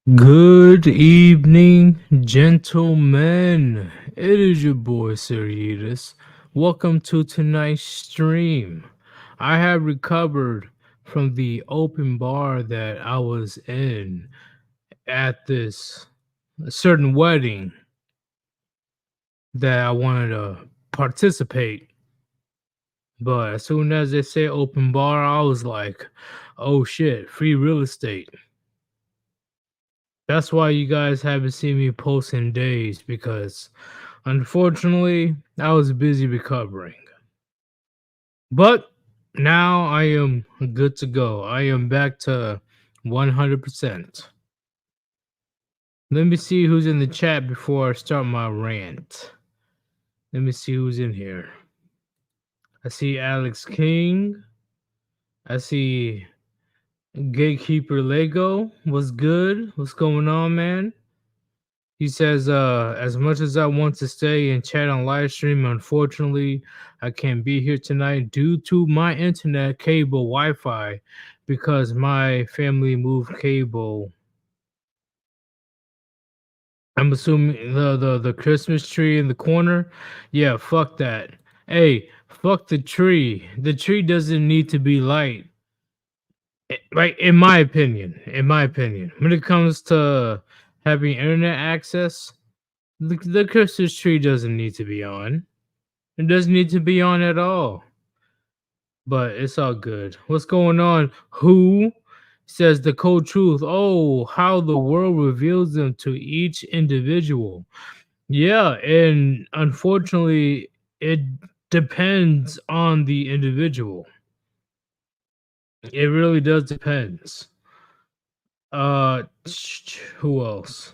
Good evening, gentlemen. It is your boy Sirius. Welcome to tonight's stream. I have recovered from the open bar that I was in at this certain wedding that I wanted to participate. But as soon as they say open bar, I was like, oh shit, free real estate. That's why you guys haven't seen me post in days because unfortunately I was busy recovering. But now I am good to go. I am back to 100%. Let me see who's in the chat before I start my rant. Let me see who's in here. I see Alex King. I see Gatekeeper Lego. What's good? What's going on, man? He says, as much as I want to stay and chat on live stream, unfortunately, I can't be here tonight due to my internet cable Wi-Fi because my family moved cable. I'm assuming the Christmas tree in the corner. Yeah, fuck that. Hey, fuck the tree. The tree doesn't need to be light. Like in my opinion, when it comes to having internet access, the Christmas tree doesn't need to be on. It doesn't need to be on at all. But it's all good. What's going on? Who says the cold truth? Oh, how the world reveals them to each individual. Yeah, and unfortunately, it depends on the individual. It really does depends. Who else?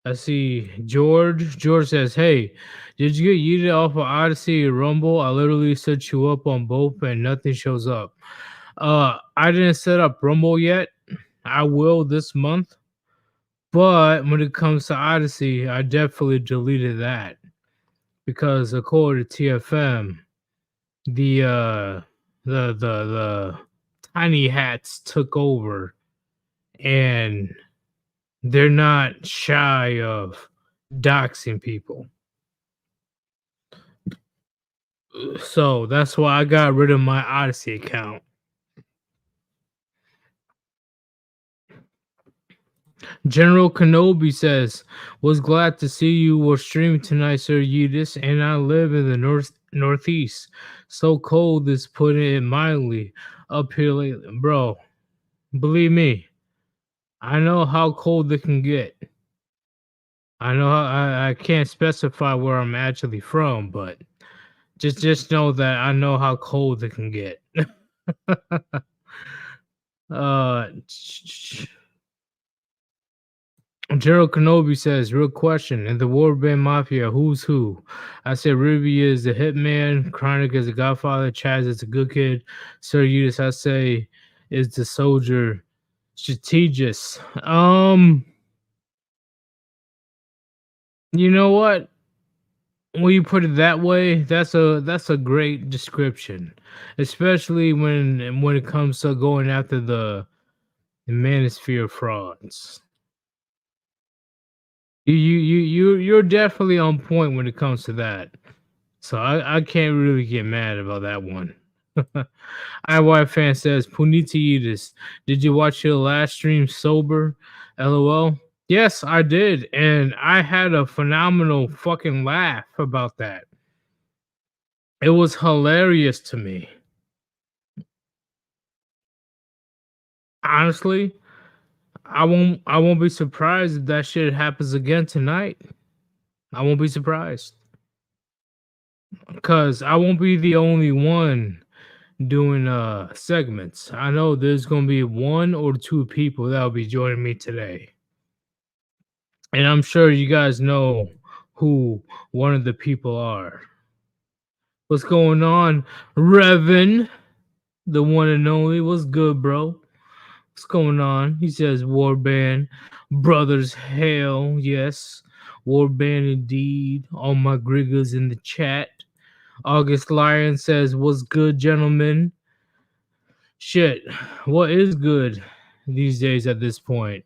I see George. George says, "Hey, did you get yeeted off of Odyssey or Rumble? I literally set you up on both and nothing shows up." I didn't set up Rumble yet. I will this month. But when it comes to Odyssey, I definitely deleted that because according to TFM, the the tiny hats took over and they're not shy of doxing people. So that's why I got rid of my Odyssey account. General Kenobi says, "Was glad to see you were streaming tonight, Sir Yudis, and I live in the northeast. So cold is putting it mildly up here lately, bro. Believe me, I know how cold it can get. I know I can't specify where I'm actually from, but just know that I know how cold it can get." uh Gerald Kenobi says, real question. In the Warband Mafia, who's who? I said Ruby is the hitman, Chronic is the godfather, Chaz is the good kid, Sir Eudes, I say, is the soldier, strategist. You know what? When you put it that way, that's a great description. Especially when it comes to going after the Manosphere frauds. You're definitely on point when it comes to that. So I can't really get mad about that one. IY fan says Punitiitis, did you watch your last stream sober? LOL. Yes, I did, and I had a phenomenal fucking laugh about that. It was hilarious to me. Honestly, I won't be surprised if that shit happens again tonight. I won't be surprised. Cause I won't be the only one doing segments. I know there's gonna be one or two people that'll be joining me today. And I'm sure you guys know who one of the people are. What's going on, Revan? The one and only. What's good, bro? What's going on? He says Warband. Brothers Hell, yes. Warband indeed. All my griggers in the chat. August Lion says, what's good, gentlemen? Shit, what is good these days at this point?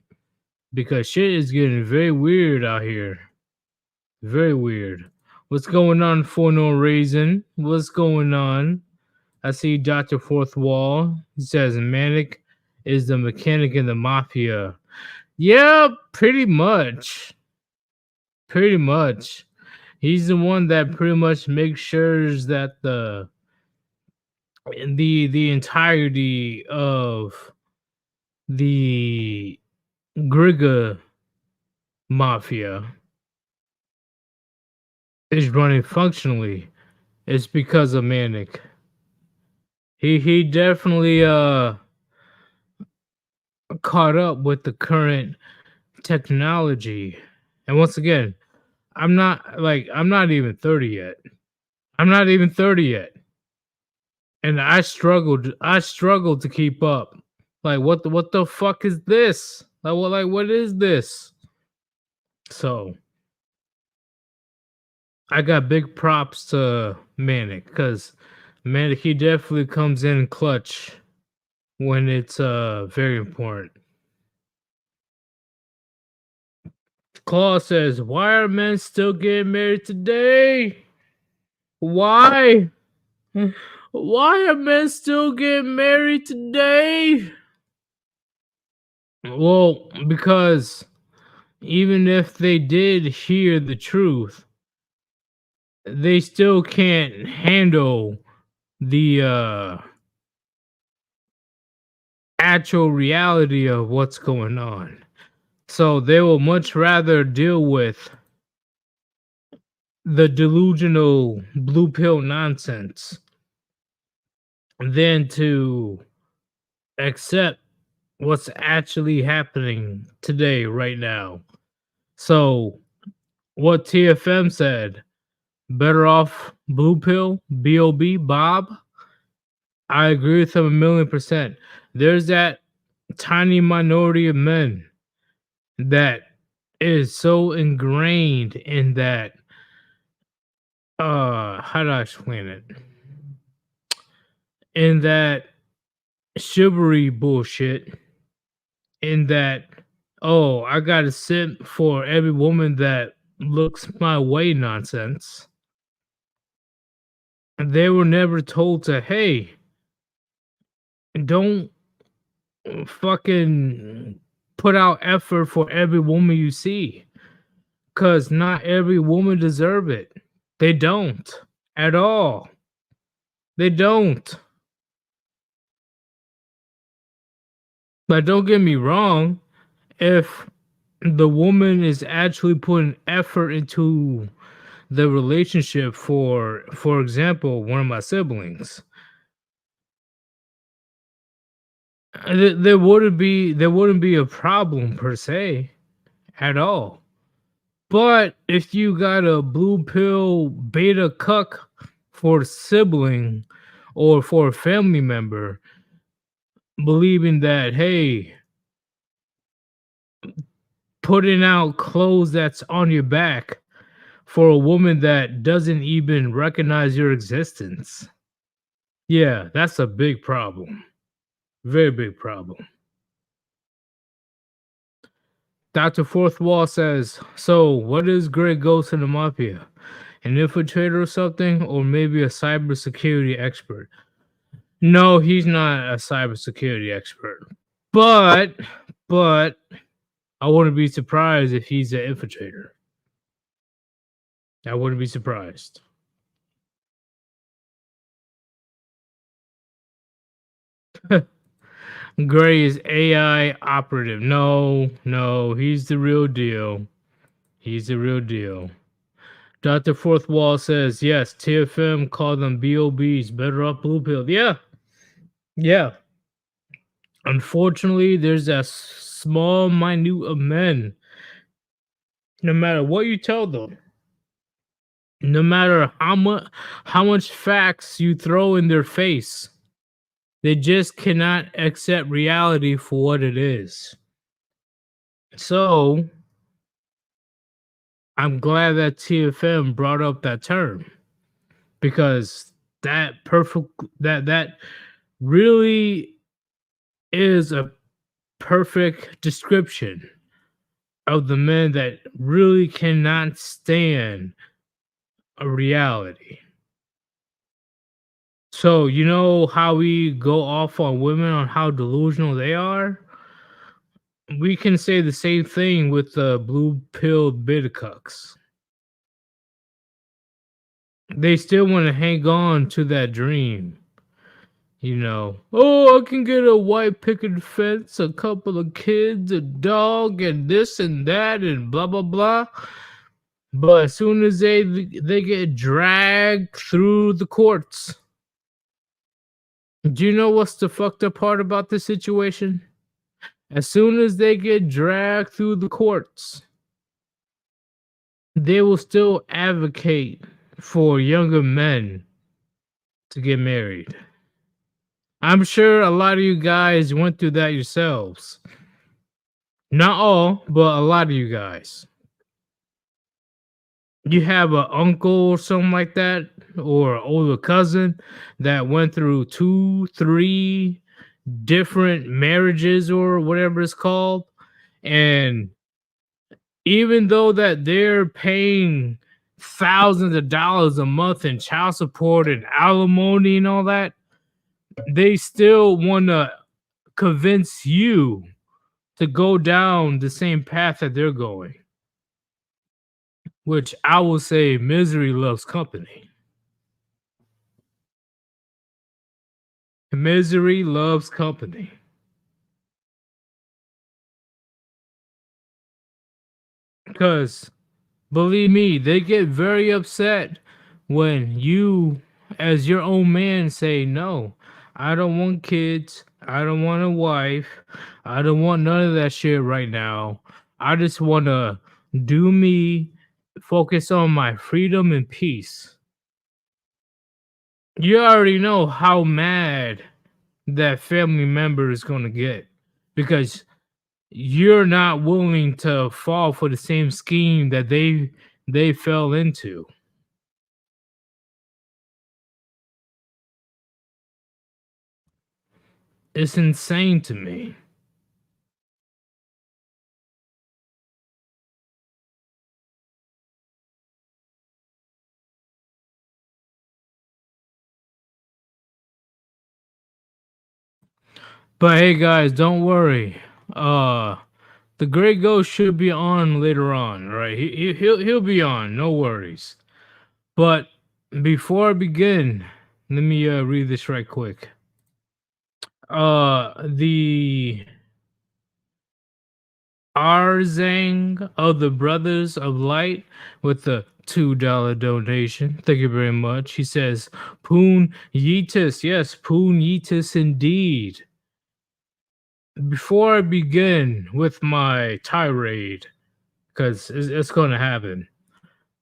because shit is getting very weird out here. Very weird. What's going on for no reason? What's going on? I see Dr. Fourth Wall. He says Manic is the mechanic in the mafia. Yeah, pretty much. Pretty much. He's the one that pretty much makes sure that the entirety of the Griga mafia is running functionally. It's because of Manic. He definitely caught up with the current technology. And once again, I'm not even 30 yet. I'm not even 30 yet. And I struggled to keep up. Like what the fuck is this? What is this? So I got big props to Manic because Manic he definitely comes in clutch when it's very important. Claw says, "Why are men still getting married today? Why? Why are men still getting married today?" Well, because even if they did hear the truth, they still can't handle the actual reality of what's going on. So they will much rather deal with the delusional blue pill nonsense than to accept what's actually happening today, right now. So, what TFM said, better off blue pill, BOB, Bob. I agree with him 1,000,000%. There's that tiny minority of men that is so ingrained in that how do I explain it? In that chivalry bullshit, in that, oh, I gotta simp for every woman that looks my way nonsense. They were never told to, hey, don't fucking put out effort for every woman you see. Cause not every woman deserve it. They don't at all. They don't. But don't get me wrong, if the woman is actually putting effort into the relationship, for example, one of my siblings, there wouldn't be a problem per se at all. But if you got a blue pill beta cuck for a sibling or for a family member, believing that, hey, putting out clothes that's on your back for a woman that doesn't even recognize your existence. Yeah, that's a big problem. Very big problem. Dr. Fourth Wall says, so what is Greg Ghost in the Mafia? An infiltrator or something? Or maybe a cybersecurity expert? No, he's not a cybersecurity expert. But I wouldn't be surprised if he's an infiltrator. I wouldn't be surprised. Gray is AI operative. No, he's the real deal. He's the real deal. Dr. Fourth Wall says, yes, TFM call them BOBs, better off blue pill. Yeah, yeah. Unfortunately, there's a small minute of men, no matter what you tell them, no matter how much facts you throw in their face, they just cannot accept reality for what it is. So I'm glad that TFM brought up that term because that really is a perfect description of the men that really cannot stand a reality. So, you know how we go off on women on how delusional they are? We can say the same thing with the blue pill bittercucks. They still want to hang on to that dream. You know, oh, I can get a white picket fence, a couple of kids, a dog, and this and that, and blah blah blah. But as soon as they get dragged through the courts, do you know what's the fucked up part about this situation? As soon as they get dragged through the courts, they will still advocate for younger men to get married. I'm sure a lot of you guys went through that yourselves. Not all, but a lot of you guys. You have an uncle or something like that, or an older cousin that went through 2, 3 different marriages or whatever it's called. And even though that they're paying thousands of dollars a month in child support and alimony and all that, they still want to convince you to go down the same path that they're going, which I will say misery loves company. Misery loves company. Because believe me, they get very upset when you, as your own man, say, no, I don't want kids. I don't want a wife. I don't want none of that shit right now. I just want to do me, focus on my freedom and peace. You already know how mad that family member is going to get because you're not willing to fall for the same scheme that they fell into. It's insane to me. But hey guys, don't worry. Uh the Great Ghost should be on later on, right? He'll be on, no worries. But before I begin, let me read this right quick. The Arzang of the Brothers of Light with the $2 donation. Thank you very much. He says, Poon Yeetus. Yes, Poon Yeetus indeed. Before I begin with my tirade, because it's going to happen,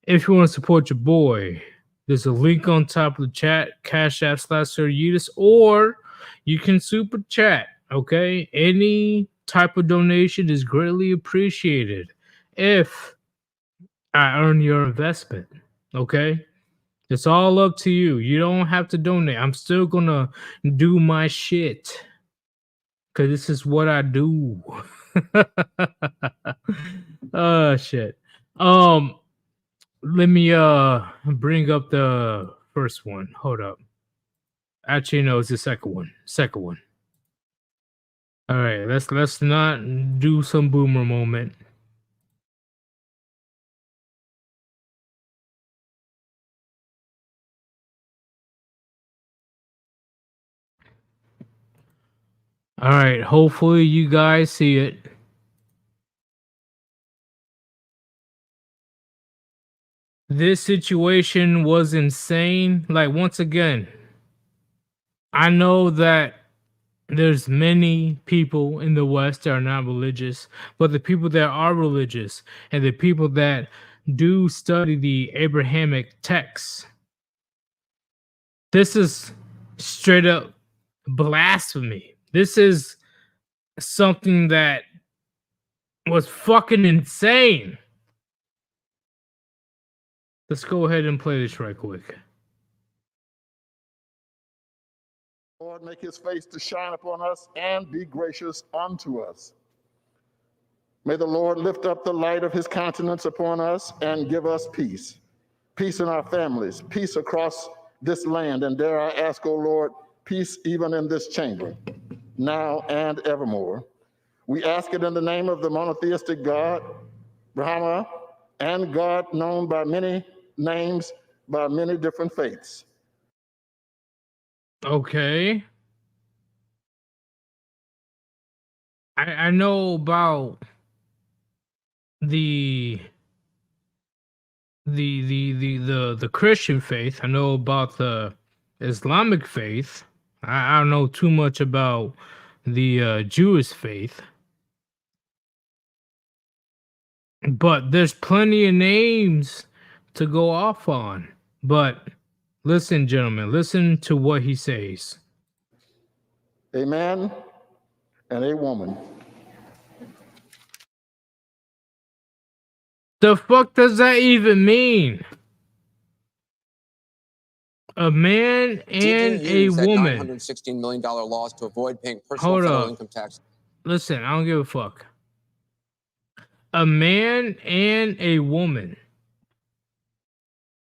if you want to support your boy, there's a link on top of the chat, Cash App /Sir Yeetus, or you can super chat, okay? Any type of donation is greatly appreciated if I earn your investment, okay? It's all up to you. You don't have to donate. I'm still gonna do my shit because this is what I do. Oh shit. Um, let me bring up the first one. Hold up. Actually, no, it's the second one. Second one. All right, let's not do some boomer moment. All right, hopefully you guys see it. This situation was insane. Like once again, I know that there's many people in the West that are not religious, but the people that are religious and the people that do study the Abrahamic texts, this is straight up blasphemy. This is something that was fucking insane. Let's go ahead and play this right quick. Lord, make his face to shine upon us and be gracious unto us. May the Lord lift up the light of his countenance upon us and give us peace. Peace in our families, peace across this land, and dare I ask, O Lord, peace even in this chamber, now and evermore. We ask it in the name of the monotheistic God, Brahma, and God known by many names, by many different faiths. Okay. I know about the the Christian faith. I know about the Islamic faith. I don't know too much about the Jewish faith. But there's plenty of names to go off on. But listen, gentlemen, listen to what he says. A man and a woman. The fuck does that even mean? A man and a woman. $916 million loss to avoid paying personal Hold federal up. income tax. Listen, I don't give a fuck. A man and a woman.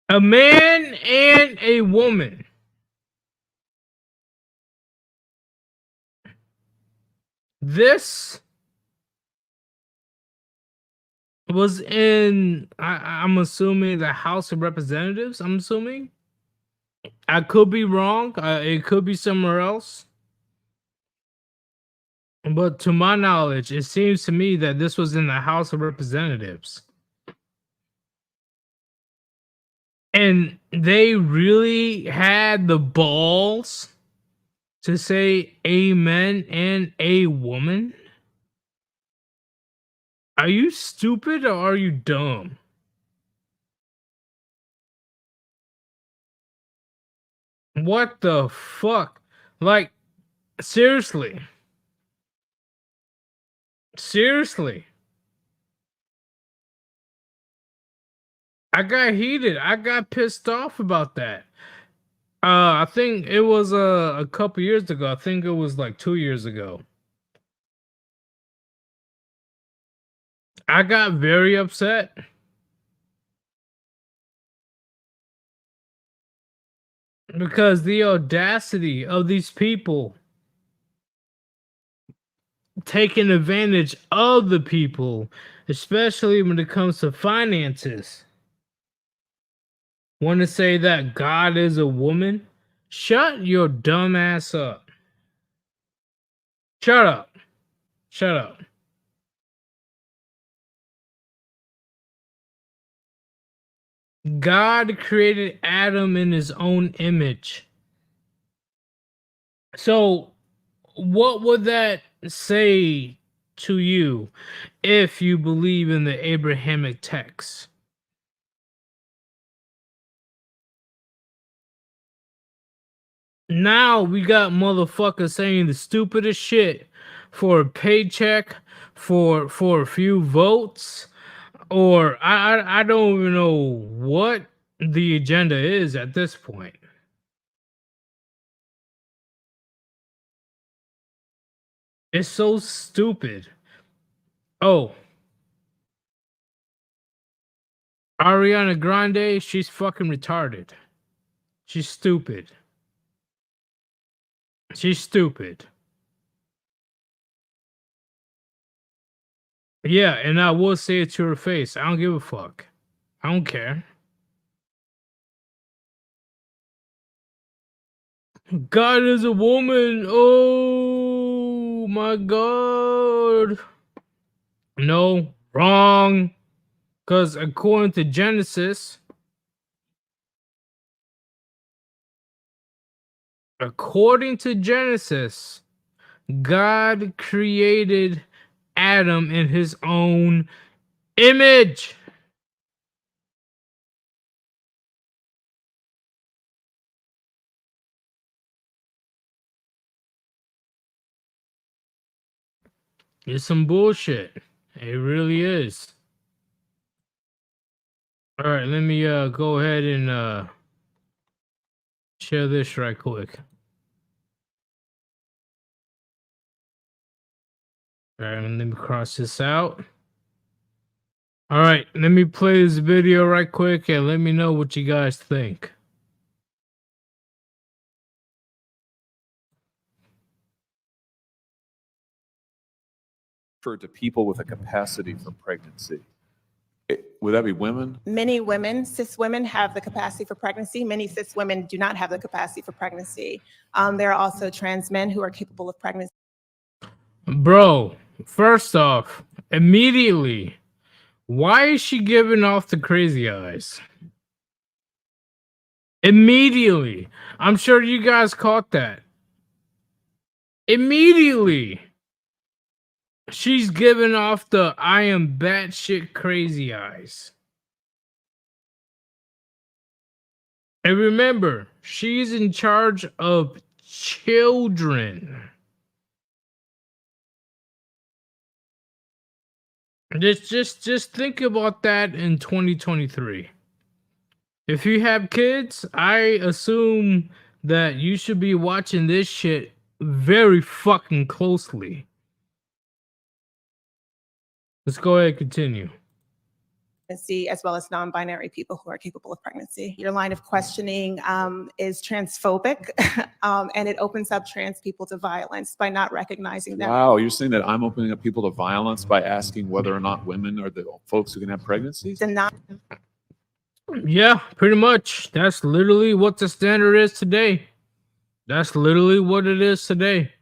A man and a woman. This was in, I'm assuming, the House of Representatives. I'm assuming. I could be wrong. It could be somewhere else. But to my knowledge, it seems to me that this was in the House of Representatives. And they really had the balls to say amen and a woman? Are you stupid or are you dumb? What the fuck? Like, seriously. Seriously. I got heated. I got pissed off about that. I think it was a couple years ago. I think it was like 2 years ago. I got very upset. Because the audacity of these people taking advantage of the people, especially when it comes to finances. Want to say that God is a woman? Shut your dumb ass up. Shut up. Shut up. God created Adam in his own image. So, what would that say to you if you believe in the Abrahamic text? Now we got motherfuckers saying the stupidest shit for a paycheck, for a few votes, or I don't even know what the agenda is at this point. It's so stupid. Oh, Ariana Grande, she's fucking retarded. She's stupid. She's stupid. Yeah, and I will say it to her face. I don't give a fuck. I don't care. God is a woman. Oh my God. No, wrong. Because according to Genesis, God created Adam in his own image. It's some bullshit. It really is. All right, let me go ahead and share this right quick. All right, let me cross this out. All right, let me play this video right quick and let me know what you guys think. To people with a capacity for pregnancy. Would that be women? Many women, cis women, have the capacity for pregnancy. Many cis women do not have the capacity for pregnancy. There are also trans men who are capable of pregnancy. Bro, first off, immediately, why is she giving off the crazy eyes? Immediately. I'm sure you guys caught that. Immediately. She's giving off the I am batshit crazy eyes. And remember, she's in charge of children. Just think about that in 2023. If you have kids, I assume that you should be watching this shit very fucking closely. Let's go ahead and continue. As well as non-binary people who are capable of pregnancy. Your line of questioning is transphobic, and it opens up trans people to violence by not recognizing them. Wow, you're saying that I'm opening up people to violence by asking whether or not women are the folks who can have pregnancies? Yeah, pretty much. That's literally what the standard is today. That's literally what it is today.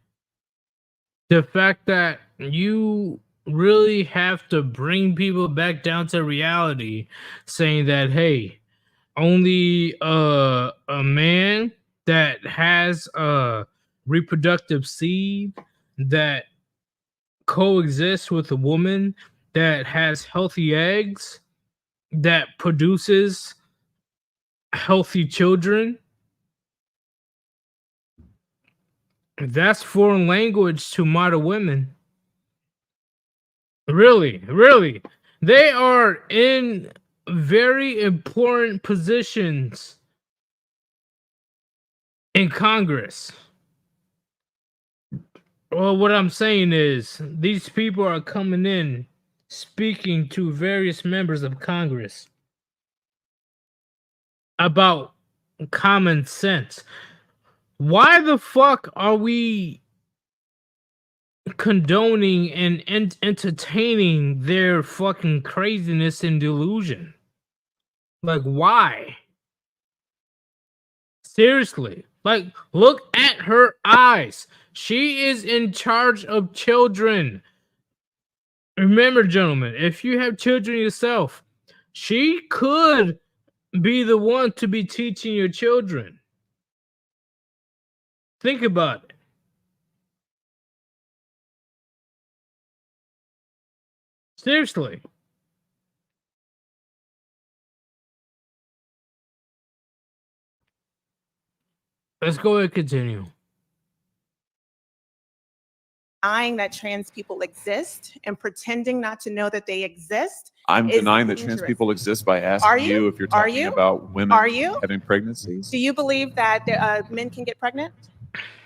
The fact that you really have to bring people back down to reality, saying that, hey, only a man that has a reproductive seed that coexists with a woman that has healthy eggs that produces healthy children. That's foreign language to modern women. Really. They are in very important positions in Congress. Well, what I'm saying is these people are coming in speaking to various members of Congress about common sense. Why the fuck are we condoning and entertaining their fucking craziness and delusion? Like, why? Seriously. Like, look at her eyes. She is in charge of children. Remember, gentlemen, if you have children yourself, she could be the one to be teaching your children. Think about it. Seriously. Let's go ahead and continue. Denying that trans people exist and pretending not to know that they exist. I'm denying that dangerous. trans people exist by asking you if you're talking about women having pregnancies. Do you believe that men can get pregnant?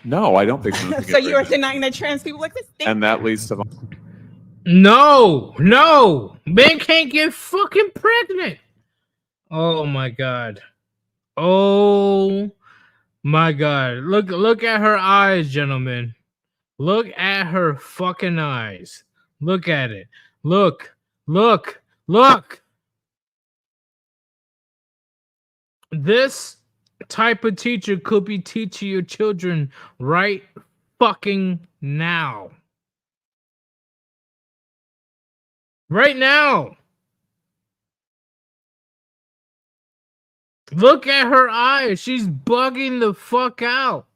No, I don't think women can So get you are pregnant. denying that trans people exist? And that leads to No, men can't get fucking pregnant. Oh my god. Oh my god. Look at her eyes, gentlemen. Look at her fucking eyes. Look at it. Look. This type of teacher could be teaching your children right fucking now. Right now. Look at her eyes. She's bugging the fuck out.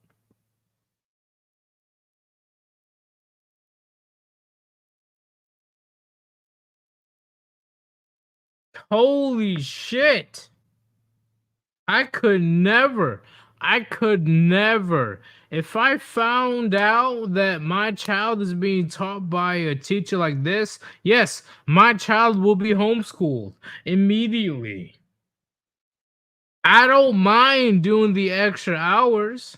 Holy shit. I could never. If I found out that my child is being taught by a teacher like this, yes, my child will be homeschooled immediately. I don't mind doing the extra hours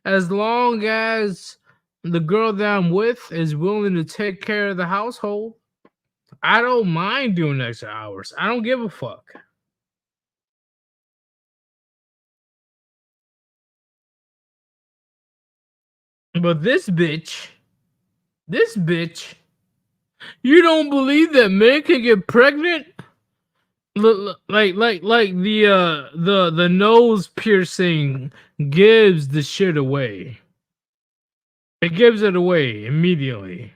as long as the girl that I'm with is willing to take care of the household. I don't mind doing extra hours. I don't give a fuck. But this bitch, you don't believe that men can get pregnant? Like the nose piercing gives the shit away. It gives it away immediately.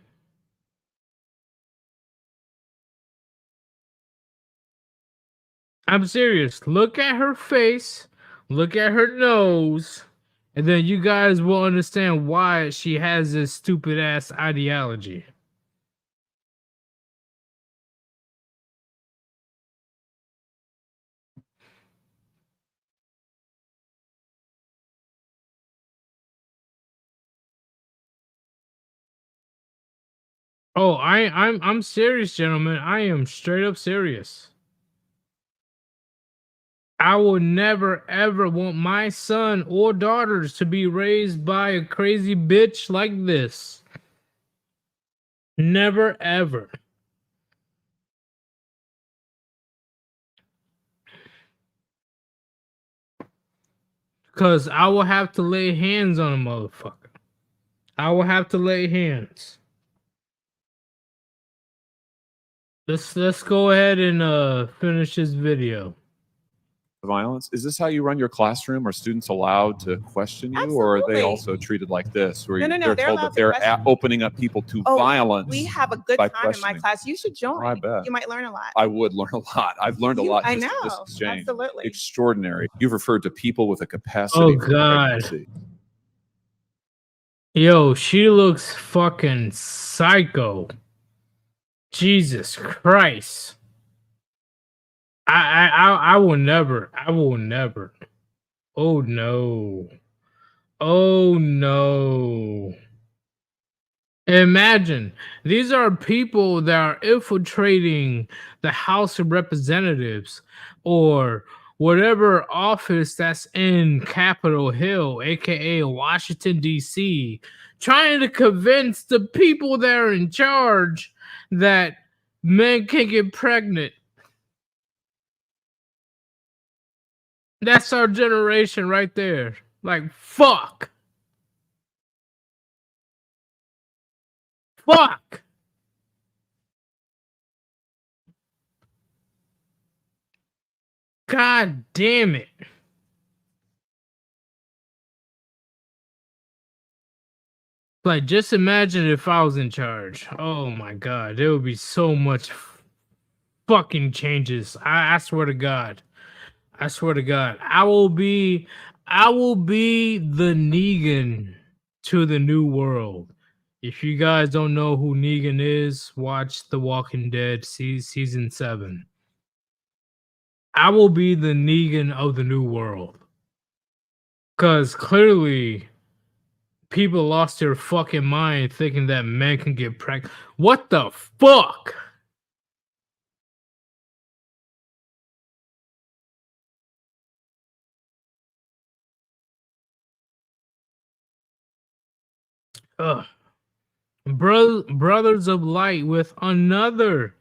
I'm serious. Look at her face, look at her nose, and then you guys will understand why she has this stupid ass ideology. Oh, I'm serious, gentlemen. I am straight up serious. I will never ever want my son or daughters to be raised by a crazy bitch like this. Never ever. Because I will have to lay hands on a motherfucker. I will have to lay hands. Let's go ahead and finish this video. Violence. Is this how you run your classroom? Are students allowed to question you, or are they Absolutely. also treated like this, where No, they're they're told allowed that to they're question. opening up people to Oh, violence? We have a good by time in my questioning. class. You should join. I bet. You might learn a lot. I would learn a lot. I've learned a lot I just in this know. exchange. Absolutely. Extraordinary. You've referred to people with a capacity Oh, for God. pregnancy. Yo, she looks fucking psycho. Jesus Christ. I will never. Oh no. Oh no. Imagine these are people that are infiltrating the House of Representatives or whatever office that's in Capitol Hill, aka Washington, D.C., trying to convince the people that are in charge that men can get pregnant. That's our generation right there. Like, fuck. Fuck. God damn it. Like, just imagine if I was in charge. Oh my God. There would be so much fucking changes. I swear to God. I swear to God. I will be the Negan to the new world. If you guys don't know who Negan is, watch The Walking Dead season 7. I will be the Negan of the new world. Cause clearly people lost their fucking mind thinking that men can get pregnant. What the fuck? Ugh. Brothers of Light with another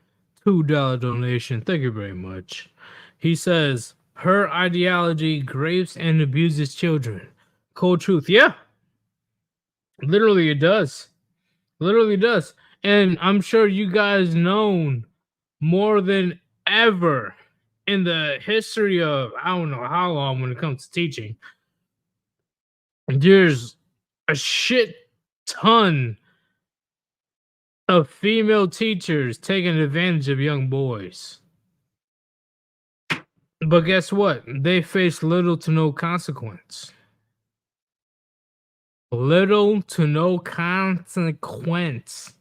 $2 donation. Thank you very much. He says, her ideology rapes and abuses children. Cold truth. Yeah. Literally it does. Literally does. And I'm sure you guys known more than ever in the history of I don't know how long when it comes to teaching. There's a shit ton of female teachers taking advantage of young boys. But guess what? They face little to no consequence. Little to no consequence.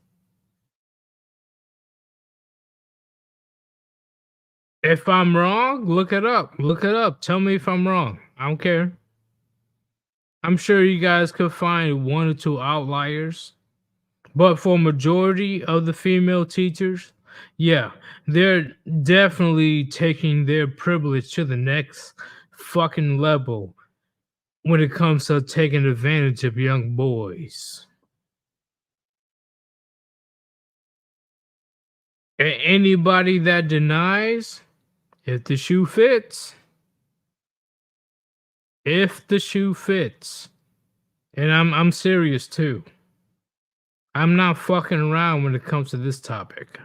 If I'm wrong, look it up. Look it up. Tell me if I'm wrong. I don't care. I'm sure you guys could find one or two outliers. But for majority of the female teachers, yeah, they're definitely taking their privilege to the next fucking level when it comes to taking advantage of young boys. Anybody that denies, if the shoe fits, if the shoe fits, and I'm serious too. I'm not fucking around when it comes to this topic.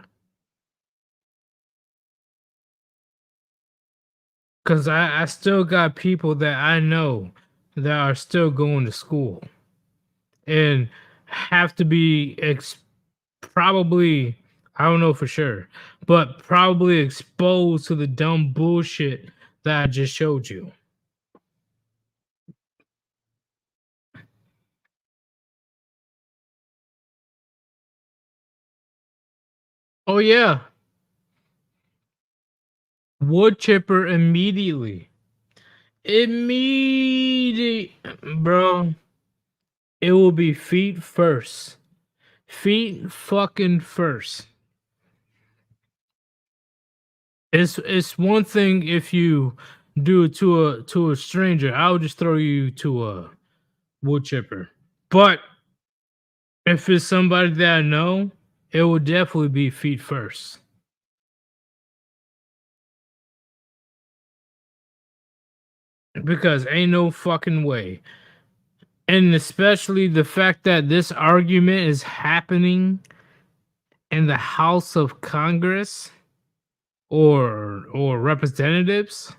Cause I still got people that I know that are still going to school and have to be probably, I don't know for sure, but probably exposed to the dumb bullshit that I just showed you. Oh yeah, wood chipper immediately. Immediate, bro. It will be feet first. Feet fucking first. It's one thing if you do it to a stranger. I'll just throw you to a wood chipper. But if it's somebody that I know, it will definitely be feet first. Because ain't no fucking way. And especially the fact that this argument is happening in the House of Congress or representatives.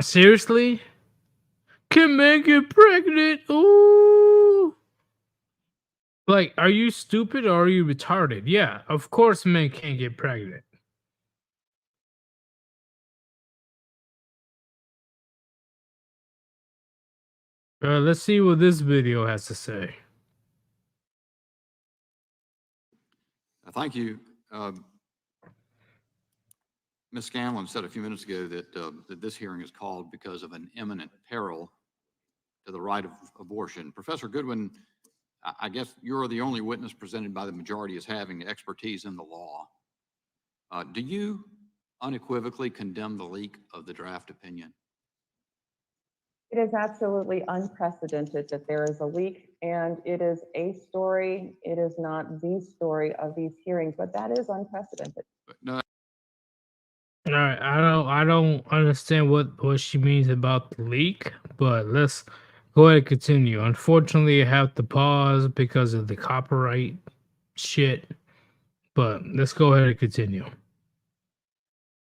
Seriously? Can men get pregnant? Ooh. Like, are you stupid or are you retarded? Yeah, of course men can't get pregnant. Let's see what this video has to say. Thank you. Ms. Scanlon said a few minutes ago that this hearing is called because of an imminent peril to the right of abortion. Professor Goodwin, I guess you're the only witness presented by the majority as having expertise in the law. Do you unequivocally condemn the leak of the draft opinion? It is absolutely unprecedented that there is a leak, and it is a story. It is not the story of these hearings, but that is unprecedented. No, All right, I don't understand what she means about the leak, but let's go ahead and continue. Unfortunately, I have to pause because of the copyright shit, but let's go ahead and continue.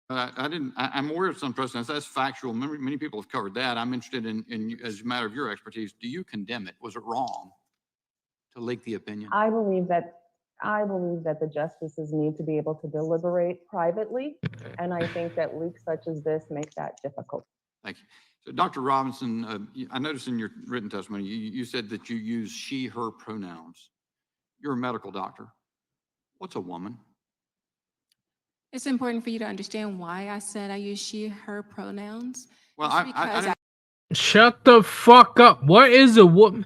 I'm aware of some precedents. That's factual. Many people have covered that. I'm interested in, as a matter of your expertise, do you condemn it? Was it wrong to leak the opinion? I believe that the justices need to be able to deliberate privately, and I think that leaks such as this make that difficult. Thank you. So, Dr. Robinson, I noticed in your written testimony, you said that you use she, her pronouns. You're a medical doctor. What's a woman? It's important for you to understand why I said I use she, her pronouns. Well, It's because Shut the fuck up. What is a woman?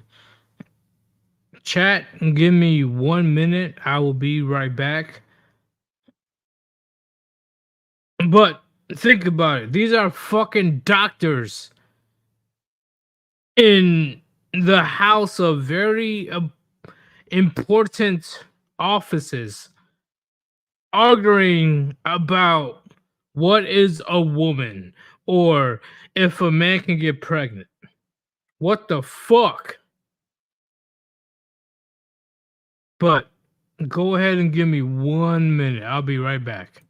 Chat, give me 1 minute. I will be right back. But think about it. These are fucking doctors in the house of very important offices arguing about what is a woman or if a man can get pregnant. What the fuck? But go ahead and give me 1 minute. I'll be right back.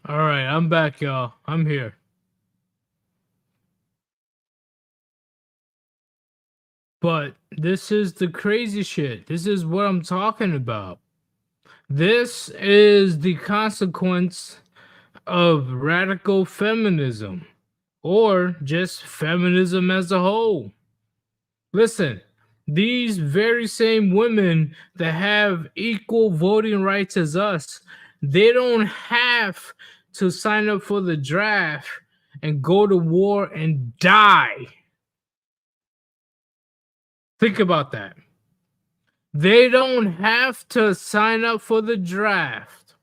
All right, I'm back, y'all. I'm here. But this is the crazy shit. This is what I'm talking about. This is the consequence of radical feminism or just feminism as a whole. Listen, these very same women that have equal voting rights as us, they don't have to sign up for the draft and go to war and die. Think about that. They don't have to sign up for the draft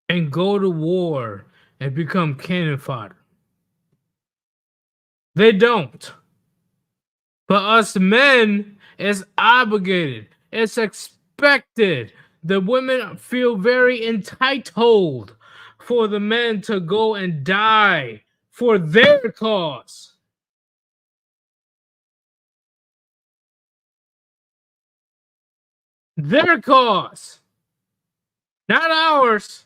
and go to war and become cannon fodder. They don't. But us men, it's obligated. It's expected. The women feel very entitled for the men to go and die for their cause. Their cause. Not ours.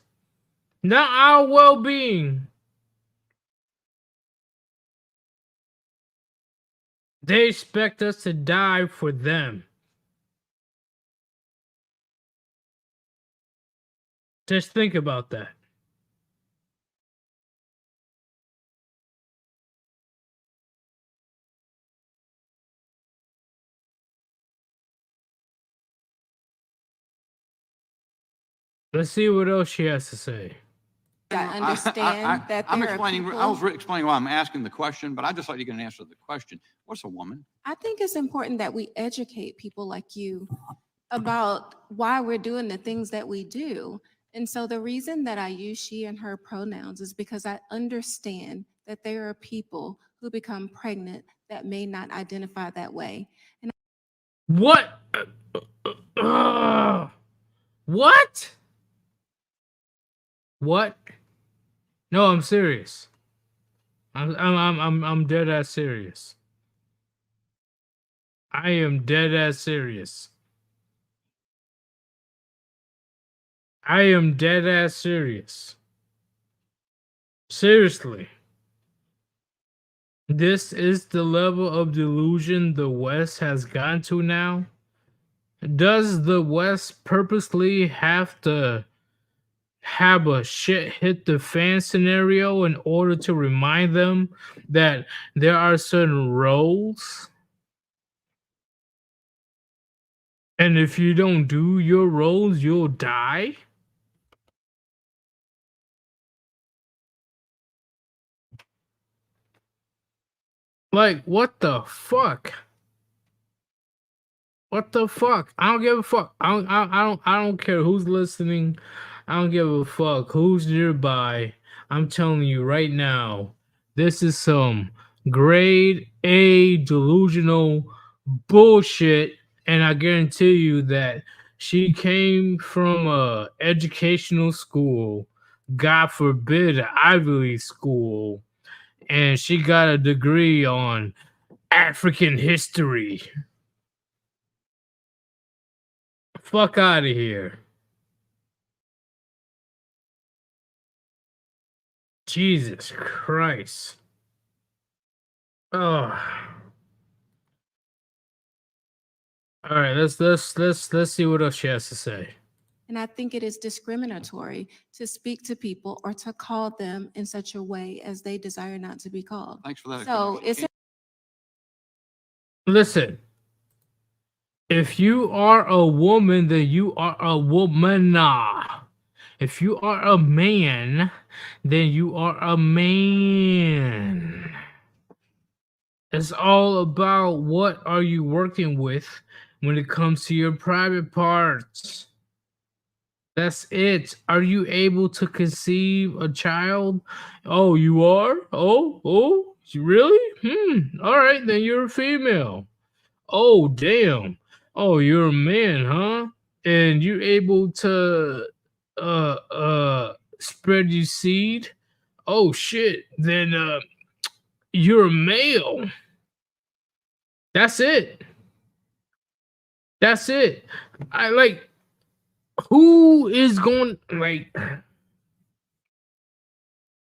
Not our well-being. They expect us to die for them. Just think about that. Let's see what else she has to say. I understand that I'm there are explaining, I people. was explaining why I'm asking the question, but I'd just like to get an answer to the question. What's a woman? I think it's important that we educate people like you about why we're doing the things that we do. And so the reason that I use she and her pronouns is because I understand that there are people who become pregnant that may not identify that way. What? What? What? No, I'm serious. I'm dead ass serious. I am dead ass serious. I am dead ass serious. Seriously. This is the level of delusion the West has gotten to now. Does the West purposely have to have a shit hit the fan scenario in order to remind them that there are certain roles? And if you don't do your roles, you'll die? Like, what the fuck? What the fuck? I don't give a fuck. I don't care who's listening. I don't give a fuck who's nearby. I'm telling you right now, this is some grade A delusional bullshit, and I guarantee you that she came from a educational school, God forbid, an Ivy League school, and she got a degree on African history. Fuck out of here. Jesus Christ. Oh. All right, let's see what else she has to say. And I think it is discriminatory to speak to people or to call them in such a way as they desire not to be called. Thanks for that. So it's Listen, if you are a woman, then you are a womana. If you are a man, then you are a man. It's all about what are you working with when it comes to your private parts. That's it. Are you able to conceive a child? Oh, you are? Oh, really? All right, then you're a female. Oh, damn. Oh, you're a man, huh? And you're able to spread your seed? Oh shit. Then you're a male. That's it. That's it. I like who is going like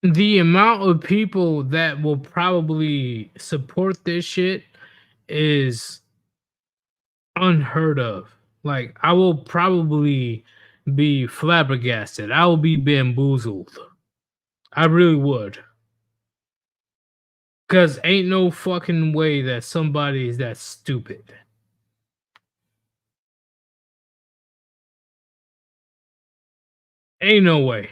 the amount of people that will probably support this shit is unheard of. Like, I will probably be flabbergasted. I will be bamboozled. I really would. Because ain't no fucking way that somebody is that stupid. Ain't no way.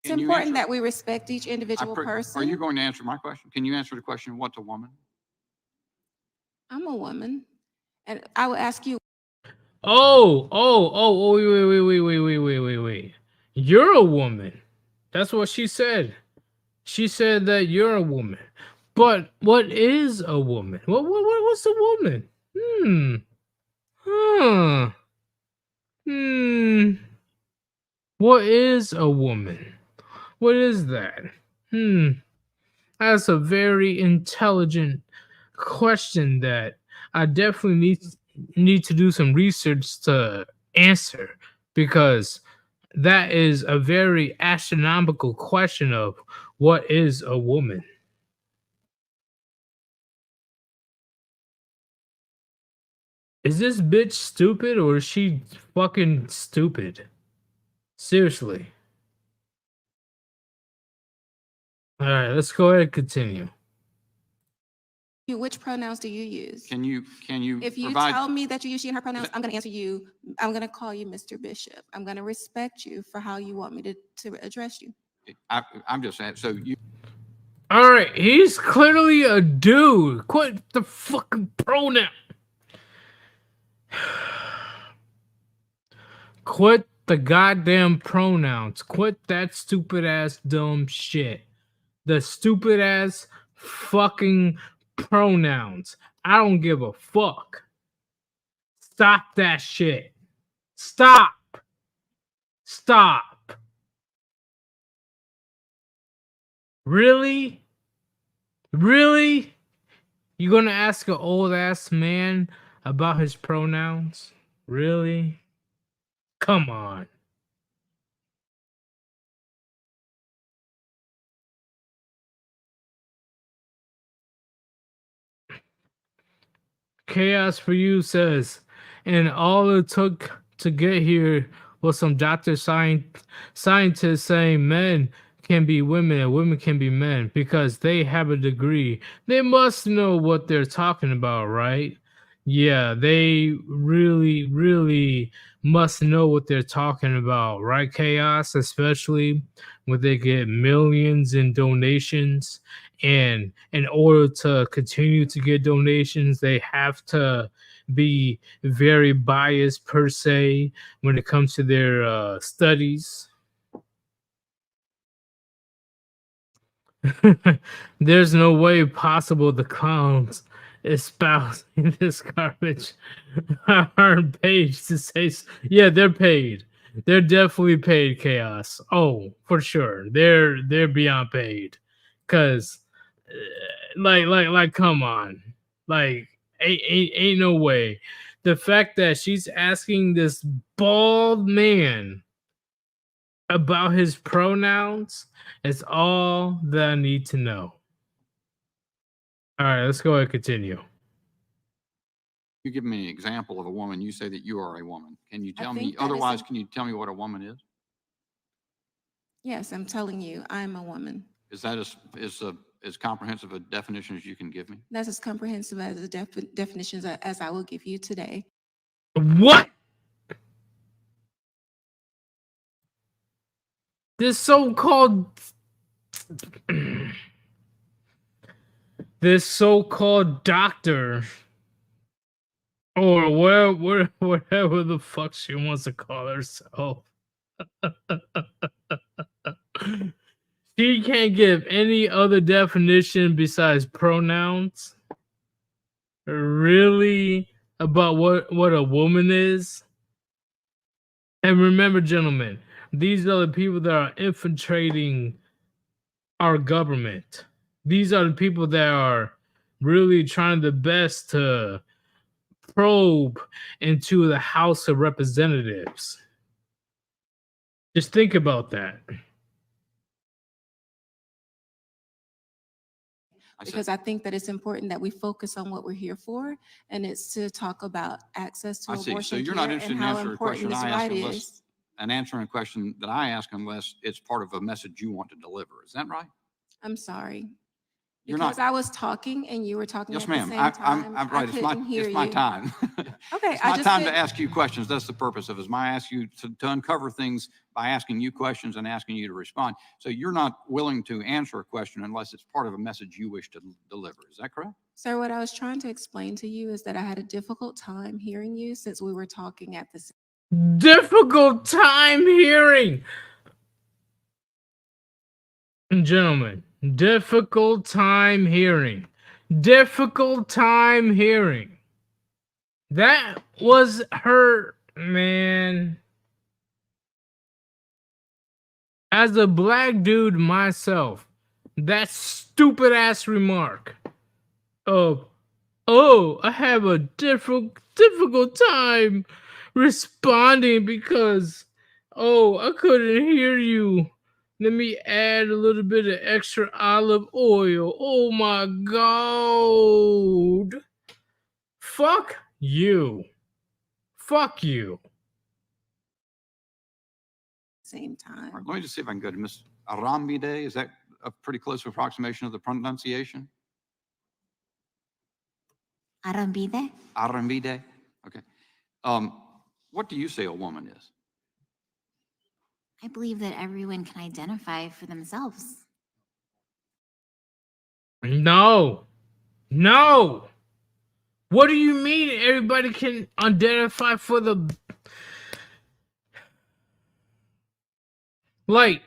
It's Can you important answer- that we respect each individual Are person. you going to answer my question? Can you answer the question, what's a woman? I'm a woman, and I will ask you, Oh, wait. You're a woman. That's what she said. She said that you're a woman. But what is a woman? What's a woman? What is a woman? What is that? That's a very intelligent question that I definitely need to do some research to answer, because that is a very astronomical question of what is a woman. Is this bitch stupid or is she fucking stupid? Seriously. All right, let's go ahead and continue. which pronouns do you use? Can you If you provide? tell me that you use she and her pronouns, I'm going to answer you. I'm going to call you Mr. Bishop. I'm going to respect you for how you want me to address you. I'm just saying, so you, All right, he's clearly a dude. Quit the fucking pronoun. Quit the goddamn pronouns. Quit that stupid ass dumb shit. The stupid ass fucking pronouns. I don't give a fuck. Stop that shit. Stop. Stop. Really? Really? You gonna ask an old ass man about his pronouns? Really? Come on. Chaos for You says, and all it took to get here was some scientists saying men can be women and women can be men because they have a degree. They must know what they're talking about, right? Yeah, they really, really must know what they're talking about, right, Chaos? Especially when they get millions in donations. And in order to continue to get donations, they have to be very biased per se when it comes to their studies. There's no way possible the clowns espousing this garbage aren't paid to say. Yeah, they're paid. They're definitely paid, Chaos. Oh, for sure. They're beyond paid. Cause like come on. Like ain't no way. The fact that she's asking this bald man about his pronouns is all that I need to know. All right, let's go ahead and continue. you give me an example of a woman, you say that you are a woman. Can you I tell me, think that is otherwise, can you tell me what a woman is? Yes, I'm telling you, I'm a woman. Is that as comprehensive a definition as you can give me? That's as comprehensive as the definitions as I will give you today. What? This so-called doctor, or whatever the fuck she wants to call herself. She can't give any other definition besides pronouns. Really? About what a woman is? And remember, gentlemen, these are the people that are infiltrating our government. These are the people that are really trying the best to probe into the House of Representatives. Just think about that. Because I think that it's important that we focus on what we're here for, and it's to talk about access to I see. So abortion you're not care interested and in how answering a question important this I ask right unless, is. and answering a question that I ask unless it's part of a message you want to deliver. Is that right? I'm sorry. You're Because not. I was talking and you were talking Yes, at the ma'am. same I'm time. right. I couldn't hear It's my you. time. Okay, It's I my just time to did. ask you questions. That's the purpose of it. Is my ask you to uncover things by asking you questions and asking you to respond. So you're not willing to answer a question unless it's part of a message you wish to deliver. Is that correct? Sir, what I was trying to explain to you is that I had a difficult time hearing you since we were talking at the same. Difficult time hearing. Gentlemen, difficult time hearing. Difficult time hearing. That was her, man. As a black dude myself, that stupid ass remark of, oh, I have a difficult time responding because, oh, I couldn't hear you. Let me add a little bit of extra olive oil. Oh my God. Fuck you. Fuck you. Same All time. right, let me just see if I can go to Ms. Arambide. Is that a pretty close approximation of the pronunciation? Arambide? Arambide? Okay. What do you say a woman is? I believe that everyone can identify for themselves. No. No. What do you mean everybody can identify for the... Like,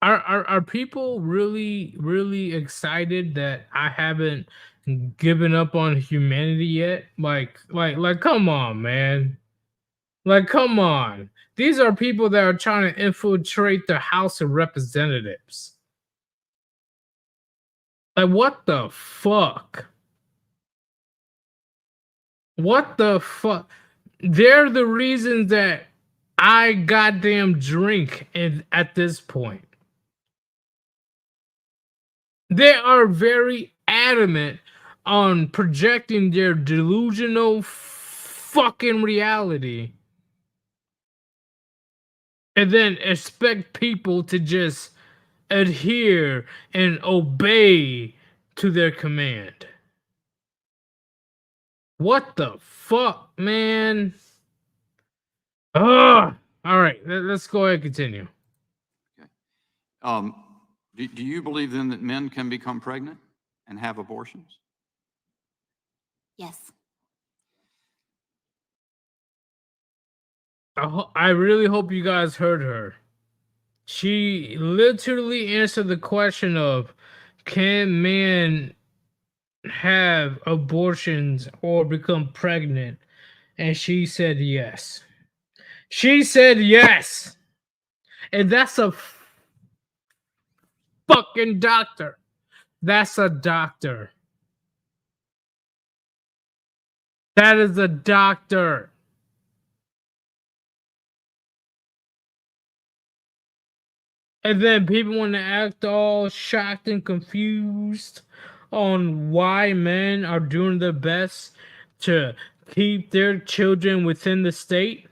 are people really excited that I haven't given up on humanity yet? Like, come on, man. Like, come on. These are people that are trying to infiltrate the House of Representatives. Like, what the fuck? What the fuck? They're the reasons that I goddamn drink at this point. They are very adamant on projecting their delusional fucking reality and then expect people to just adhere and obey to their command. What the fuck, man? Ugh. All right, let's go ahead and continue. Okay. Do you believe then that men can become pregnant and have abortions? Yes. I really hope you guys heard her. She literally answered the question of, can men have abortions or become pregnant? And she said yes. She said yes. And that's a fucking doctor. That's a doctor. That is a doctor. And then people want to act all shocked and confused on why men are doing their best to keep their children within the state.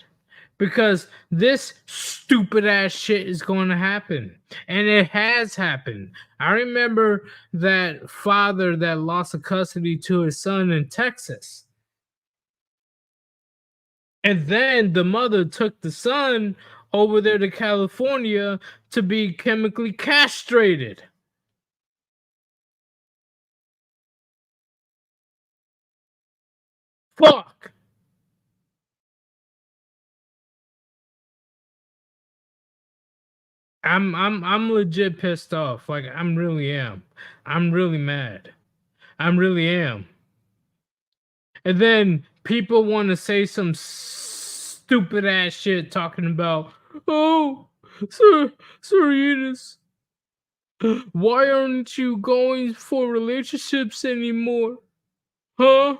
Because this stupid ass shit is going to happen. And it has happened. I remember that father that lost the custody to his son in Texas. And then the mother took the son over there to California to be chemically castrated. Fuck. I'm legit pissed off. Like, I'm really am. I'm really mad. I really am. And then people want to say some stupid ass shit talking about, oh, Sir Enos, why aren't you going for relationships anymore? Huh?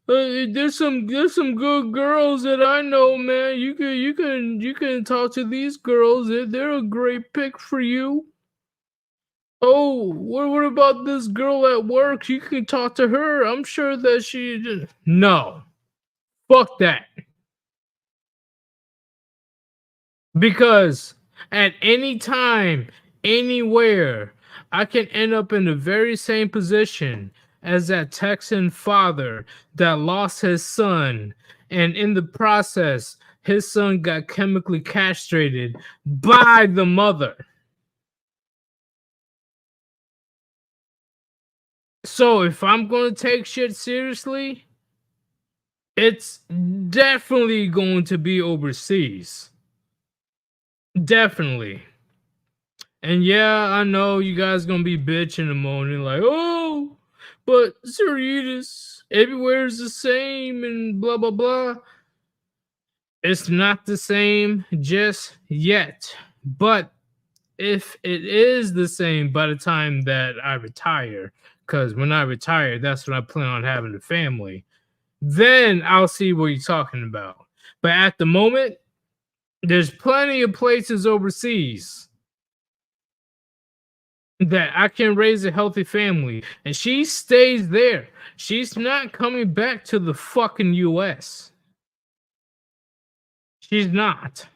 There's some good girls that I know, man. You can talk to these girls. They're a great pick for you. Oh, what about this girl at work? You can talk to her. I'm sure that no. Fuck that. Because at any time, anywhere, I can end up in the very same position as that Texan father that lost his son, and in the process, his son got chemically castrated by the mother. So if I'm going to take shit seriously, it's definitely going to be overseas. Definitely. And yeah, I know you guys gonna be bitching and moaning like, oh, but Cerritos, everywhere's the same and blah blah blah. It's not the same just yet. But if it is the same by the time that I retire, because when I retire, that's when I plan on having a family, then I'll see what you're talking about. But at the moment, there's plenty of places overseas that I can raise a healthy family, and she stays there. She's not coming back to the fucking US. She's not.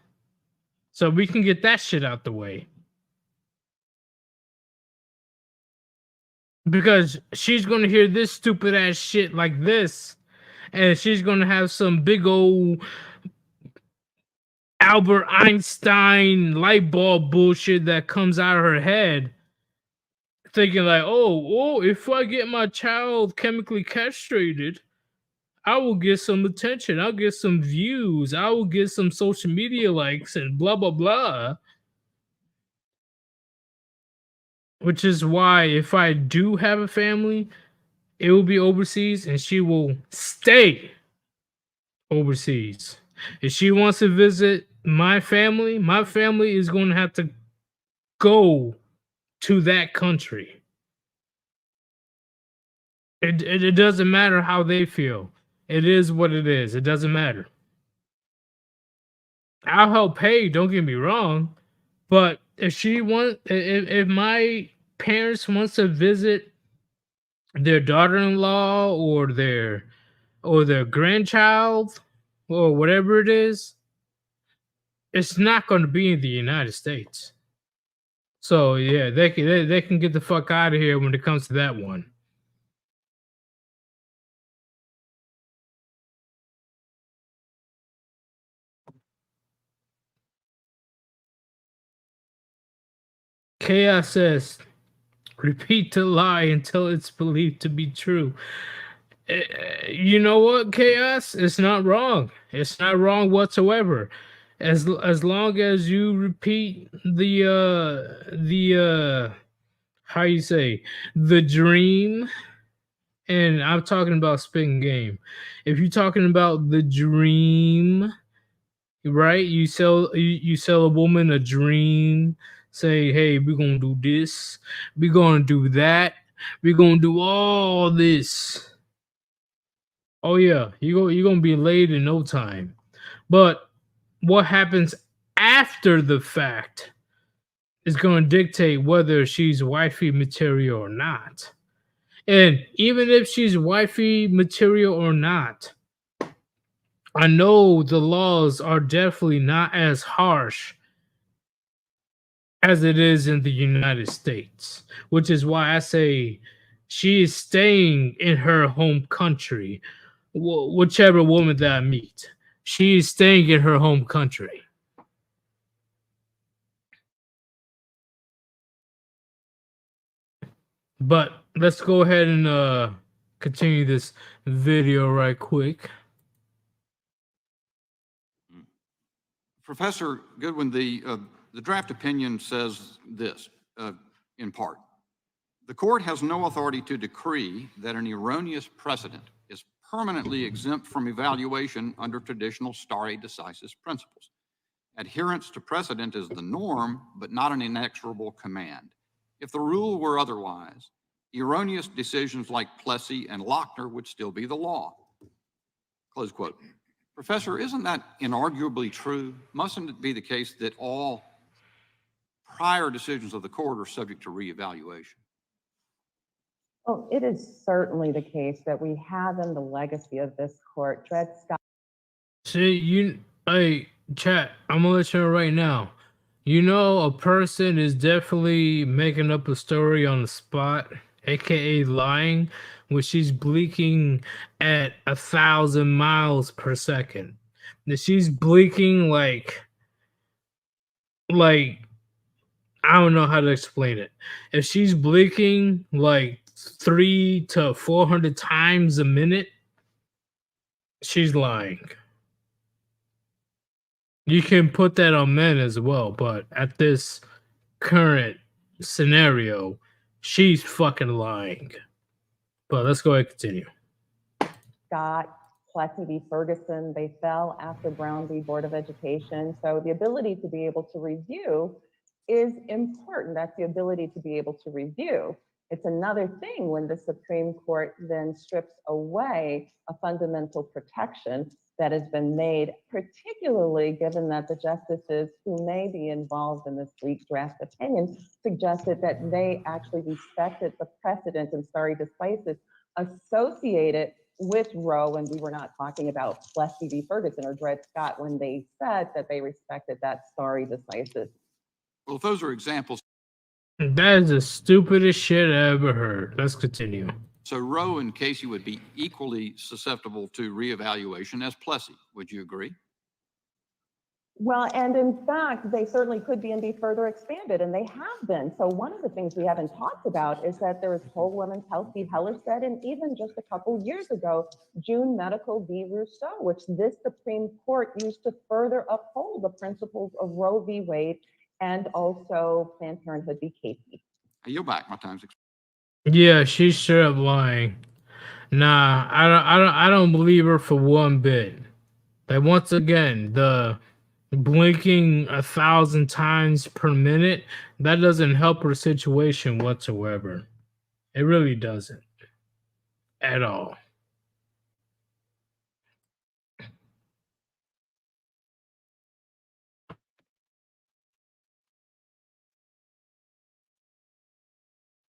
So we can get that shit out the way. Because she's gonna hear this stupid ass shit like this, and she's gonna have some big old Albert Einstein light bulb bullshit that comes out of her head, thinking like, oh, if I get my child chemically castrated, I will get some attention. I'll get some views. I will get some social media likes and blah, blah, blah. Which is why if I do have a family, it will be overseas and she will stay overseas. If she wants to visit my family is going to have to go to that country. It doesn't matter how they feel. It is what it is. It doesn't matter. I'll help pay, don't get me wrong, but if my parents wants to visit their daughter-in-law or their grandchild or whatever it is, it's not going to be in the United States. So yeah, they can get the fuck out of here when it comes to that one. Chaos says, repeat the lie until it's believed to be true. You know what, Chaos? It's not wrong. It's not wrong whatsoever. As long as you repeat the how you say, the dream, and I'm talking about spitting game. If you're talking about the dream, right? You sell a woman a dream, say, hey, we're gonna do this, we're gonna do that, we're gonna do all this. Oh yeah, you're gonna be laid in no time. But what happens after the fact is gonna dictate whether she's wifey material or not. And even if she's wifey material or not, I know the laws are definitely not as harsh as it is in the United States, which is why I say she is staying in her home country, whichever woman that I meet. She is staying in her home country. But let's go ahead and continue this video right quick. Professor Goodwin, the draft opinion says this, in part. The court has no authority to decree that an erroneous precedent is permanently exempt from evaluation under traditional stare decisis principles. Adherence to precedent is the norm, but not an inexorable command. If the rule were otherwise, erroneous decisions like Plessy and Lochner would still be the law. Close quote. Professor, isn't that inarguably true? Mustn't it be the case that all prior decisions of the court are subject to reevaluation? Oh, it is certainly the case that we have in the legacy of this court, Dred Scott. See, hey, chat, I'm gonna let you know right now. You know, a person is definitely making up a story on the spot, aka lying, when she's blinking at 1,000 miles per second. Now, she's blinking like I don't know how to explain it. If she's blinking like 300 to 400 times a minute, she's lying. You can put that on men as well, but at this current scenario, she's fucking lying. But let's go ahead and continue. Scott, Plessy v. Ferguson, they fell after Brown v. Board of Education. So the ability to be able to review is important. That's the ability to be able to review. It's another thing when the Supreme Court then strips away a fundamental protection that has been made, particularly given that the justices who may be involved in this leaked draft opinion suggested that they actually respected the precedent and stare decisis associated with Roe, and we were not talking about Plessy v. Ferguson or Dred Scott when they said that they respected that stare decisis. Well, if those are examples, That is the stupidest shit I ever heard. Let's continue. so Roe and Casey would be equally susceptible to reevaluation as Plessy. Would you agree? Well, and in fact, they certainly could be and be further expanded, and they have been. So one of the things we haven't talked about is that there is Whole Women's Health v. Hellerstedt, and even just a couple years ago, June Medical v. Rousseau, which this Supreme Court used to further uphold the principles of Roe v. Wade and also Planned Parenthood v. Casey. I yield back. My time's expired. Yeah, she's straight up lying. Nah, I don't believe her for one bit. Like once again, the blinking 1,000 times per minute, that doesn't help her situation whatsoever. It really doesn't. At all.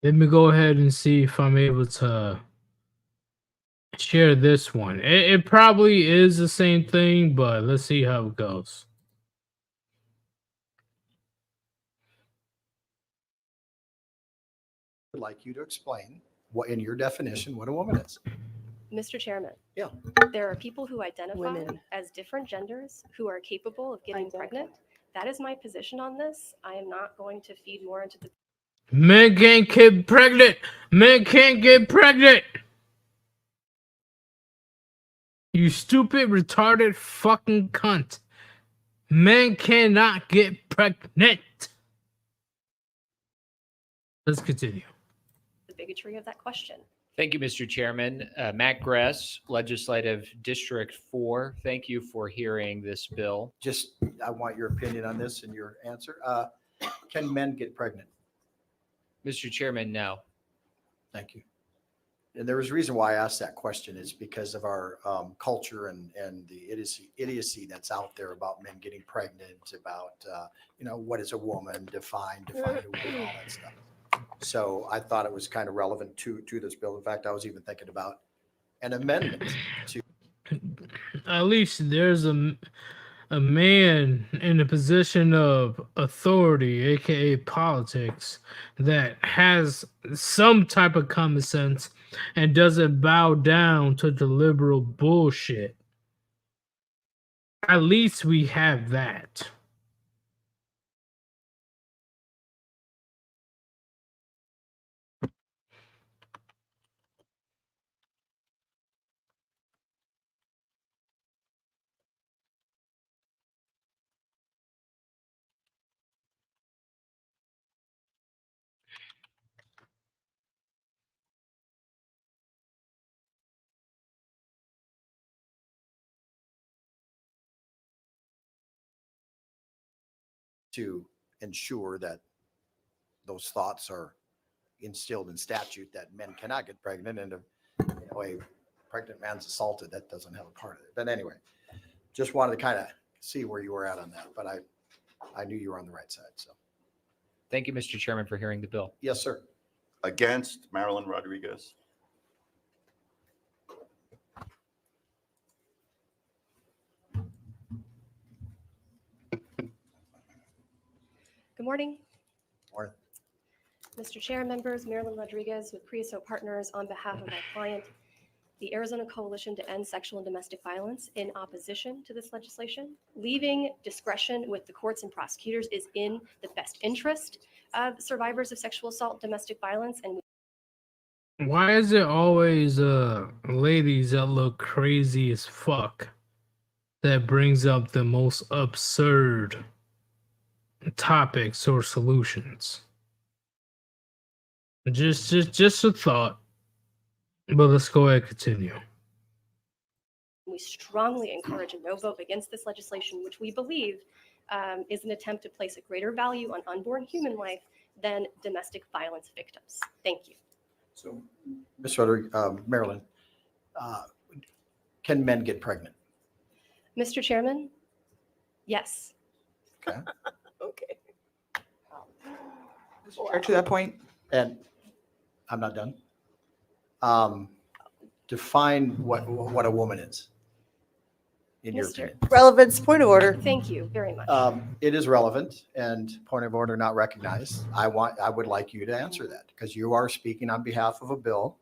Let me go ahead and see if I'm able to share this one. It probably is the same thing, but let's see how it goes. I'd like you to explain what, in your definition, what a woman is. Mr. Chairman. Yeah. There are people who identify Women. as different genders who are capable of getting pregnant. That is my position on this. I am not going to feed more into the. Men can't get pregnant. Men can't get pregnant. You stupid, retarded fucking cunt. Men cannot get pregnant. Let's continue. The bigotry of that question. Thank you, Mr. Chairman. Matt Gress, Legislative District 4. Thank you for hearing this bill. Just, I want your opinion on this and your answer. Can men get pregnant? Mr. Chairman, no. Thank you. And there was a reason why I asked that question is because of our culture and the idiocy that's out there about men getting pregnant, about, what is a woman, define a woman, all that stuff. So I thought it was kind of relevant to this bill. In fact, I was even thinking about an amendment to. At least there's a man in a position of authority, aka politics, that has some type of common sense and doesn't bow down to the liberal bullshit. At least we have that. To ensure that those thoughts are, instilled in statute that men cannot get pregnant, and if, a pregnant man's assaulted, that doesn't have a part of it. But anyway, just wanted to kind of see where you were at on that, but I knew you were on the right side. So, Thank you, Mr. Chairman, for hearing the bill. yes, sir. Against, Marilyn Rodriguez. Good morning. Morning. Mr. Chair, members, Marilyn Rodriguez with Creosote Partners on behalf of my client, the Arizona Coalition to End Sexual and Domestic Violence, in opposition to this legislation. Leaving discretion with the courts and prosecutors is in the best interest of survivors of sexual assault and domestic violence. And Why is it always ladies that look crazy as fuck that brings up the most absurd topics or solutions? Just a thought. But let's go ahead and continue. we strongly encourage a no vote against this legislation, which we believe is an attempt to place a greater value on unborn human life than domestic violence victims. Thank you. So, Ms. Rodriguez, Marilyn, can men get pregnant? Mr. Chairman, yes. Okay. Okay. To that point, And I'm not done. Define what a woman is, in your opinion. relevance, point of order. Thank you very much. It is relevant, and point of order not recognized. I would like you to answer that, because you are speaking on behalf of a bill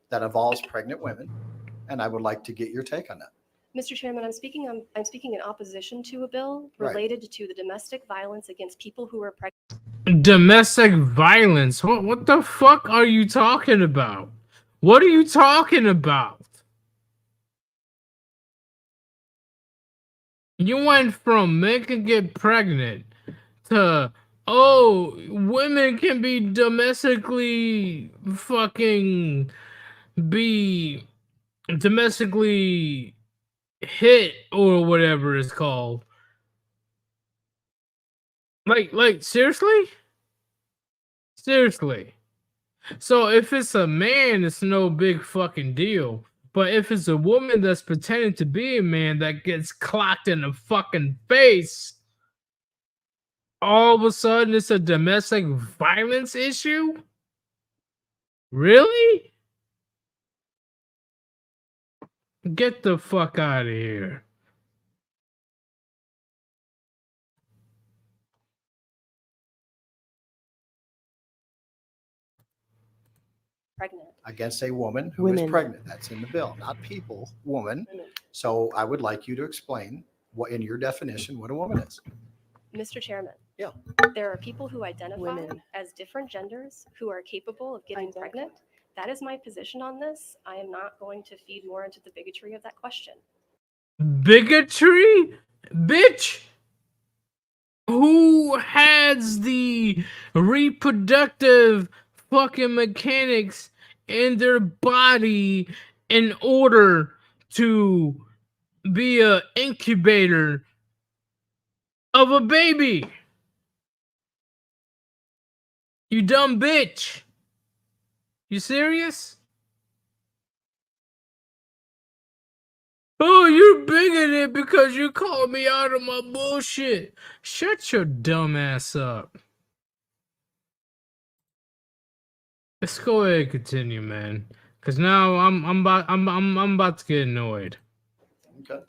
that involves pregnant women, and I would like to get your take on that. Mr. Chairman, I'm speaking in opposition to a bill Right. related to the domestic violence against people who are pregnant. Domestic violence? What the fuck are you talking about? What are you talking about? You went from men can get pregnant to, oh, women can be domestically hit or whatever it's called. Like seriously? Seriously. So if it's a man, it's no big fucking deal. But if it's a woman that's pretending to be a man that gets clocked in the fucking face, all of a sudden it's a domestic violence issue? Really? Get the fuck out of here. pregnant. Against a woman who is Women. pregnant. That's in the bill, not people, woman. So I would like you to explain what, in your definition, what a woman is. Mr. Chairman. Yeah. There are people who identify Women. as different genders who are capable of getting pregnant. That is my position on this. I am not going to feed more into the bigotry of that question. Bigotry? Bitch! Who has the reproductive fucking mechanics in their body in order to be a incubator of a baby? You dumb bitch. You serious? Oh, you're bigoted because you called me out of my bullshit. Shut your dumb ass up. Let's go ahead and continue, man. Cause now I'm about to get annoyed. Okay.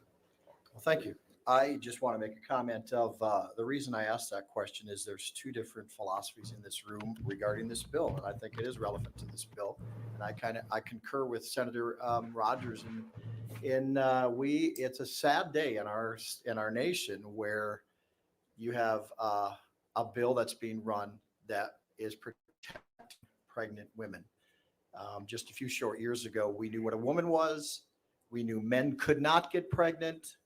Well, thank you. I just want to make a comment of the reason I asked that question is there's two different philosophies in this room regarding this bill, and I think it is relevant to this bill. And I concur with Senator Rogers. It's a sad day in our nation where you have a bill that's being run that is protecting pregnant women. Just a few short years ago, we knew what a woman was. We knew men could not get pregnant.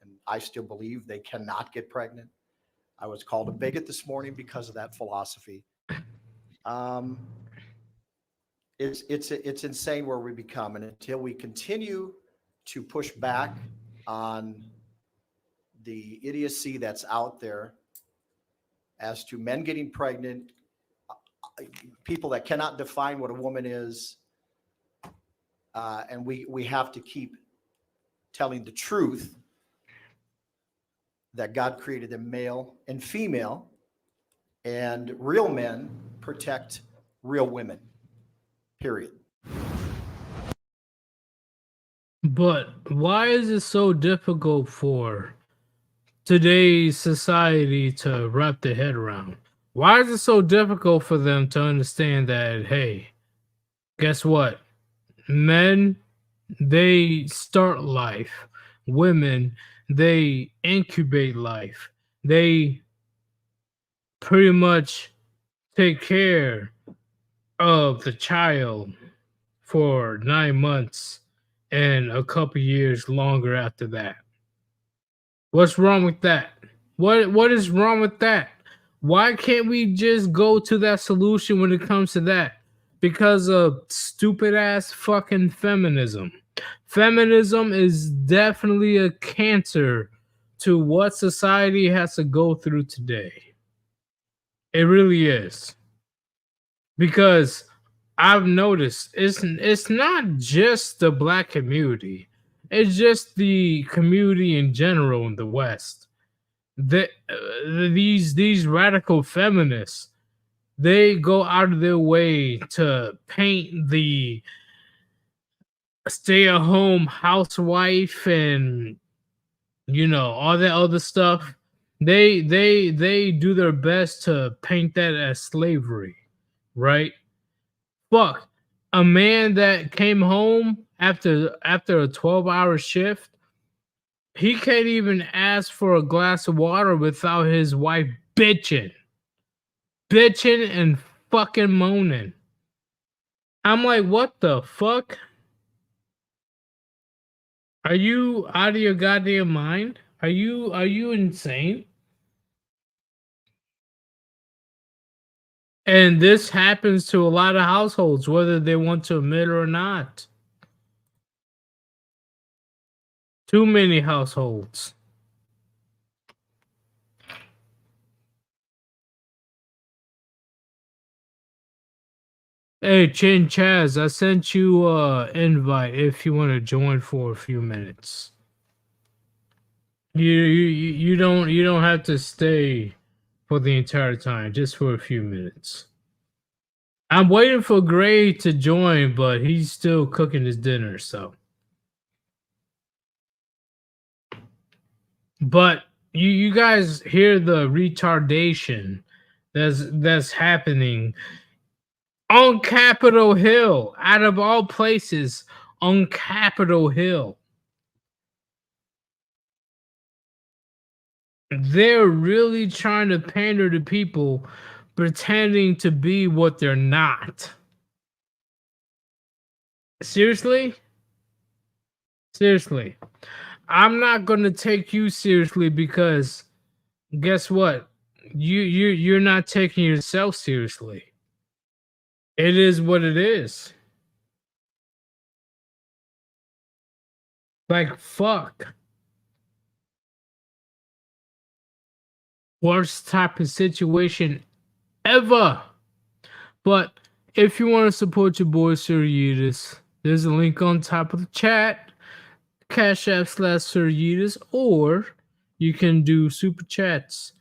And I still believe they cannot get pregnant. I was called a bigot this morning because of that philosophy. It's insane where we become, and until we continue to push back on the idiocy that's out there as to men getting pregnant, people that cannot define what a woman is. And we have to keep telling the truth that God created them male and female, and real men protect real women, period. But why is it so difficult for today's society to wrap their head around? Why is it so difficult for them to understand that, hey, guess what? Men, they start life. Women, they incubate life. They pretty much take care of the child for 9 months and a couple years longer after that. What's wrong with that? What is wrong with that? Why can't we just go to that solution when it comes to that? Because of stupid ass fucking feminism. Feminism is definitely a cancer to what society has to go through today. It really is. Because I've noticed it's not just the black community. It's just the community in general in the West. These radical feminists, they go out of their way to paint the stay-at-home housewife and all that other stuff. They do their best to paint that as slavery, right? Fuck, a man that came home after a 12-hour shift, he can't even ask for a glass of water without his wife bitching and fucking moaning. I'm like, what the fuck? Are you out of your goddamn mind? Are you insane? And this happens to a lot of households, whether they want to admit it or not. Too many households. Hey, Chin Chaz, I sent you an invite if you want to join for a few minutes. You don't have to stay for the entire time, just for a few minutes. I'm waiting for Gray to join, but he's still cooking his dinner, so. But you guys hear the retardation that's happening on Capitol Hill, out of all places, on Capitol Hill. They're really trying to pander to people, pretending to be what they're not. Seriously? Seriously. I'm not going to take you seriously because guess what? You're not taking yourself seriously. It is what it is. Like, fuck. Worst type of situation ever. But if you want to support your boy Sirius, there's a link on top of the chat. Cash App /Sirius, or you can do super chats.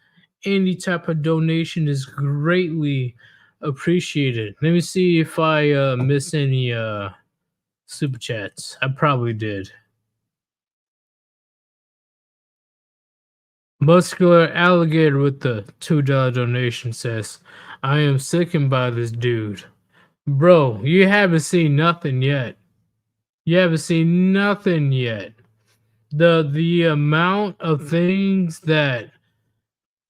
Any type of donation is greatly appreciated. Let me see if I miss any super chats. I probably did. Muscular Alligator with the $2 donation says, I am sickened by this dude. Bro, you haven't seen nothing yet. You haven't seen nothing yet. The amount of things that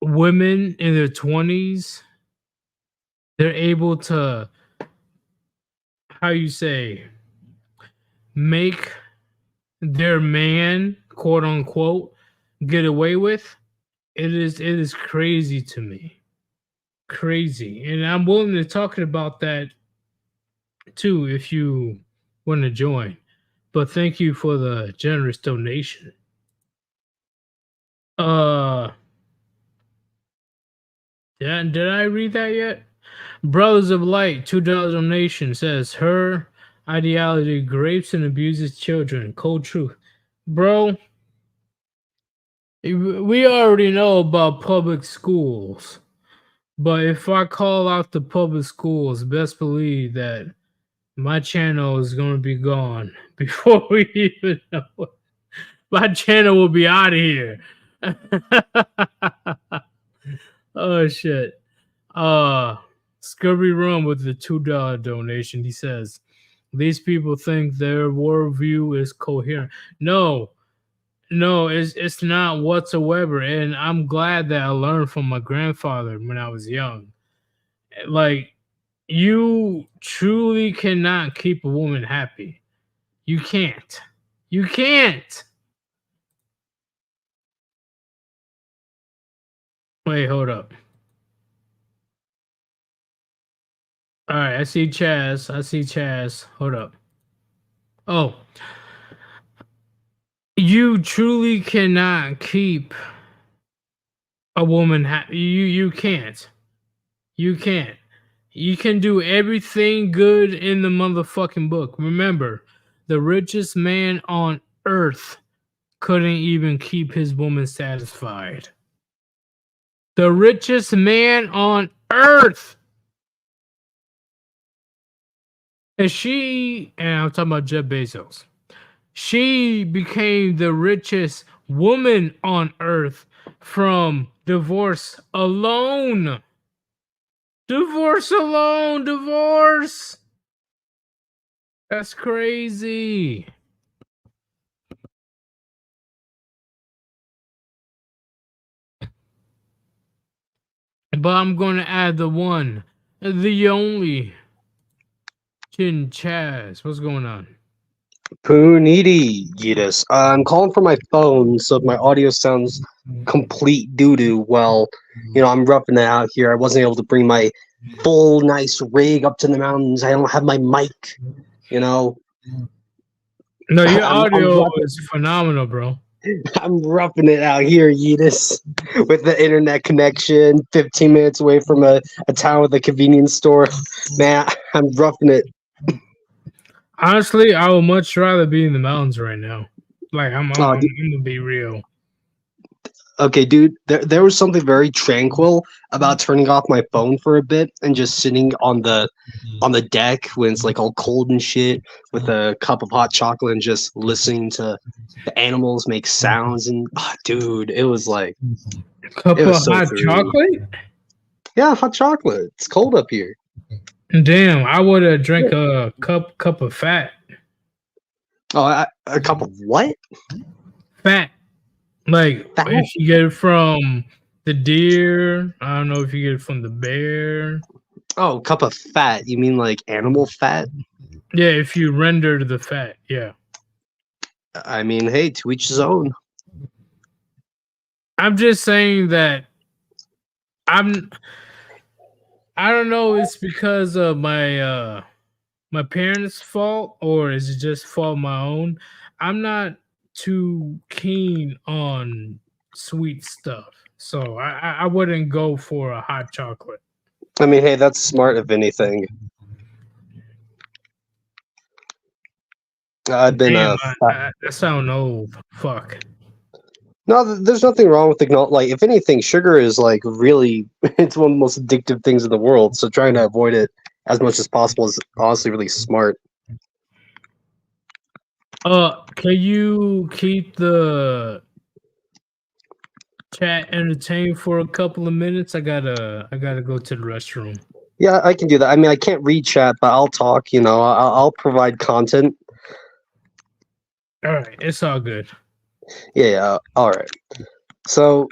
women in their 20s, they're able to, how you say, make their man, quote unquote, get away with. It is crazy to me. Crazy. And I'm willing to talk about that too if you want to join. But thank you for the generous donation. Did I read that yet? Brothers of Light, $2 donation says her ideology rapes and abuses children. Cold truth. Bro, we already know about public schools. But if I call out the public schools, best believe that my channel is going to be gone before we even know it. My channel will be out of here. Oh, shit. Scurvy Rum with the $2 donation. He says, these people think their worldview is coherent. No, it's not whatsoever. And I'm glad that I learned from my grandfather when I was young. Like, you truly cannot keep a woman happy. You can't. You can't. Wait, hold up. All right, I see Chaz. Hold up. Oh. You truly cannot keep a woman happy. You can't. You can't. You can do everything good in the motherfucking book. Remember, the richest man on earth couldn't even keep his woman satisfied. The richest man on earth. And I'm talking about Jeff Bezos. She became the richest woman on earth from divorce alone. Divorce alone. Divorce. That's crazy. But I'm going to add the one, the only, Chin Chaz. What's going on? Pooniti, Yidis. I'm calling from my phone, so if my audio sounds complete doo-doo, well, I'm roughing it out here. I wasn't able to bring my full, nice rig up to the mountains. I don't have my mic, No, your audio is phenomenal, bro. I'm roughing it out here, Yidis, with the internet connection, 15 minutes away from a town with a convenience store. Man, I'm roughing it. Honestly, I would much rather be in the mountains right now. Like, I'm gonna be real. Okay, dude, there was something very tranquil about turning off my phone for a bit and just sitting on the deck when it's like all cold and shit with a cup of hot chocolate and just listening to the animals make sounds and dude, it was like Cup of hot chocolate? Yeah, hot chocolate. It's cold up here. Damn, I would have drank a cup of fat. Oh, a cup of what? Fat. Like, fat? If you get it from the deer, I don't know if you get it from the bear. Oh, cup of fat. You mean like animal fat? Yeah, if you render the fat, yeah. I mean, hey, to each his own. I'm just saying that I don't know. It's because of my my parents' fault, or is it just fault my own? I'm not too keen on sweet stuff, so I wouldn't go for a hot chocolate. I mean, hey, that's smart if anything. I've been that sound old. Fuck. No, there's nothing wrong with like, if anything, sugar is like really, it's one of the most addictive things in the world. So trying to avoid it as much as possible is honestly really smart. Can you keep the chat entertained for a couple of minutes? I gotta go to the restroom. Yeah, I can do that. I mean, I can't read chat, but I'll talk. I'll provide content. All right, it's all good. Yeah, all right. So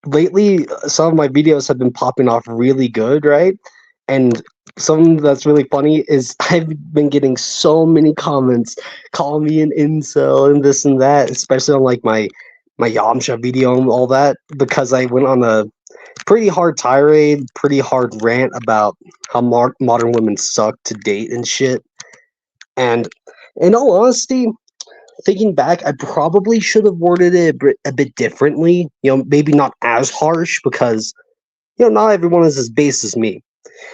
lately, some of my videos have been popping off really good, right? And something that's really funny is I've been getting so many comments calling me an incel and this and that, especially on like my Yamcha video and all that, because I went on a pretty hard tirade, pretty hard rant about how modern women suck to date and shit. And in all honesty, thinking back, I probably should have worded it a bit differently. Maybe not as harsh because, not everyone is as base as me.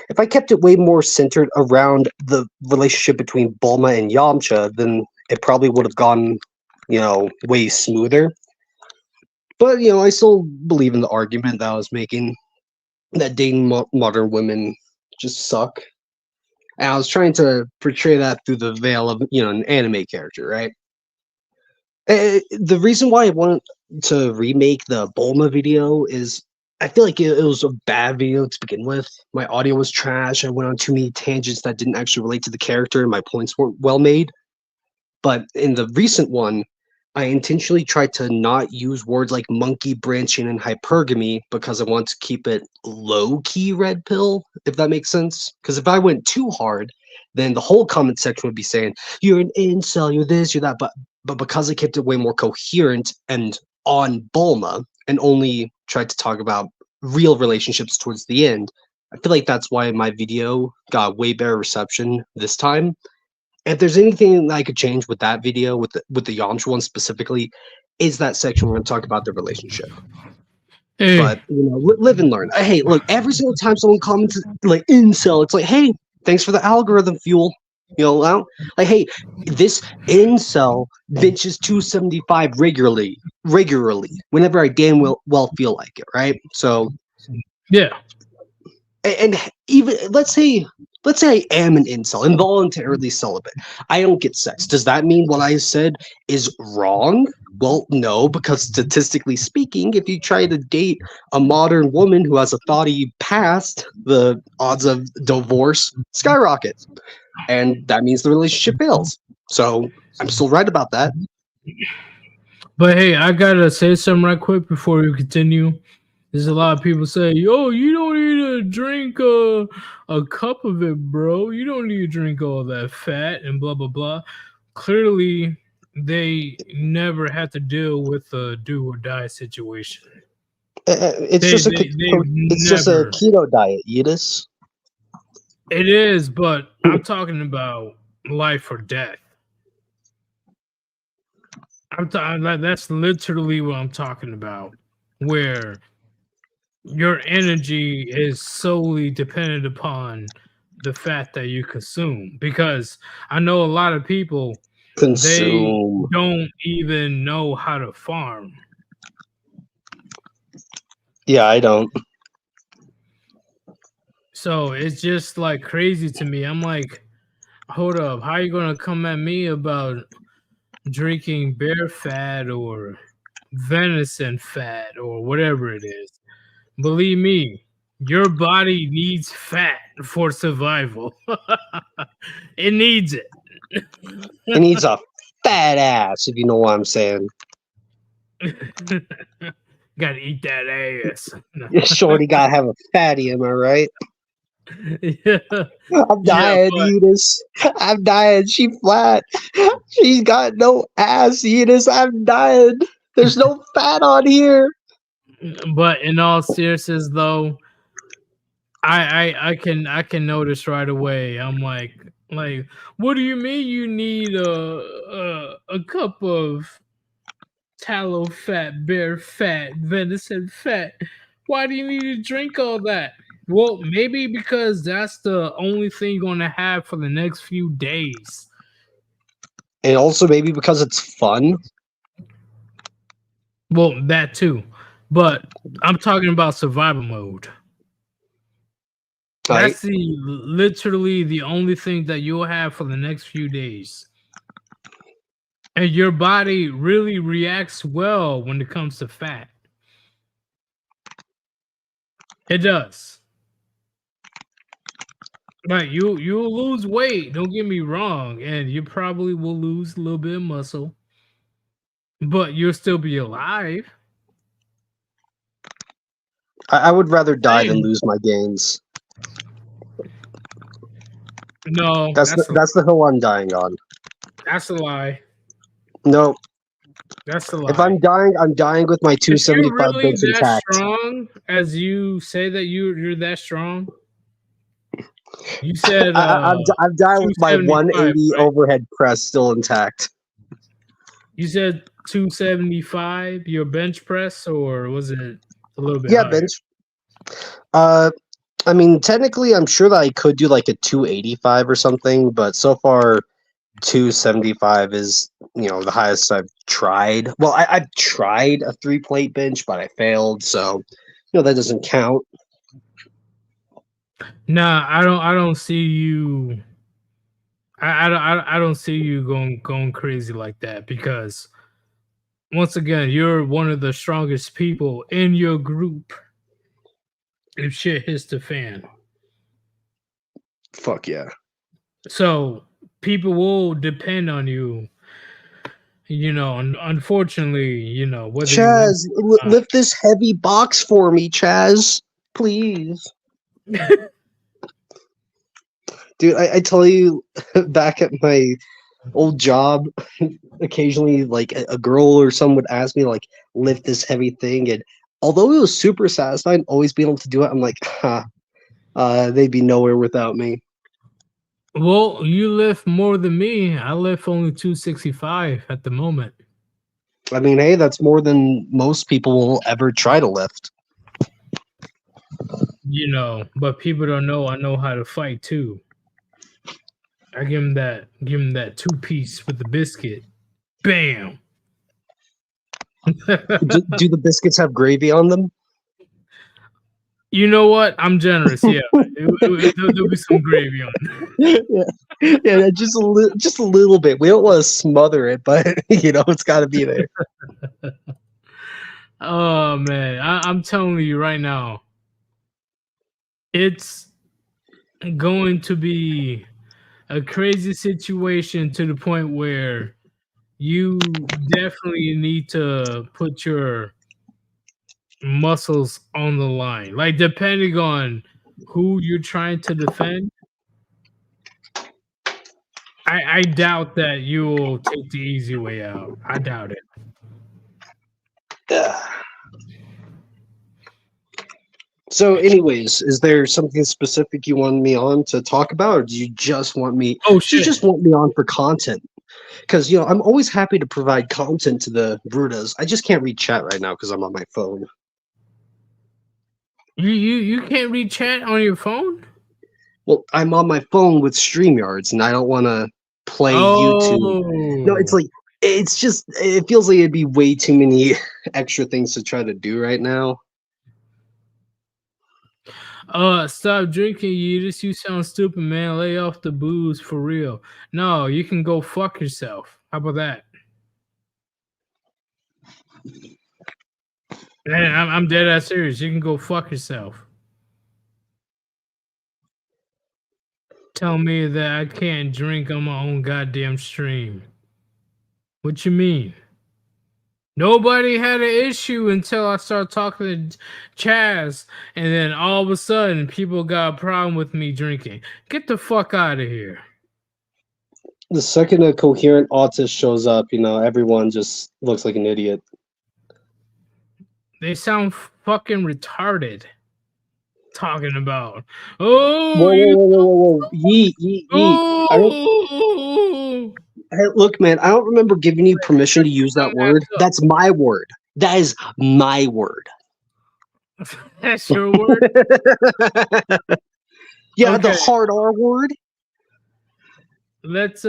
If I kept it way more centered around the relationship between Bulma and Yamcha, then it probably would have gone, way smoother. But, I still believe in the argument that I was making that dating modern women just suck. And I was trying to portray that through the veil of, an anime character, right? The reason why I wanted to remake the Bulma video is I feel like it was a bad video to begin with. My audio was trash. I went on too many tangents that didn't actually relate to the character, and my points weren't well made. But in the recent one, I intentionally tried to not use words like monkey branching and hypergamy because I want to keep it low-key red pill, if that makes sense. Because if I went too hard, then the whole comment section would be saying, you're an incel, you're this, you're that. But because I kept it way more coherent and on Bulma and only tried to talk about real relationships towards the end, I feel like that's why my video got way better reception this time. If there's anything that I could change with that video, with the Yamcha one specifically, is that section where I'm talking about the relationship. Hey. But live and learn. Hey, look, every single time someone comments like incel, it's like, hey, thanks for the algorithm fuel. Like, hey, this incel benches 275 regularly, whenever I damn well feel like it, right? So, yeah. And even let's say I am an incel, involuntarily celibate. I don't get sex. Does that mean what I said is wrong? Well, no, because statistically speaking, if you try to date a modern woman who has a thoughty past, the odds of divorce skyrocket. And that means the relationship fails. So I'm still right about that. But hey, I gotta say something right quick before we continue. There's a lot of people say, "Yo, you don't need to drink a cup of it, bro. You don't need to drink all that fat and blah blah blah." Clearly, they never had to deal with a do or die situation. It's just a keto diet, Yidis. It is, but I'm talking about life or death. That's literally what I'm talking about, where your energy is solely dependent upon the fat that you consume. Because I know a lot of people, they don't even know how to farm. Yeah, I don't. So it's just like crazy to me. I'm like, hold up, how are you gonna come at me about drinking bear fat or venison fat or whatever it is? Believe me, your body needs fat for survival. It needs it. It needs a fat ass, if you know what I'm saying. Gotta eat that ass. Shorty gotta have a fatty, am I right? Yeah. I'm dying, Eunice. I'm dying. She flat. She's got no ass, Eunice. I'm dying. There's no fat on here. But in all seriousness, though, I can notice right away. I'm like, what do you mean you need a cup of tallow fat, bear fat, venison fat? Why do you need to drink all that? Well, maybe because that's the only thing you're gonna have for the next few days. And also maybe because it's fun. Well, that too. But I'm talking about survival mode. That's literally the only thing that you'll have for the next few days. And your body really reacts well when it comes to fat. It does. Right, you'll lose weight, don't get me wrong, and you probably will lose a little bit of muscle, but you'll still be alive. I would rather die than lose my gains. No, that's the hill I'm dying on. That's a lie. No. That's a lie. If I'm dying with my 275 really bench that intact. Strong as you say that you're that strong? You said I'm dying with my 180 right? overhead press still intact. You said 275 your bench press, or was it a little bit Yeah, higher? bench. I mean, technically, I'm sure that I could do like a 285 or something, but so far, 275 is, the highest I've tried. Well, I've tried a 3-plate bench, but I failed, so that doesn't count. Nah, I don't see you. I don't see you going crazy like that, because once again, you're one of the strongest people in your group if shit hits the fan. Fuck yeah. So people will depend on you. Unfortunately, whether Chaz, you want lift this heavy box for me, Chaz. Please. Dude, I tell you, back at my old job, occasionally, like, a girl or someone would ask me, like, lift this heavy thing. And although it was super satisfying, always being able to do it, I'm like, they'd be nowhere without me. Well, you lift more than me. I lift only 265 at the moment. I mean, hey, that's more than most people will ever try to lift. But people don't know I know how to fight too. I give him that 2-piece with the biscuit. Bam. do the biscuits have gravy on them? You know what? I'm generous. Yeah, there'll be some gravy on it. Yeah, just a little bit. We don't want to smother it, but it's got to be there. Oh man, I'm telling you right now, it's going to be a crazy situation to the point where you definitely need to put your muscles on the line. Like, depending on who you're trying to defend, I doubt that you will take the easy way out. I doubt it. So, anyways, is there something specific you want me on to talk about, or do you just want me? Oh, shit! You just want me on for content? Because I'm always happy to provide content to the Brutas. I just can't read chat right now because I'm on my phone. You can't read chat on your phone? Well, I'm on my phone with StreamYards, and I don't want to play YouTube. No, it's like it feels like it'd be way too many extra things to try to do right now. Stop drinking, Yeetus. You sound stupid, man. Lay off the booze for real. No, you can go fuck yourself. How about that? Man, I'm dead ass serious. You can go fuck yourself. Tell me that I can't drink on my own goddamn stream. What you mean? Nobody had an issue until I started talking to Chaz, and then all of a sudden, people got a problem with me drinking. Get the fuck out of here. The second a coherent autist shows up, everyone just looks like an idiot. They sound fucking retarded. Talking about, oh, whoa. Yeet. Hey, look, man, I don't remember giving you permission to use that word. That's my word. That is my word. That's your word? Yeah, Okay. the hard R word. Let's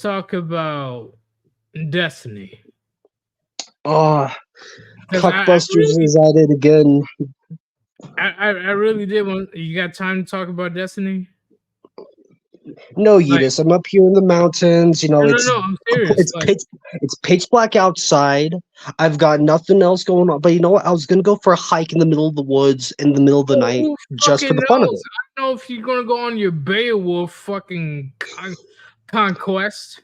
talk about Destiny. Oh, 'Cause Cuckbusters is at it again. I really did want. You got time to talk about Destiny? No, Yeetus, I'm up here in the mountains. No, I'm serious. It's pitch black outside. I've got nothing else going on. But you know what? I was gonna go for a hike in the middle of the woods in the middle of the night just for the fun of it. I don't know if you're gonna go on your Beowulf fucking conquest.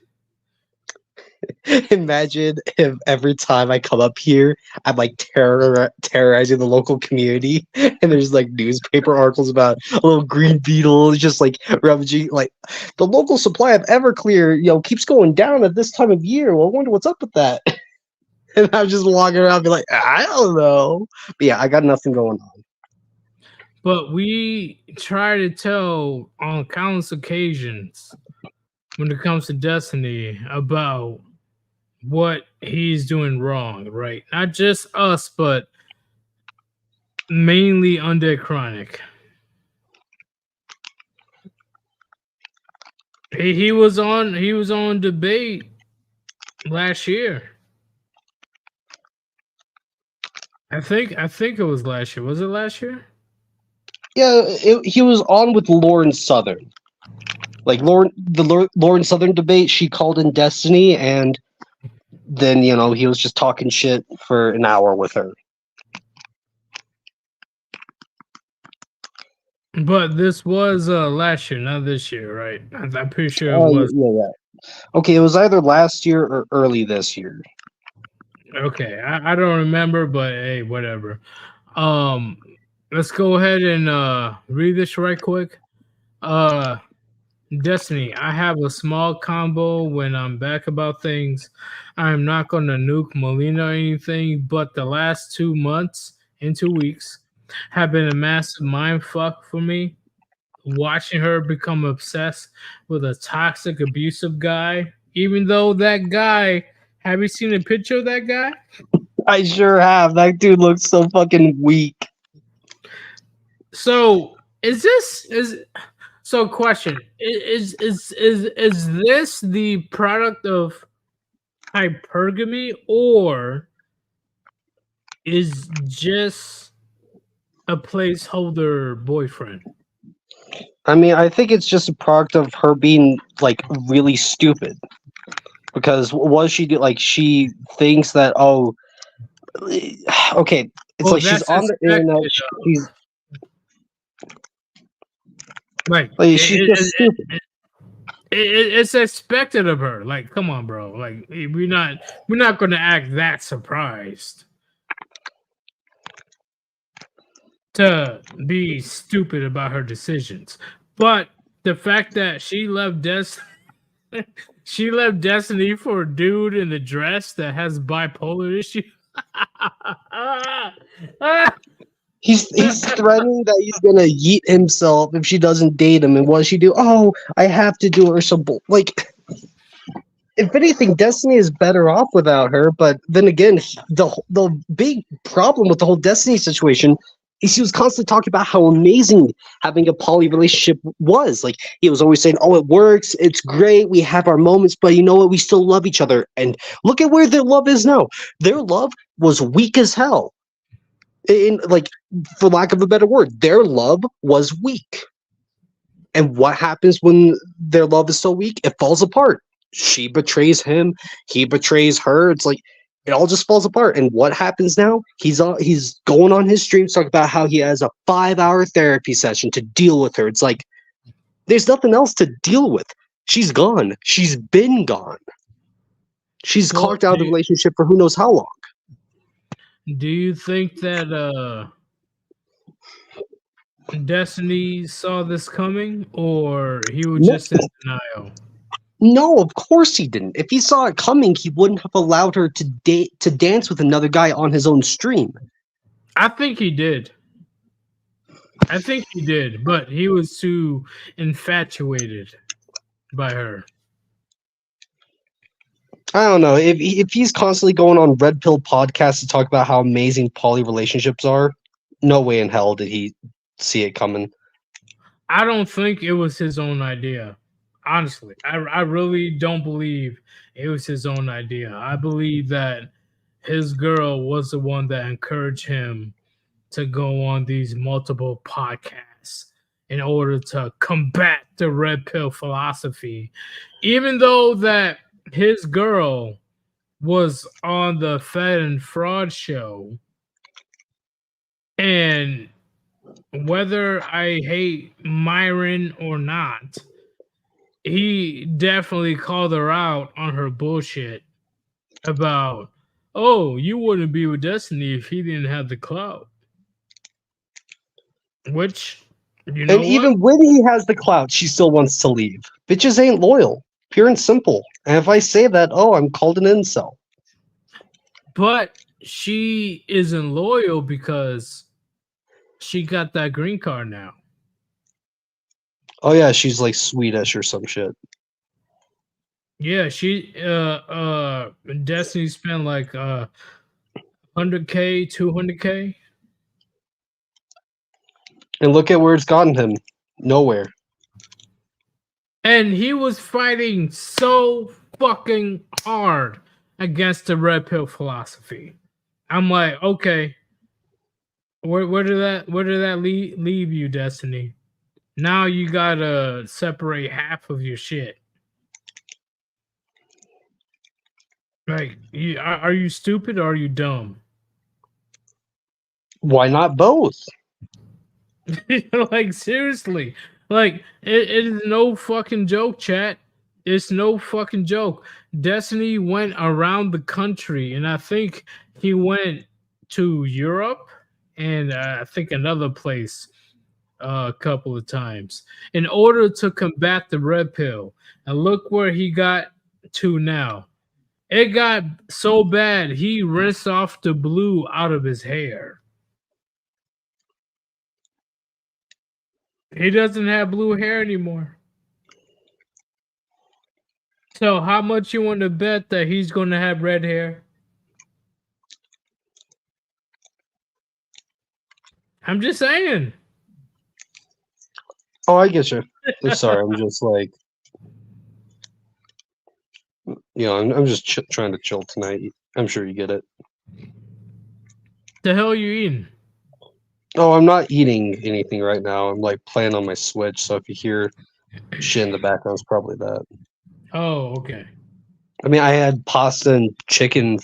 Imagine if every time I come up here, I'm like terrorizing the local community, and there's like newspaper articles about a little green beetle just like ravaging. Like, the local supply of Everclear, keeps going down at this time of year. Well, I wonder what's up with that. And I'm just walking around, be like, I don't know. But yeah, I got nothing going on. But we try to tell on countless occasions when it comes to Destiny about what he's doing wrong, right? Not just us, but Mainly Undead Chronic. He was on debate last year. I think it was last year. Was it last year? Yeah, he was on with Lauren Southern. Like Lauren Southern debate, she called in Destiny, and then he was just talking shit for an hour with her. But this was last year, not this year, right? I'm pretty sure it Oh, was. yeah. Okay, it was either last year or early this year. Okay, I don't remember, but hey, whatever. Let's go ahead and read this right quick. Destiny, I have a small combo when I'm back about things. I'm not gonna nuke Melina or anything, but the last 2 months and 2 weeks have been a massive mind fuck for me. Watching her become obsessed with a toxic, abusive guy, even though that guy, have you seen a picture of that guy? I sure have. That dude looks so fucking weak. So question is this the product of hypergamy, or is just a placeholder boyfriend? I mean, I think it's just a product of her being like really stupid. Because what she do? Like she thinks that okay, it's like she's on the internet. She's like she's just stupid. It's expected of her. Like, come on, bro. Like, we're not going to act that surprised to be stupid about her decisions. But the fact that she left Destiny for a dude in the dress that has bipolar issue. He's threatening that he's gonna yeet himself if she doesn't date him. And what does she do? Oh, I have to do it or something. Like, if anything, Destiny is better off without her. But then again, the big problem with the whole Destiny situation is he was constantly talking about how amazing having a poly relationship was. Like, he was always saying, "Oh, it works. It's great. We have our moments, but you know what? We still love each other." And look at where their love is now. Their love was weak as hell. Like, for lack of a better word, their love was weak. And what happens when their love is so weak? It falls apart. She betrays him. He betrays her. It's like it all just falls apart. And what happens now? He's going on his stream talking about how he has a 5-hour therapy session to deal with her. It's like there's nothing else to deal with. She's gone. She's been gone. She's clocked out of the relationship for who knows how long. Do you think that Destiny saw this coming, or he was just in denial? No, of course he didn't. If he saw it coming, he wouldn't have allowed her to dance with another guy on his own stream. I think he did. But he was too infatuated by her. I don't know. If he's constantly going on Red Pill podcasts to talk about how amazing poly relationships are, no way in hell did he see it coming. I don't think it was his own idea. Honestly, I really don't believe it was his own idea. I believe that his girl was the one that encouraged him to go on these multiple podcasts in order to combat the Red Pill philosophy, even though that his girl was on the Fed and Fraud show. And whether I hate Myron or not, he definitely called her out on her bullshit about, oh, you wouldn't be with Destiny if he didn't have the clout. Which, you know, and even when he has the clout, she still wants to leave. Bitches ain't loyal, pure and simple. And if I say that, I'm called an incel. But she isn't loyal because she got that green card now. Oh yeah, she's like Swedish or some shit. Yeah, she Destiny spent like $100K, $200K And look at where it's gotten him. Nowhere. And he was fighting so fucking hard against the red pill philosophy. I'm like, okay, where did that leave you, Destiny? Now you gotta separate half of your shit. Like, are you stupid or are you dumb? Why not both? Like, seriously. Like, it is no fucking joke, chat. It's no fucking joke. Destiny went around the country, and I think he went to Europe and I think another place a couple of times in order to combat the red pill. And look where he got to now. It got so bad, he rinsed off the blue out of his hair. He doesn't have blue hair anymore. So how much you want to bet that he's going to have red hair? I'm just saying. Oh, I get you. I'm sorry. I'm just like, I'm just trying to chill tonight. I'm sure you get it. The hell are you eating? Oh, I'm not eating anything right now. I'm like playing on my Switch. So if you hear shit in the background, it's probably that. Oh, okay. I mean, I had pasta and chicken,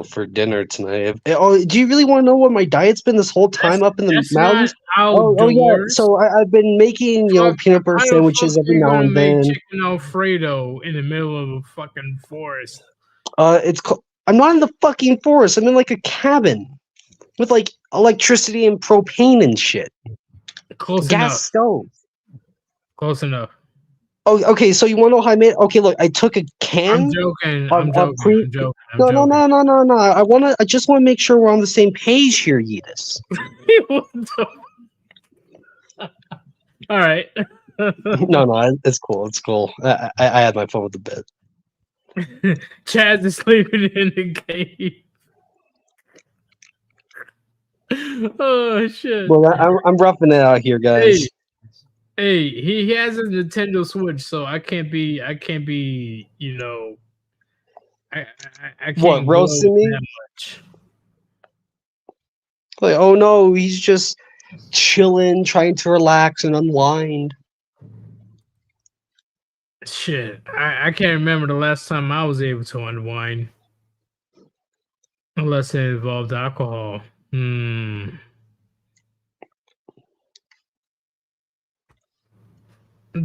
for dinner tonight. Oh, do you really want to know what my diet's been this whole time up in the mountains? Oh, yeah. So I've been making, peanut butter sandwiches every now and then. Chicken Alfredo in the middle of a fucking forest. I'm not in the fucking forest. I'm in like a cabin with like electricity and propane and shit. Close Gas enough. stove. Close enough. Oh, okay. So you want to know how I made? Okay, look, I took a can. I'm joking. I'm joking. No. I just want to make sure we're on the same page here, Yeetus. All right. No, it's cool. It's cool. I had my fun with the bit. Chaz is sleeping in the cave. Oh shit. Well, I'm roughing it out here, guys. Hey, he has a Nintendo Switch, so I can't be, I can't What, roasting me? that much. Like, oh no, he's just chilling, trying to relax and unwind. Shit, I can't remember the last time I was able to unwind, unless it involved alcohol.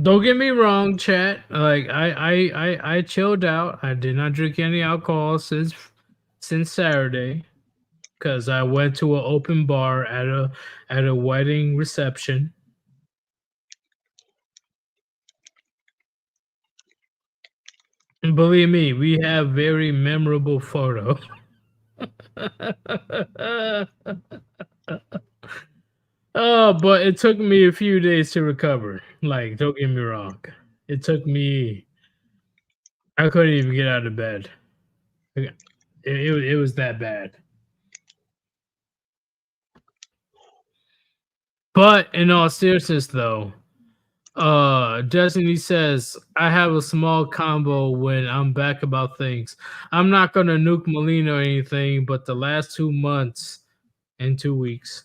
Don't get me wrong, chat. Like I chilled out. I did not drink any alcohol since Saturday, because I went to an open bar at a wedding reception. And believe me, we have very memorable photo. Oh, but it took me a few days to recover. Like, don't get me wrong. It took me. I couldn't even get out of bed. It was that bad. But in all seriousness, though, Destiny says, I have a small combo when I'm back about things. I'm not gonna nuke Melina or anything, but the last 2 months and 2 weeks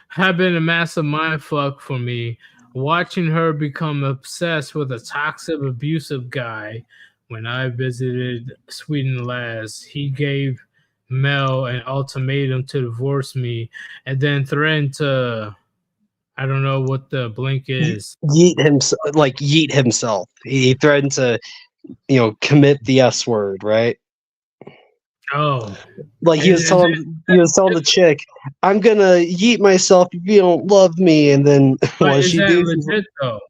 have been a massive mindfuck for me. Watching her become obsessed with a toxic, abusive guy. When I visited Sweden last, he gave Mel an ultimatum to divorce me and then threatened to, I don't know what the blink is. Yeet himself. He threatened to, commit the S word, right? Oh, like he was telling the chick, "I'm gonna yeet myself if you don't love me," and then what she did? Legit though?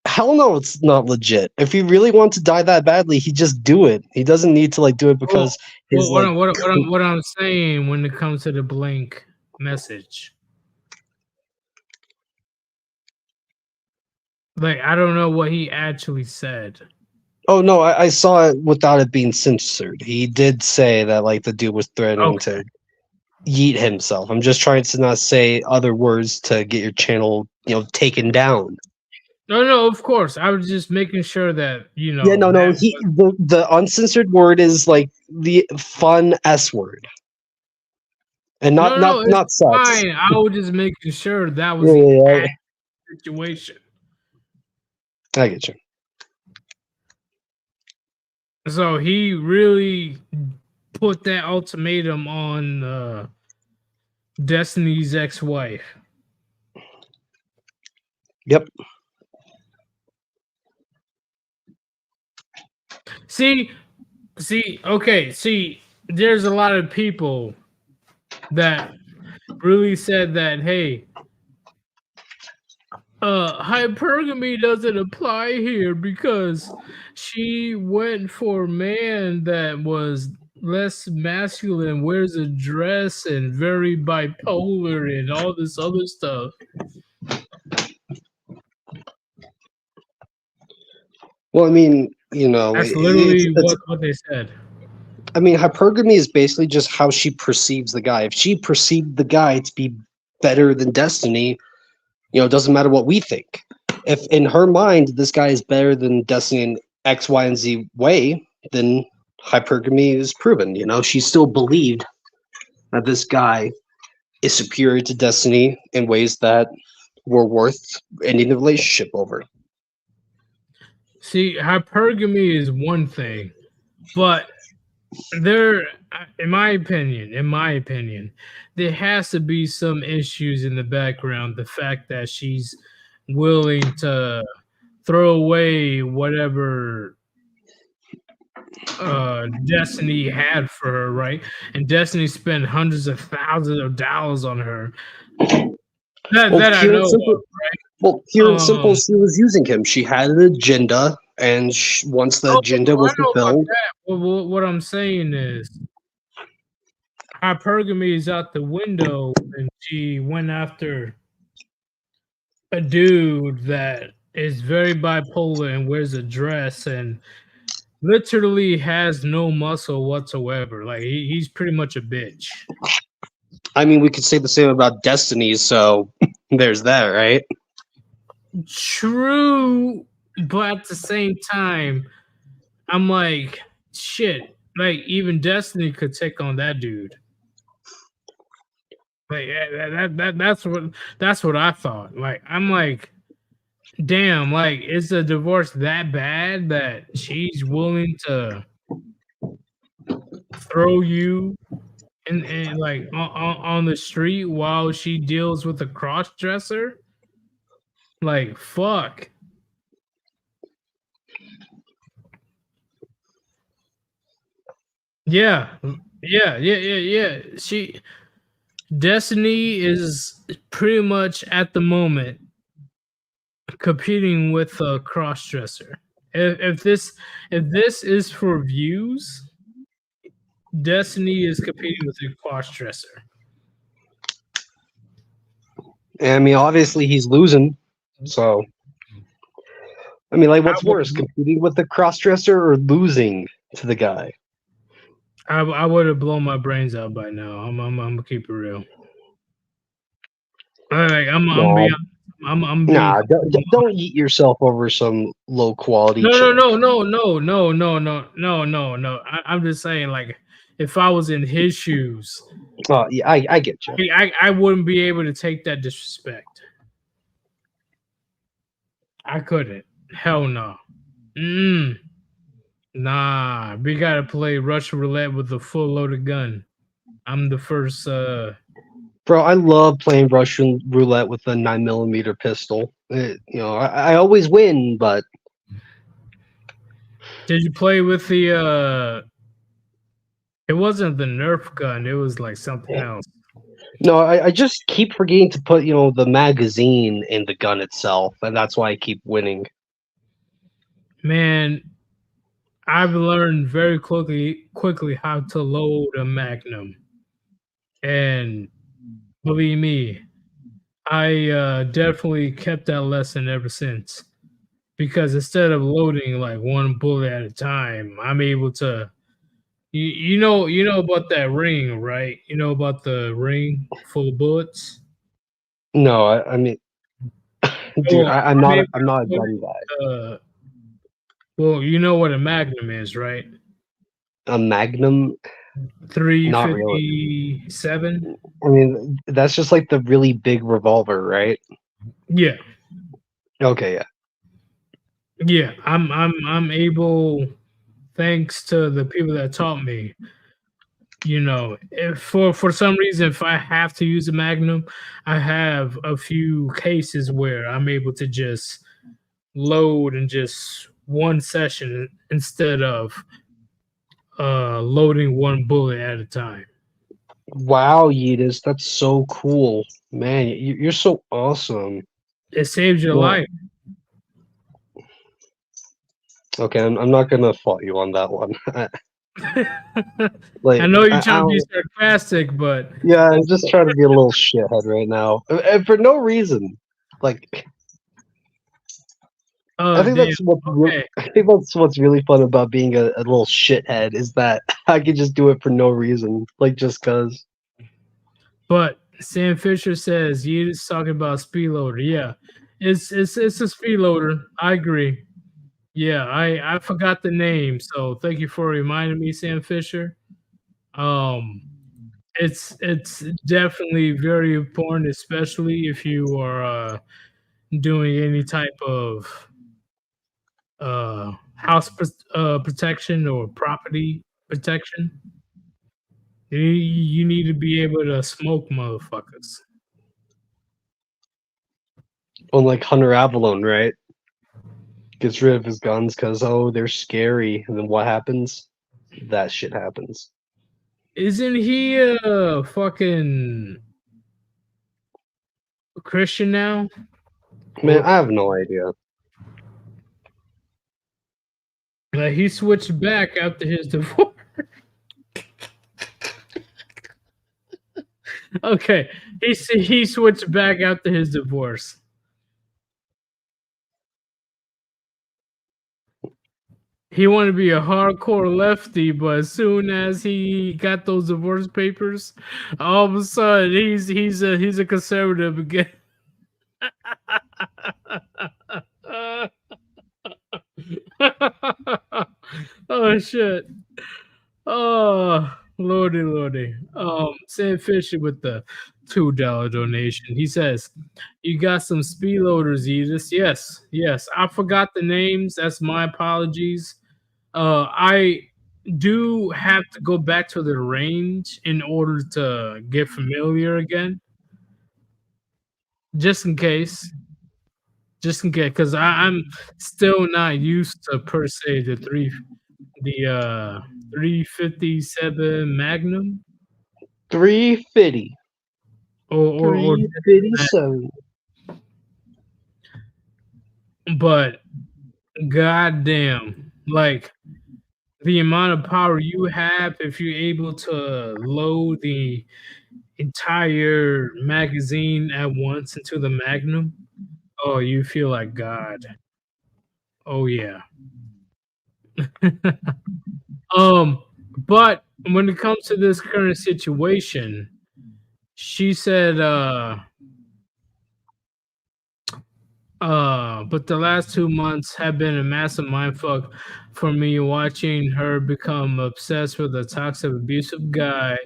Hell no, it's not legit. If he really wants to die that badly, he just do it. He doesn't need to do it because what I'm saying when it comes to the blink message. Like, I don't know what he actually said. Oh no, I saw it without it being censored. He did say that the dude was threatening to. yeet himself. I'm just trying to not say other words to get your channel, taken down. No, of course. I was just making sure that Yeah, no. The uncensored word is like the fun S word, and not it's sex. fine. I was just making sure that was Yeah, the yeah, yeah. exact situation. I get you. So he really put that ultimatum on Destiny's ex-wife. Yep. See, there's a lot of people that really said that, hey, hypergamy doesn't apply here because she went for a man that was less masculine, wears a dress, and very bipolar and all this other stuff. Well, I mean, That's literally what they said. I mean, hypergamy is basically just how she perceives the guy. If she perceived the guy to be better than Destiny, it doesn't matter what we think. If in her mind this guy is better than Destiny in X, Y, and Z way, then hypergamy is proven. She still believed that this guy is superior to Destiny in ways that were worth ending the relationship over. See, hypergamy is one thing, but there, in my opinion, there has to be some issues in the background. The fact that she's willing to throw away whatever Destiny had for her, right? And Destiny spent hundreds of thousands of dollars on her. That I know of, right? Well, pure and simple, she was using him. She had an agenda, and once the agenda was fulfilled. Well, what I'm saying is, hypergamy is out the window, and she went after a dude that is very bipolar and wears a dress and literally has no muscle whatsoever. Like he's pretty much a bitch. I mean, we could say the same about Destiny, so there's that, right? True, but at the same time, I'm like, shit. Like even Destiny could take on that dude. Like that's what I thought. Like I'm like, damn. Like is the divorce that bad that she's willing to throw you and like on the street while she deals with a cross dresser? Like fuck. Yeah. Destiny is pretty much at the moment competing with a crossdresser. If this is for views, Destiny is competing with a crossdresser. I mean, obviously he's losing, so. I mean, like, what's worse, competing with the crossdresser or losing to the guy? I would have blown my brains out by now. I'm gonna keep it real. All right, I'm Nah, don't eat yourself over some low quality. No. I'm just saying, like, if I was in his shoes. Oh yeah, I get you. I wouldn't be able to take that disrespect. I couldn't. Hell no. Nah, we gotta play Russian roulette with a full loaded gun. I'm the first. Bro, I love playing Russian roulette with a 9mm pistol. I always win, but. Did you play with the? It wasn't the Nerf gun. It was like something else. No, I just keep forgetting to put the magazine in the gun itself, and that's why I keep winning. Man, I've learned very quickly how to load a Magnum, and believe me, I definitely kept that lesson ever since. Because instead of loading like one bullet at a time, I'm able to You know about that ring, right? You know about the ring full of bullets. No, I mean, dude, Well, I'm I'm not able I'm not a to gun guy. well, you know what a magnum is, right? A Magnum, not really. 357. I mean, that's just like the really big revolver, right? Yeah, Okay, yeah. yeah. I'm able, thanks to the people that taught me. You know, if for some reason, if I have to use a magnum, I have a few cases where I'm able to just load in just one session instead of loading one bullet at a time. Wow, Yeetus, that's so cool, man. You're so awesome. It saves your Well, life. okay, I'm not gonna fault you on that one. I Like, know you're I trying to be don't. sarcastic, but Yeah, I'm just trying to be a little shithead right now, and for no reason. Like, I oh think damn. that's what's Okay, I think that's what's really fun about being a little shithead is that I can just do it for no reason, like just cause. but Sam Fisher says he's talking about speed loader. Yeah, it's a speed loader. I agree. Yeah, I forgot the name, so thank you for reminding me, Sam Fisher. Um, it's definitely very important, especially if you are doing any type of protection or property protection. You need to be able to smoke motherfuckers. Unlike Hunter Avalon, right? Gets rid of his guns because they're scary, and then what happens? That shit happens. Isn't he a fucking Christian now? Man, Or I have no idea. like he switched back after his divorce? Okay, he switched back after his divorce. He wanted to be a hardcore lefty, but as soon as he got those divorce papers, all of a sudden he's a conservative again. Oh shit. Oh lordy lordy. Sam Fisher with the $2 donation. He says, "You got some speed loaders, Edis." Yes. I forgot the names. That's my apologies. I do have to go back to the range in order to get familiar again. Just in case. Just in case, because I'm still not used to per se the 357 Magnum 350. or 357. but goddamn, like the amount of power you have if you're able to load the entire magazine at once into the Magnum. Oh, you feel like God. Oh yeah. But when it comes to this current situation, she said, but the last 2 months have been a massive mindfuck for me, watching her become obsessed with a toxic, abusive guy.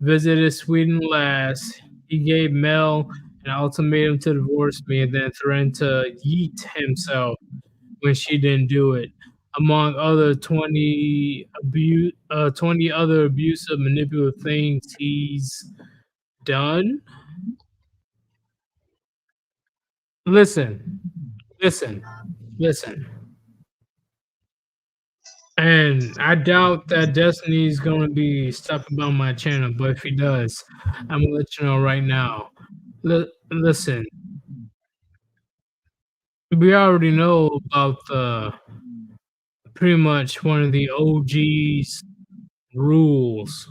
Visited Sweden last. He gave Mel an ultimatum to divorce me and then threatened to yeet himself when she didn't do it, among other 20 other abusive, manipulative things he's done. Listen. And I doubt that Destiny's gonna be stopping by my channel, but if he does, I'm gonna let you know right now. Listen, we already know about the pretty much one of the OG's rules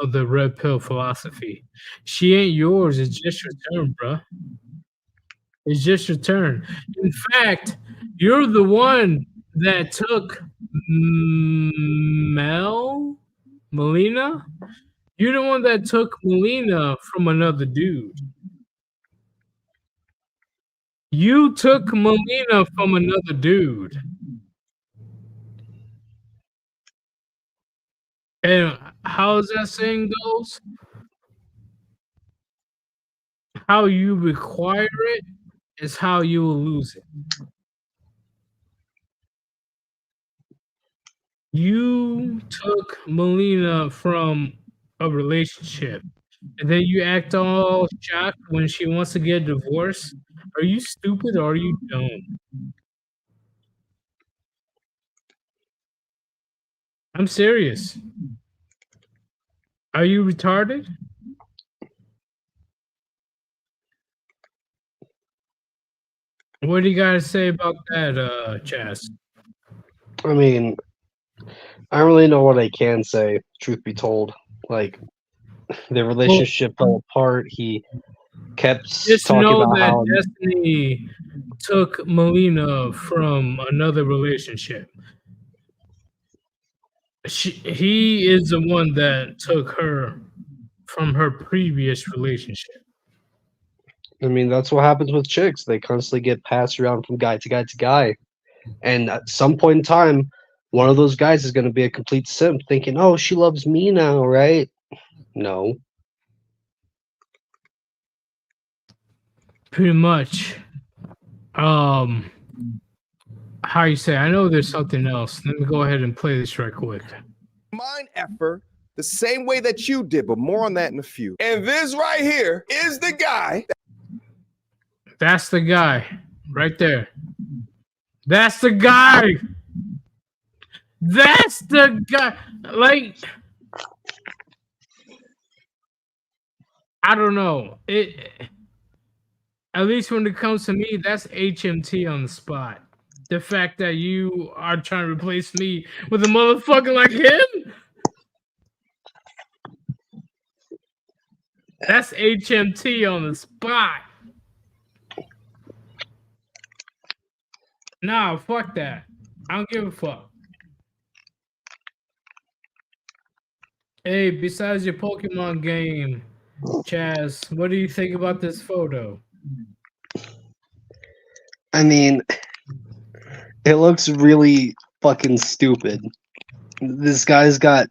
of the red pill philosophy. She ain't yours, it's just your turn, bruh. It's just your turn. In fact, you're the one that took Mel Melina? You're the one that took Melina from another dude. You took Melina from another dude. And how's that saying goes? How you require it is how you will lose it. You took Melina from a relationship, and then you act all shocked when she wants to get divorced. Are you stupid or are you dumb? I'm serious. Are you retarded? What do you gotta say about that, Chaz? I mean, I don't really know what I can say, truth be told. Like, the relationship fell apart. He kept Just talking know about that how Destiny took Melina from another relationship. He is the one that took her from her previous relationship. I mean, that's what happens with chicks. They constantly get passed around from guy to guy to guy. And at some point in time, one of those guys is going to be a complete simp thinking, oh, she loves me now, right? No. Pretty much. How you say? I know there's something else. Let me go ahead and play this right quick. Mind effort the same way that you did, but more on that in a few. And this right here is the guy. That's the guy right there. That's the guy. That's the guy. Like, I don't know. At least when it comes to me, that's HMT on the spot. The fact that you are trying to replace me with a motherfucker like him, that's HMT on the spot. Nah, fuck that. I don't give a fuck. Hey, besides your Pokemon game, Chaz, what do you think about this photo? I mean, it looks really fucking stupid. This guy's got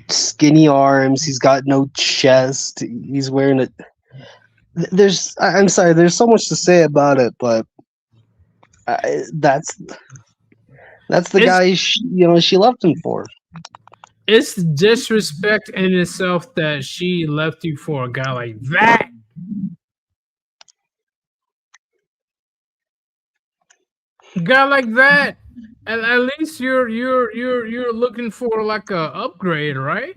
skinny arms. He's got no chest. He's wearing a. I'm sorry. There's so much to say about it, but that's the guy. She left him for. It's disrespect in itself that she left you for a guy like that. A guy like that. At least you're looking for like a upgrade, right?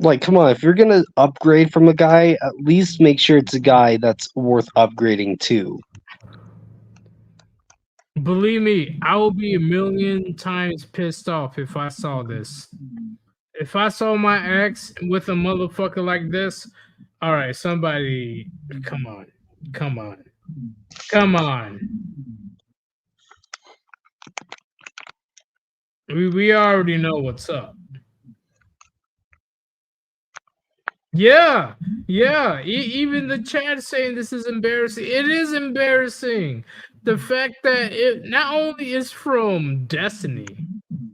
Like, come on, if you're gonna upgrade from a guy, at least make sure it's a guy that's worth upgrading to. Believe me, I will be a million times pissed off if I saw this. If I saw my ex with a motherfucker like this, all right, somebody, come on. We already know what's up. Yeah. Even the chat is saying this is embarrassing. It is embarrassing. The fact that it not only is from Destiny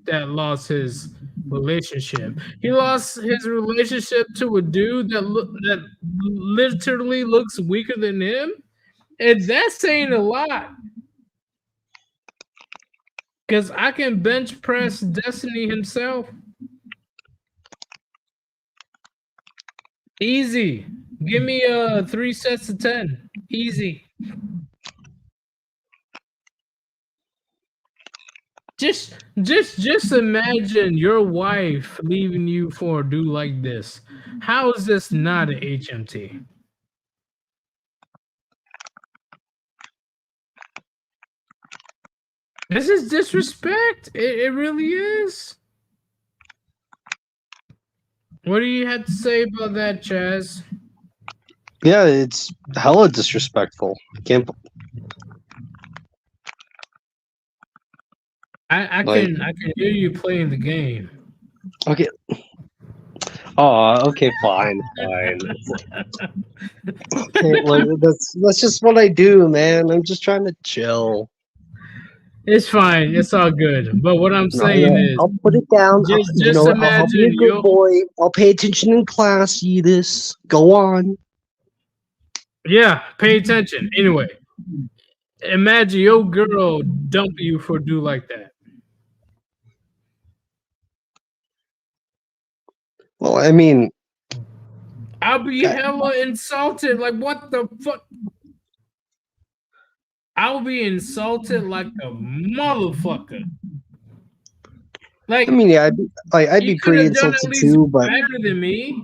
that lost his relationship, he lost his relationship to a dude that literally looks weaker than him, and that's saying a lot. Because I can bench press Destiny himself. Easy. Give me 3 sets of 10. Easy. Just imagine your wife leaving you for a dude like this. How is this not an HMT? This is disrespect. It really is. What do you have to say about that, Chaz? Yeah, it's hella disrespectful. I can't. I Like- can hear you playing the game. Okay. Oh, okay, fine. Okay, like that's just what I do, man. I'm just trying to chill. It's fine. It's all good. But what I'm saying is, I'll put it down. just I'll be a imagine good boy. I'll pay attention in class. This. Go on. Yeah, pay attention. Anyway, imagine your girl dump you for a dude like that. Well, I mean, I'll be hella insulted. Like, what the fuck? I'll be insulted like a motherfucker. Like, I mean, yeah, I'd you be pretty could've done at insulted least too, but better than me.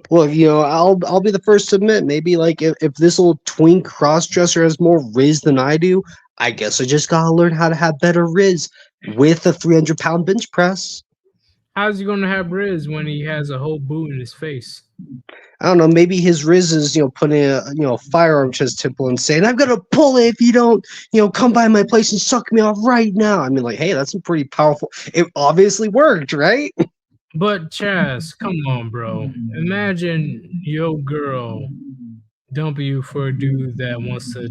well, I'll be the first to admit, maybe like if this little twink crossdresser has more riz than I do, I guess I just gotta learn how to have better riz with a 300-pound bench press. How's he gonna have Riz when he has a whole boot in his face? I don't know. Maybe his riz is putting a firearm to his temple and saying, "I'm gonna pull it if you don't come by my place and suck me off right now." I mean, like, hey, that's a pretty powerful. It obviously worked, right? But Chaz, come on, bro. Imagine your girl dumping you for a dude that wants to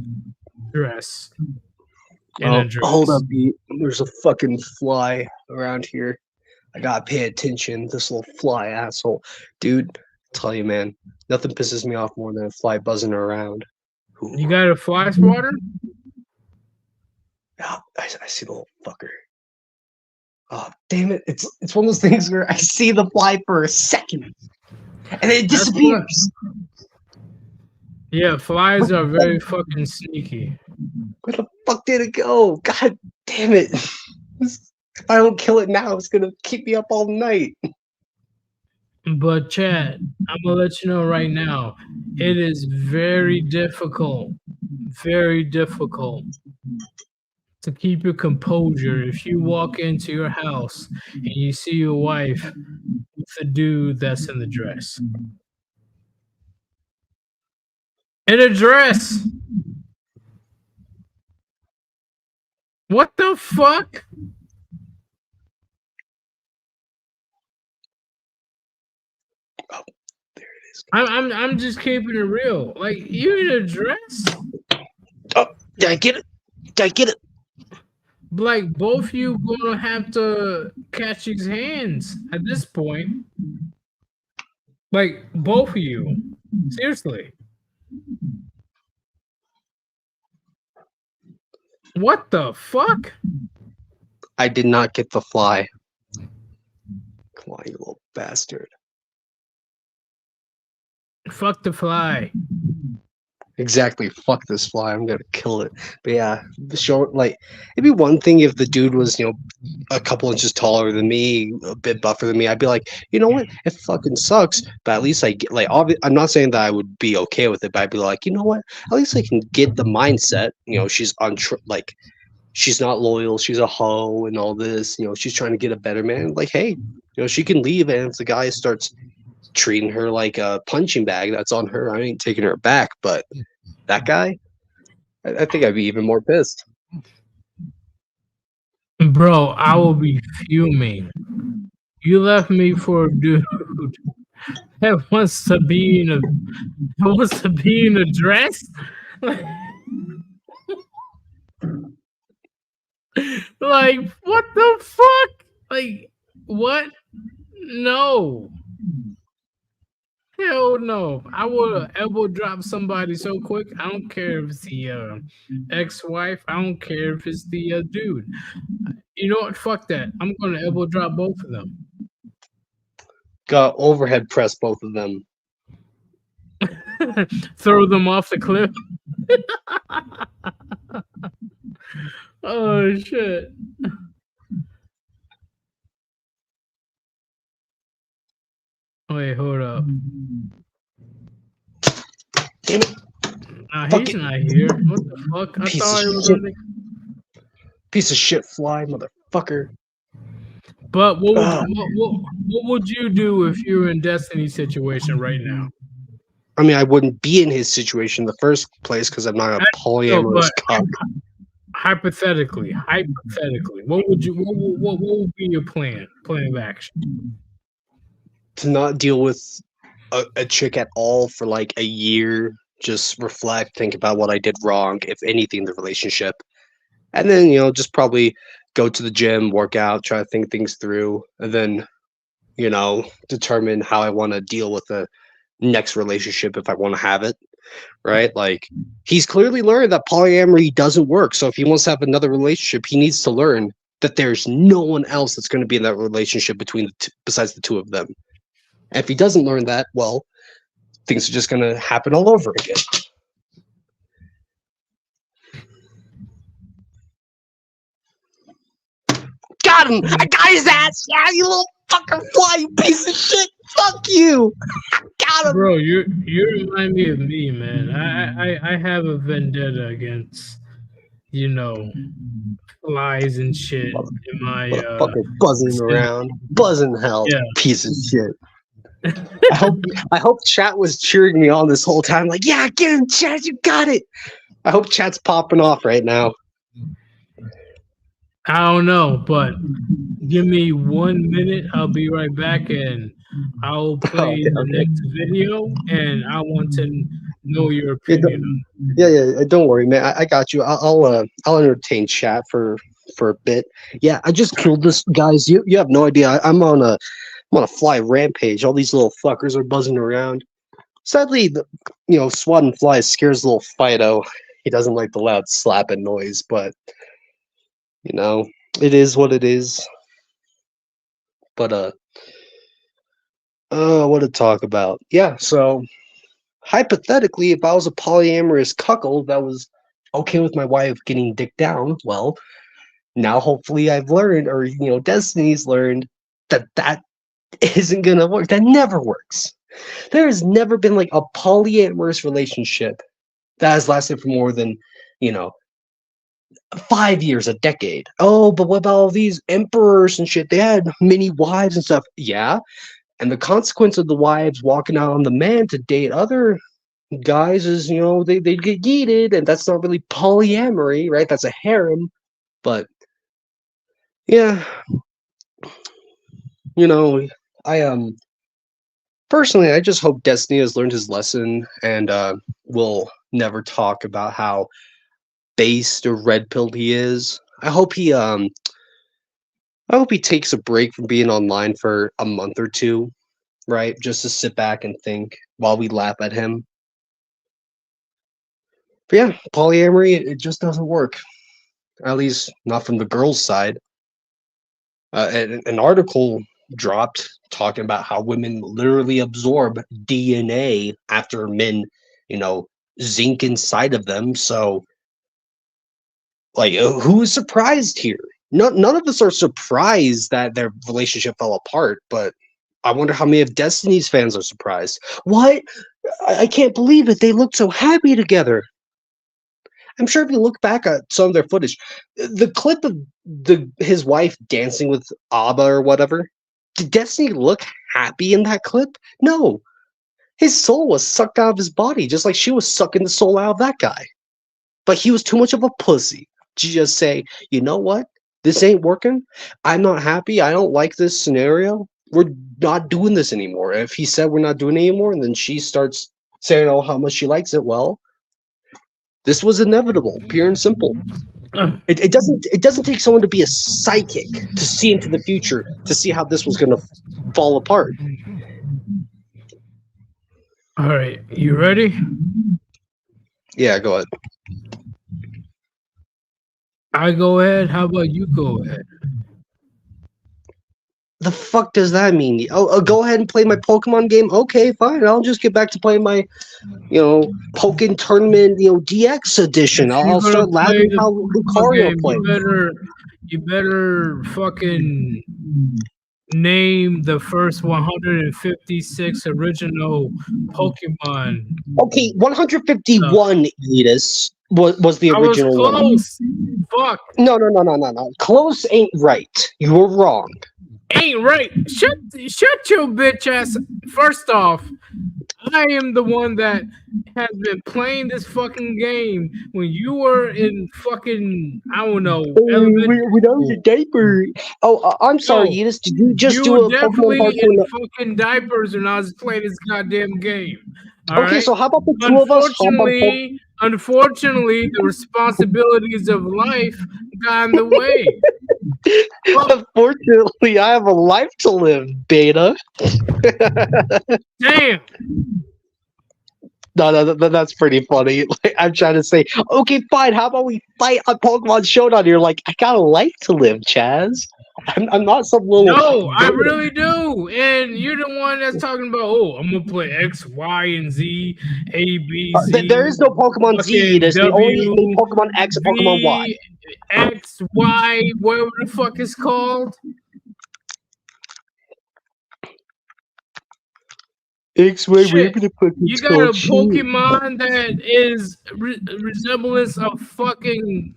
dress in a dress. Hold up, Pete. There's a fucking fly around here. I gotta pay attention. This little fly asshole, dude. Tell you, man, nothing pisses me off more than a fly buzzing around. You got a fly swatter? Yeah, I see the little fucker. Oh, damn it! It's one of those things where I see the fly for a second, and then it disappears. Yeah, flies are very fucking sneaky. Where the fuck did it go? God damn it! If I don't kill it now, it's gonna keep me up all night. But Chad, I'm gonna let you know right now, it is very difficult to keep your composure if you walk into your house and you see your wife with a dude that's in the dress. In a dress! What the fuck? I'm just keeping it real. Like, you in a dress? Oh, did I get it? Did I get it? Like, both you gonna have to catch his hands at this point. Like, both of you. Seriously. What the fuck? I did not get the fly. Come on, you little bastard. Fuck the fly. Exactly. Fuck this fly. I'm gonna kill it. But yeah, it'd be one thing if the dude was, a couple inches taller than me, a bit buffer than me. I'd be like, you know what? It fucking sucks, but at least I get I'm not saying that I would be okay with it, but I'd be like, you know what? At least I can get the mindset. She's she's not loyal. She's a hoe and all this. She's trying to get a better man. Like, hey, she can leave, and if the guy starts treating her like a punching bag, that's on her. I ain't taking her back, but that guy, I think I'd be even more pissed. Bro, I will be fuming. You left me for a dude that wants to be in a dress? Like, what the fuck? Like, what? No. Hell no. I would have elbow dropped somebody so quick. I don't care if it's the ex-wife. I don't care if it's the dude. You know what? Fuck that. I'm going to elbow drop both of them. Got overhead press both of them. Throw them off the cliff. Oh, shit. Wait, hold up. Damn it. He's not here. What the fuck? I thought he was on the... Piece of shit fly, motherfucker. But what would you do if you were in Destiny's situation right now? I mean, I wouldn't be in his situation in the first place because I'm not a polyamorous cuck. Hypothetically, what would be your plan of action? To not deal with a chick at all for like a year, just reflect, think about what I did wrong, if anything, in the relationship. And then, just probably go to the gym, work out, try to think things through, and then, determine how I want to deal with the next relationship if I want to have it. Right? Like, he's clearly learned that polyamory doesn't work. So if he wants to have another relationship, he needs to learn that there's no one else that's going to be in that relationship besides the two of them. And if he doesn't learn that, well, things are just going to happen all over again. Got him! I got his ass! Yeah, you little fucking fly, you piece of shit! Fuck you! Got him! Bro, you remind me of me, man. I have a vendetta against, flies and shit in my fucking buzzing around. Buzzing hell, yeah. Piece of shit. I hope chat was cheering me on this whole time. Like, yeah, get him, chat, you got it. I hope chat's popping off right now. I don't know, but give me 1 minute. I'll be right back, and I'll play the next video, and I want to know your opinion. Yeah, don't worry, man. I got you. I'll entertain chat for a bit. Yeah, I just killed this, guys. You have no idea. I'm on a fly rampage. All these little fuckers are buzzing around. Sadly, swatting flies scares little Fido. He doesn't like the loud slapping noise, but it is what it is. But what to talk about? Yeah, so hypothetically, if I was a polyamorous cuckold that was okay with my wife getting dick down, well, now hopefully I've learned, or Destiny's learned that isn't gonna work. That never works. There has never been like a polyamorous relationship that has lasted for more than 5 years, a decade. Oh, but what about all these emperors and shit? They had many wives and stuff. Yeah, and the consequence of the wives walking out on the man to date other guys is they get yeeted, and that's not really polyamory, right? That's a harem. But yeah, I personally, I just hope Destiny has learned his lesson and will never talk about how based or red-pilled he is. I hope he takes a break from being online for a month or two, right? Just to sit back and think while we laugh at him. But yeah, polyamory, it just doesn't work. At least not from the girls' side. An article dropped talking about how women literally absorb DNA after men, zinc inside of them. So, like, who is surprised here? None of us are surprised that their relationship fell apart, but I wonder how many of Destiny's fans are surprised. What? I can't believe it. They looked so happy together. I'm sure if you look back at some of their footage, the clip of his wife dancing with ABBA or whatever, did Destiny look happy in that clip? No. His soul was sucked out of his body, just like she was sucking the soul out of that guy. But he was too much of a pussy to just say, you know what? This ain't working. I'm not happy. I don't like this scenario. We're not doing this anymore. If he said we're not doing it anymore, and then she starts saying, oh, how much she likes it, well, this was inevitable, pure and simple. It doesn't take someone to be a psychic to see into the future to see how this was going to fall apart. All right, you ready? Yeah, go ahead. I go ahead. How about you go ahead? The fuck does that mean? Oh, go ahead and play my Pokemon game. Okay, fine. I'll just get back to playing my, Pokken Tournament, DX edition. I'll start laughing how Lucario plays. You better fucking name the first 156 original Pokemon. Okay, 151, Edis, was the original one. I was close. Fuck. No. Close ain't right. You're wrong. Ain't right. Shut your bitch ass. First off, I am the one that has been playing this fucking game when you were in fucking, I don't know, elementary When I was a diaper. Oh, I'm sorry, No, Eunice. Did you just you do were a Pokemon definitely Heart in Tournament? fucking diapers when I was playing this goddamn game. All Okay, right. so how about the two of us hop on Unfortunately, the responsibilities of life got in the way. Unfortunately, I have a life to live, Beta. Damn. No, that's pretty funny. Like, I'm trying to say, okay, fine. How about we fight on Pokemon Showdown? You're like, I got a life to live, Chaz. I'm not some little. No, I really do. And you're the one that's talking about, oh, I'm gonna play X, Y, and Z, A, B, Z. There is no Pokemon Z. There's the only Pokemon X and Pokemon Y. X, Y, whatever the fuck it's called. X-Way, Shit. You got a Pokemon that is resemblance of fucking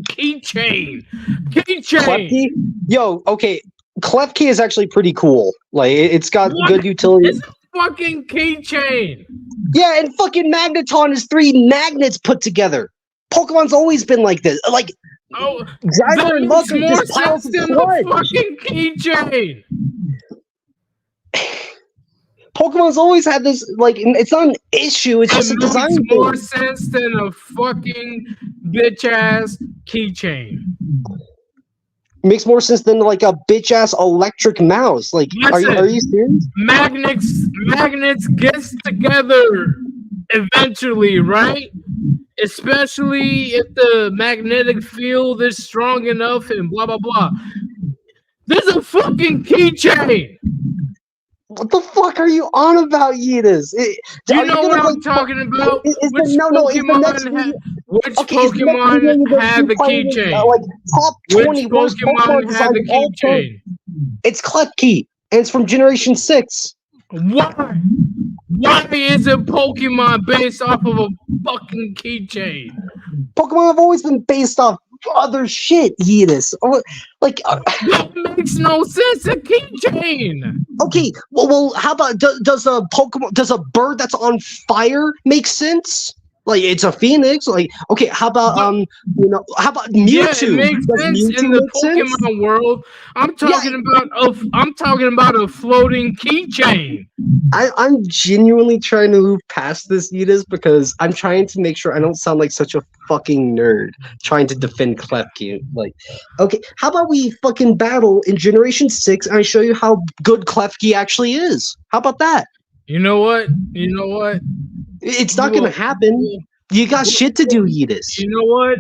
Keychain. Klefki? Yo, okay. Klefki is actually pretty cool. Like, it's got What? good utility. It's a fucking Keychain. Yeah, and fucking Magneton is 3 magnets put together. Pokemon's always been like this. Like, Oh, Driver that and makes Mucker more just piles sense of than sludge. the fucking Keychain. Pokemon's always had this, like, it's not an issue, it's just a It design makes more thing. sense than a fucking bitch ass Keychain. Makes more sense than, like, a bitch-ass electric mouse. Like, are you serious? Magnets gets together eventually, right? Especially if the magnetic field is strong enough and blah blah blah. There's a fucking Keychain. What the fuck are you on about, Yeetus? You know what I'm talking about? Which Pokemon had the Keychain? Like, top 20 Which worst Pokemon Pokemon had designs the of all time. Keychain? It's Klefki, and it's from Generation 6. Why? Why is a Pokemon based off of a fucking Keychain? Pokemon have always been based off other shit, Yeetus. Like, that makes no sense. A Keychain. Okay, well, how about does a bird that's on fire make sense? Like, it's a phoenix. Like, okay, how about how about Mewtwo? Yeah, it makes Does sense Mewtwo in the make sense? Pokemon world. I'm talking about a floating keychain. I'm genuinely trying to move past this, Yeetus, because I'm trying to make sure I don't sound like such a fucking nerd trying to defend Klefki. Like, okay, how about we fucking battle in Generation 6 and I show you how good Klefki actually is? How about that? You know what? It's not gonna happen. You got shit to do, Yeetus. You know what?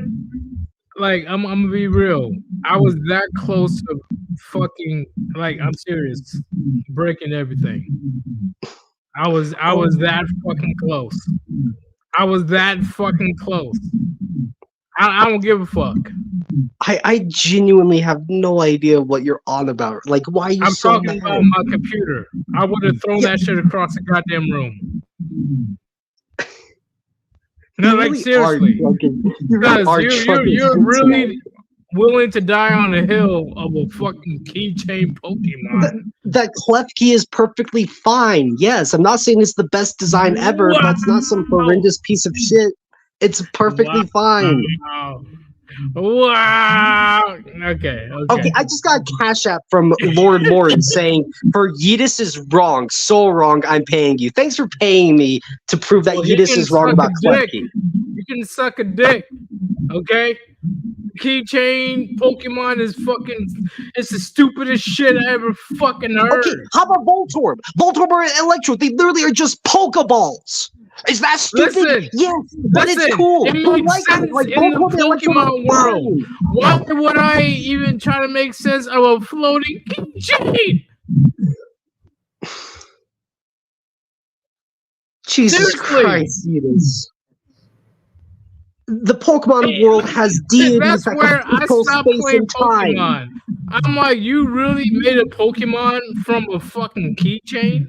Like, I'm gonna be real. I was that close to fucking, like, I'm serious, breaking everything. I was that fucking close. I was that fucking close. I don't give a fuck. I genuinely have no idea what you're on about. Like, why are you I'm so talking mad? about my computer. I would have thrown that shit across the goddamn room. No, like, seriously. Because you're really willing to die on a hill of a fucking keychain Pokemon. That Klefki is perfectly fine. Yes, I'm not saying it's the best design ever, but it's not some horrendous piece of shit. It's perfectly fine. Wow. Okay. Okay, I just got a cash app from Lord Lord saying, for Yeetus is wrong, so wrong, I'm paying you. Thanks for paying me to prove that Well, you Yeetus can is wrong suck about a dick. Klefki. You can suck a dick. Okay? Keychain Pokemon is fucking, it's the stupidest shit I ever fucking heard. Okay, how about Voltorb? Voltorb or Electro, they literally are just Pokeballs. Is that stupid? Listen, yes, but listen, it's cool. it I makes like sense it. Like, in the Voltorb and Electro are Pokemon world. fine. Why would I even try to make sense of a floating keychain? Jesus Seriously. Christ, Yeetus. The Pokemon world has deities That's that where can I control stopped space playing and time. Pokemon. I'm like, you really made a Pokemon from a fucking keychain?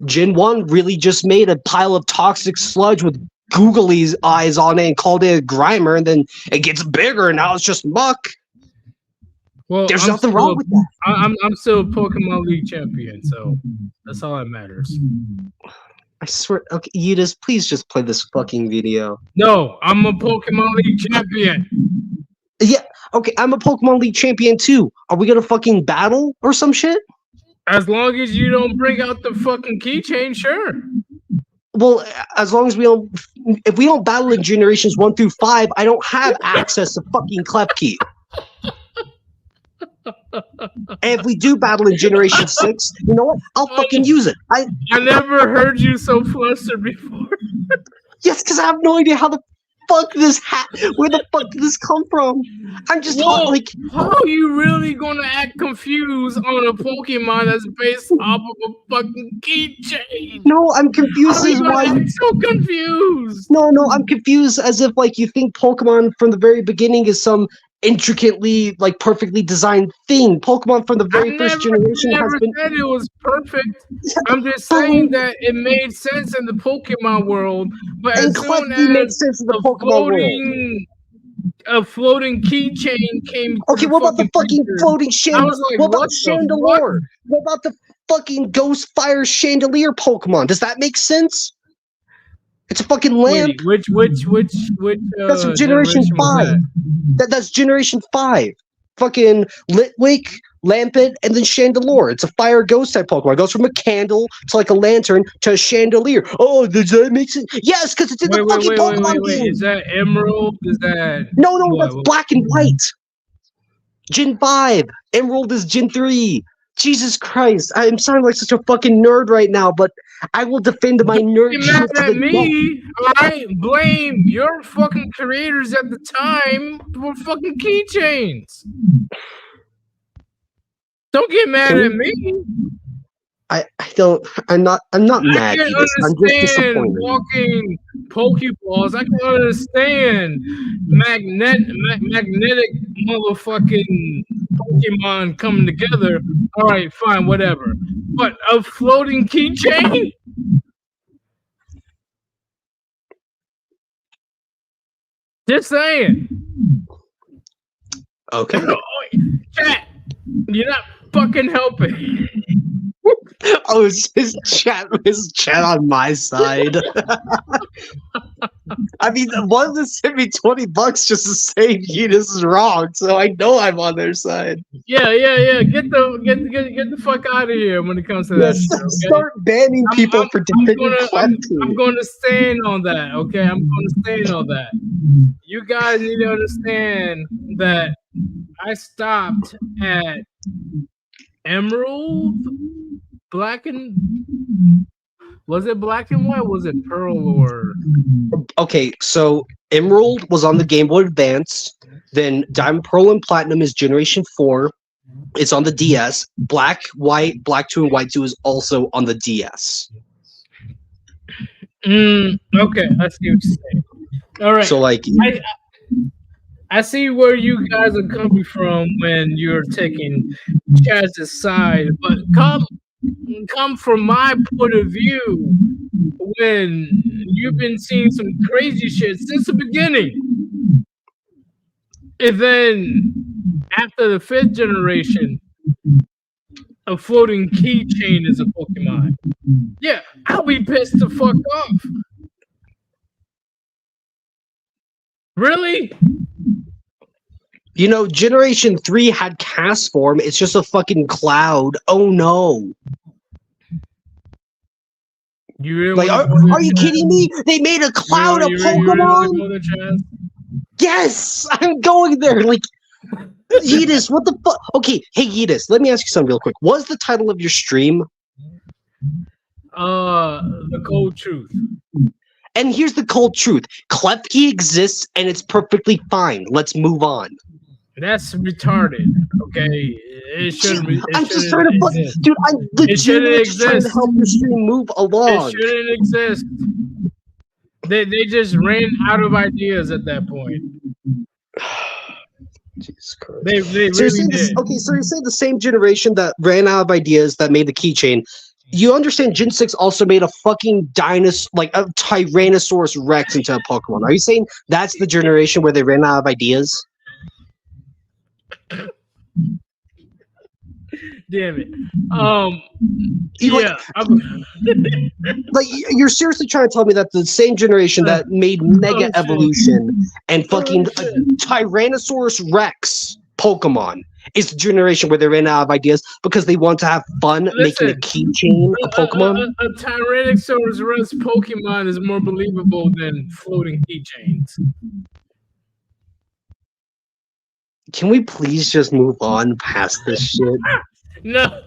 Gen 1 really just made a pile of toxic sludge with googly eyes on it and called it a Grimer, and then it gets bigger and now it's just muck. Well, There's I'm nothing still, wrong with that. I'm still a Pokemon League champion, so that's all that matters. I swear. Okay, Yudis, please just play this fucking video. No, I'm a Pokemon League champion. Yeah. Okay, I'm a Pokemon League champion too. Are we gonna fucking battle or some shit? As long as you don't bring out the fucking keychain, sure. Well, as long as we don't, if we don't battle in generations 1 through 5, I don't have access to fucking Klefki. And if we do battle in generation 6, you know what? I'll fucking use it. I never heard you so flustered before. Yes, because I have no idea how the fuck where the fuck did this come from? I'm just like, how are you really gonna act confused on a Pokemon that's based off of a fucking keychain? No, I'm confused. How are you As gonna why act so confused? No, I'm confused as if like you think Pokemon from the very beginning is some intricately, like perfectly designed thing. Pokemon from the very first generation has been. Said it was perfect. I'm just saying that it made sense in the Pokemon world, but And as soon Klefki makes as sense in the Pokemon world. a floating keychain came. Okay, what about the fucking floating I was like, what about what the Chandelure? What about the fucking Ghost Fire Chandelier Pokemon? Does that make sense? It's a fucking lamp. Wait, which That's from generation 5. That's generation 5. Fucking Litwick, Lampent, and then Chandelure. It's a fire ghost type Pokemon. It goes from a candle to like a lantern to a chandelier. Oh, does that make sense? Yes, because it's in the fucking Pokemon game. Is that Emerald? Is that No, that's black and white. Gen 5. Emerald is Gen 3. Jesus Christ. I'm sounding like such a fucking nerd right now, but I will defend my nerd. You're mad at me, alright? Blame your fucking creators at the time for fucking keychains. Don't get mad at me. I'm not mad. I can I'm just understand disappointed. walking Pokeballs. I can understand magnetic motherfucking Pokemon coming together. All right, fine, whatever. But a floating keychain? Just saying. Okay. Chat, you're not fucking helping. Oh, is his chat on my side? I mean, one of them sent me $20 just to say this is wrong, so I know I'm on their side. Yeah. Get the fuck out of here when it comes to that. Yes, Shit, okay? start banning people for defending I'm going to stand on that. Okay, I'm going to stand on that. You guys need to understand that I stopped at Emerald, was it black and white? Was it pearl or? Okay, so Emerald was on the Game Boy Advance. Then Diamond, Pearl, and Platinum is Generation 4. It's on the DS. Black, White, Black 2, and White 2 is also on the DS. Okay, I see what you're saying. All right. So, like, I see where you guys are coming from when you're taking Chaz's side, but come from my point of view when you've been seeing some crazy shit since the beginning. And then after the 5th generation, a floating keychain is a Pokemon. Yeah, I'll be pissed the fuck off. Really? you know, Generation 3 had cast form. It's just a fucking cloud. Oh no. You really Like, are you kidding me? They made a cloud of Pokemon? Yes, I'm going there. Like, Yeetus, what the fuck? Okay, hey Yeetus, let me ask you something real quick. What's the title of your stream? The Cold Truth. And here's the cold truth. Klefki exists and it's perfectly fine. Let's move on. That's retarded. Okay, it shouldn't. I'm just trying to fucking, dude. I'm legitimately trying to help your stream move along. It shouldn't exist. They just ran out of ideas at that point. Jesus Christ. They So really you're saying did. okay, so you're saying the same generation that ran out of ideas that made the keychain. You understand Gen 6 also made a fucking dinosaur, like a Tyrannosaurus Rex into a Pokemon. Are you saying that's the generation where they ran out of ideas? Damn it. You like you're seriously trying to tell me that the same generation that made Mega shit. Evolution and fucking shit. Tyrannosaurus Rex Pokemon is the generation where they ran out of ideas because they want to have fun making a keychain of Pokemon? A Tyrannosaurus Rex Pokemon is more believable than floating keychains. Can we please just move on past this shit? No.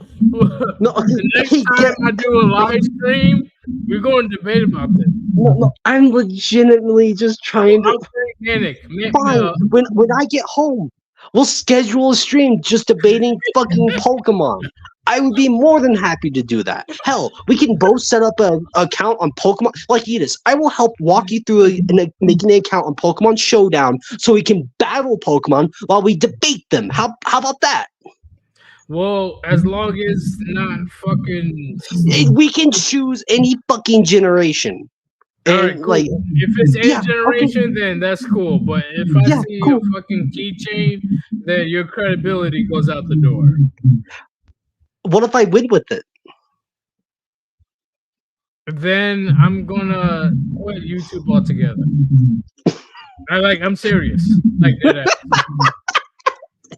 No, The next time I do a live stream, we're going to debate about this. No, I'm legitimately just trying to. Panic. Fine. When I get home, we'll schedule a stream just debating fucking Pokemon. I would be more than happy to do that. Hell, we can both set up an account on Pokemon. Like Edis, I will help walk you through making an account on Pokemon Showdown so we can battle Pokemon while we debate them. How about that? Well, as long as not fucking. We can choose any fucking generation. All right, cool. Like, if it's any yeah, generation, okay. then that's cool. But if I Yeah, see cool. a fucking keychain, then your credibility goes out the door. What if I win with it? Then I'm gonna quit YouTube altogether. I'm serious. Like that.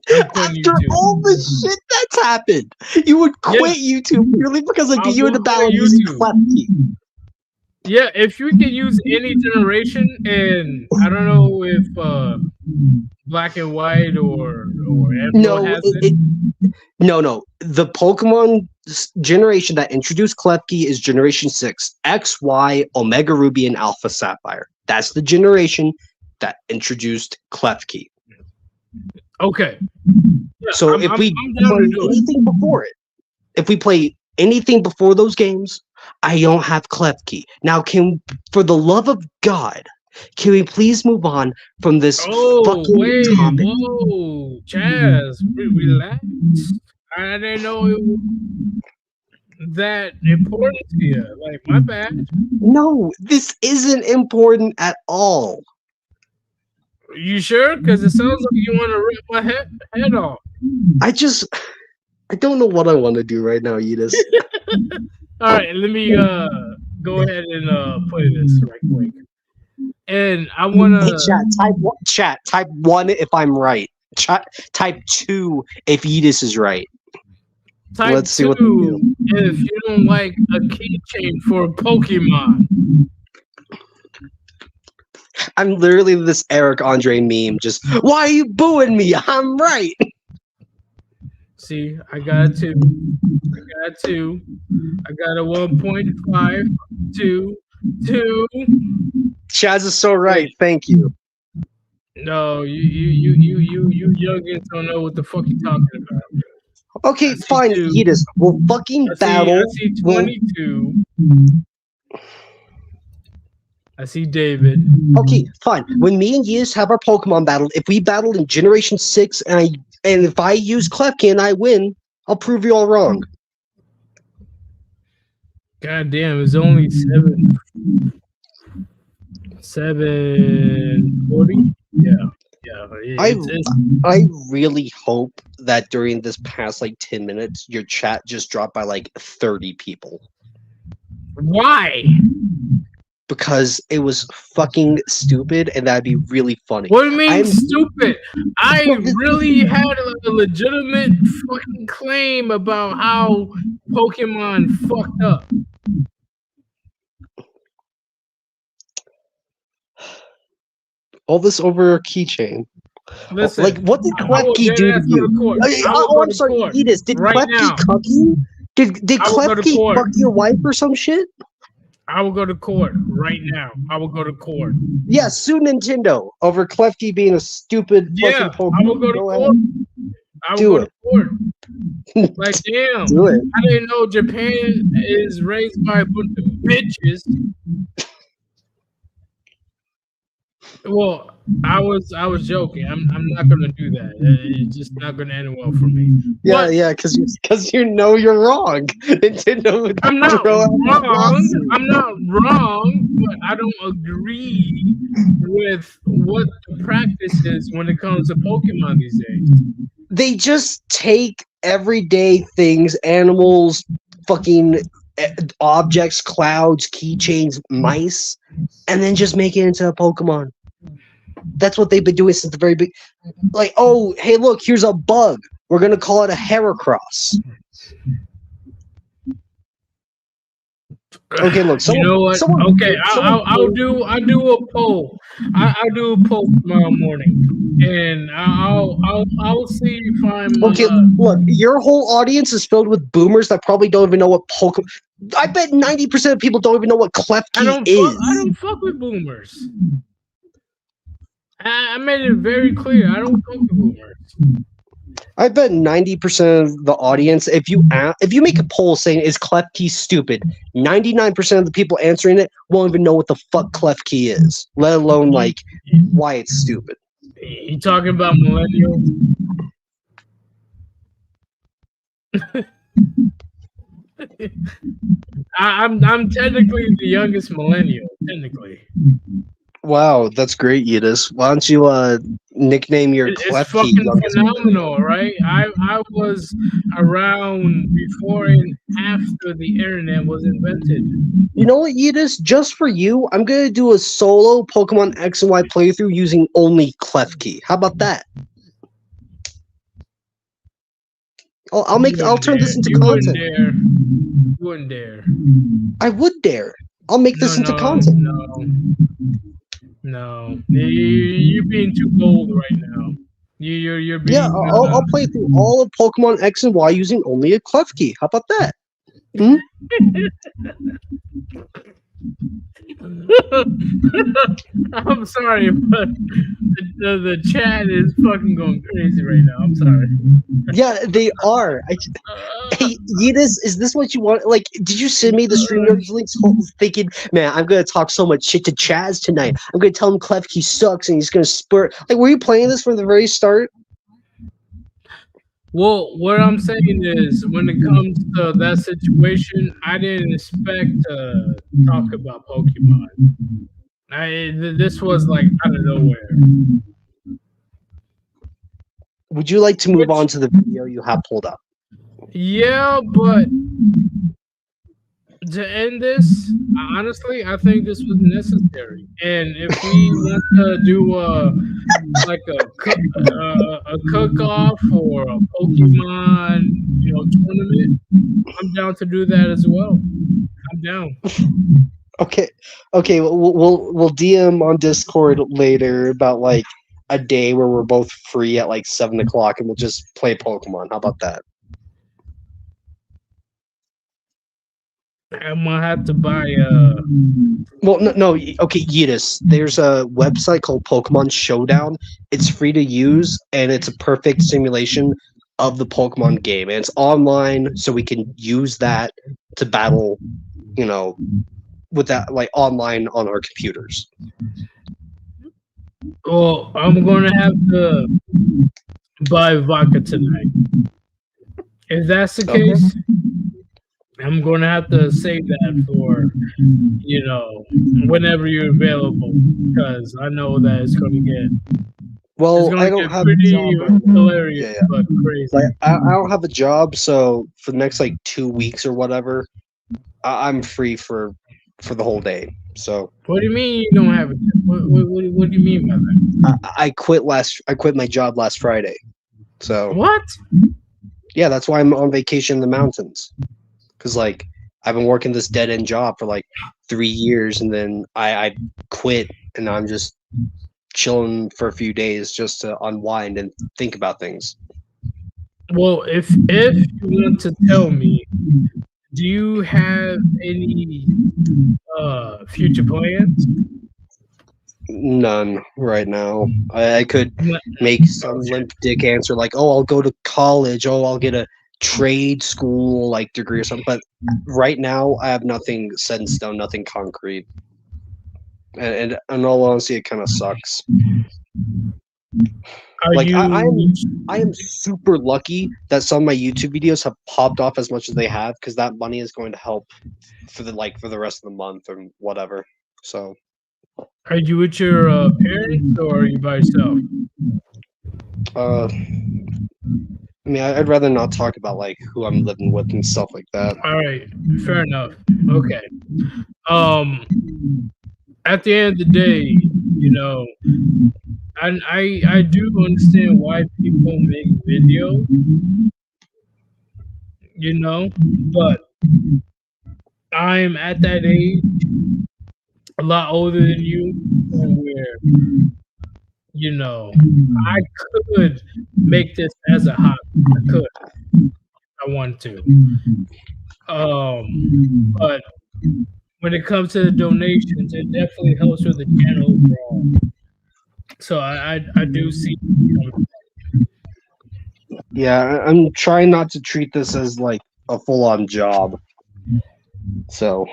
After all the shit that's happened, you would quit YouTube purely because I beat you in the battle using Klefki. Yeah, if you can use any generation, and I don't know if Black and White or No, has it. No. The Pokemon generation that introduced Klefki is Generation 6, X, Y, Omega Ruby, and Alpha Sapphire. That's the generation that introduced Klefki. Okay. Yeah, So if we play anything before it, if we play anything before those games, I don't have Klefki. Now, for the love of God, can we please move on from this fucking topic? Whoa, Chaz, relax. I didn't know it was that important to you. Like, my bad. No, this isn't important at all. You sure? Because it sounds like you want to rip my head off. I don't know what I want to do right now, Edis. All right, let me go ahead and play this right quick. And I want to Type 1 if I'm right. Type 2 if Edis is right. type Let's see 2 what they do. if you don't like a keychain for Pokemon. I'm literally this Eric Andre meme. Just, why are you booing me? I'm right. See, I got a 2. I got a 1.5, 2. Chaz is so right. Thank you. No, you youngins don't know what the fuck you're talking about. Okay, fine, Edis. We'll fucking battle. I see 22. I see David. Okay, fine. When me and Edis have our Pokemon battle, if we battled in Generation 6 and if I use Klefki and I win, I'll prove you all wrong. God damn, it's only 7:40. Yeah. I really hope that during this past 10 minutes, your chat just dropped by 30 people. Why? Because it was fucking stupid, and that'd be really funny. What do you mean stupid? I really had a legitimate fucking claim about how Pokemon fucked up. All this over a keychain. Listen, what did Klefki do to you? I'm sorry, Edis. Did Klefki cuck you? Did Klefki fuck your wife or some shit? I will go to court right now. I will go to court. Yeah, sue Nintendo over Klefki being a stupid fucking Pokemon. I will go to court. I will go to court. Damn. Do it. I didn't know Japan is raised by a bunch of bitches. Well, I was joking. I'm not gonna do that. It's just not gonna end well for me. Yeah, because you know you're wrong. Nintendo. I'm not wrong. I'm not wrong, but I don't agree with what the practice is when it comes to Pokemon these days. They just take everyday things, animals, fucking objects, clouds, keychains, mice, and then just make it into a Pokemon. That's what they've been doing since the very big. Like, oh, hey, look, here's a bug. We're gonna call it a Heracross. Okay, look. You know what? Okay, I'll do a poll. I'll do a poll tomorrow morning, and I'll see if I'm Okay, look, your whole audience is filled with boomers that probably don't even know what Pokemon. I bet 90% of people don't even know what Klefki is. I don't fuck with boomers. I made it very clear. I don't fuck with boomers. I bet 90% of the audience, if you make a poll saying is Klefki stupid, 99% of the people answering it won't even know what the fuck Klefki is, let alone like why it's stupid. You talking about millennials? I'm technically the youngest millennial. Technically. Wow, that's great, Yidis. Why don't you nickname your It's Klefki? fucking phenomenal, right? I was around before and after the internet was invented. You know what, Yidis? Just for you, I'm gonna do a solo Pokemon X and Y playthrough using only Klefki. How about that? I'll turn this into content. You wouldn't dare. I would dare. I'll make this into content. No, you're being too bold right now. You're being. Yeah, I'll play through all of Pokemon X and Y using only a Klefki. How about that? I'm sorry, but the chat is fucking going crazy right now. I'm sorry. Yeah, they are. Hey, Yidis, is this what you want? Like, did you send me the stream notes links thinking, man, I'm going to talk so much shit to Chaz tonight. I'm going to tell him Klefki sucks and he's going to spurt. Like, were you playing this from the very start? Well, what I'm saying is, when it comes to that situation, I didn't expect to talk about Pokemon. This was like out of nowhere. Would you like to move on to the video you have pulled up? Yeah, but to end this, honestly, I think this was necessary. And if we want to do a cook-off or a Pokemon, tournament, I'm down to do that as well. I'm down. Okay. We'll DM on Discord later about like a day where we're both free at like 7 o'clock, and we'll just play Pokemon. How about that? I'm gonna have to buy Well, no. Okay, Yidis. There's a website called Pokemon Showdown. It's free to use, and it's a perfect simulation of the Pokemon game. And it's online, so we can use that to battle, with that like online on our computers. Well, I'm gonna have to buy vodka tonight. If that's the case, I'm going to have to save that for, whenever you're available, because I know that it's going to get. Well, I don't have pretty a job. hilarious, but crazy. Like, I don't have a job, so for the next like 2 weeks or whatever, I'm free for the whole day. So. What do you mean you don't have a job? What do you mean by that? I quit my job last Friday. So. What? Yeah, that's why I'm on vacation in the mountains. Because, like, I've been working this dead-end job for, like, 3 years, and then I quit, and I'm just chilling for a few days just to unwind and think about things. Well, if you want to tell me, do you have any future plans? None right now. I could make some limp dick answer like, oh, I'll go to college, oh, I'll get a trade school like degree or something, but right now I have nothing set in stone, nothing concrete, and in all honesty it kind of sucks. I am super lucky that some of my YouTube videos have popped off as much as they have, because that money is going to help for the rest of the month or whatever. So are you with your parents or are you by yourself? I mean, I'd rather not talk about like who I'm living with and stuff like that. All right, fair enough. Okay. At the end of the day, you know, I do understand why people make video, you know, but I'm at that age, a lot older than you, where, you know, I could make this as a hobby. I could. I want to. But when it comes to the donations, it definitely helps with the channel overall. So I do see. Yeah, I'm trying not to treat this as like a full-on job. So,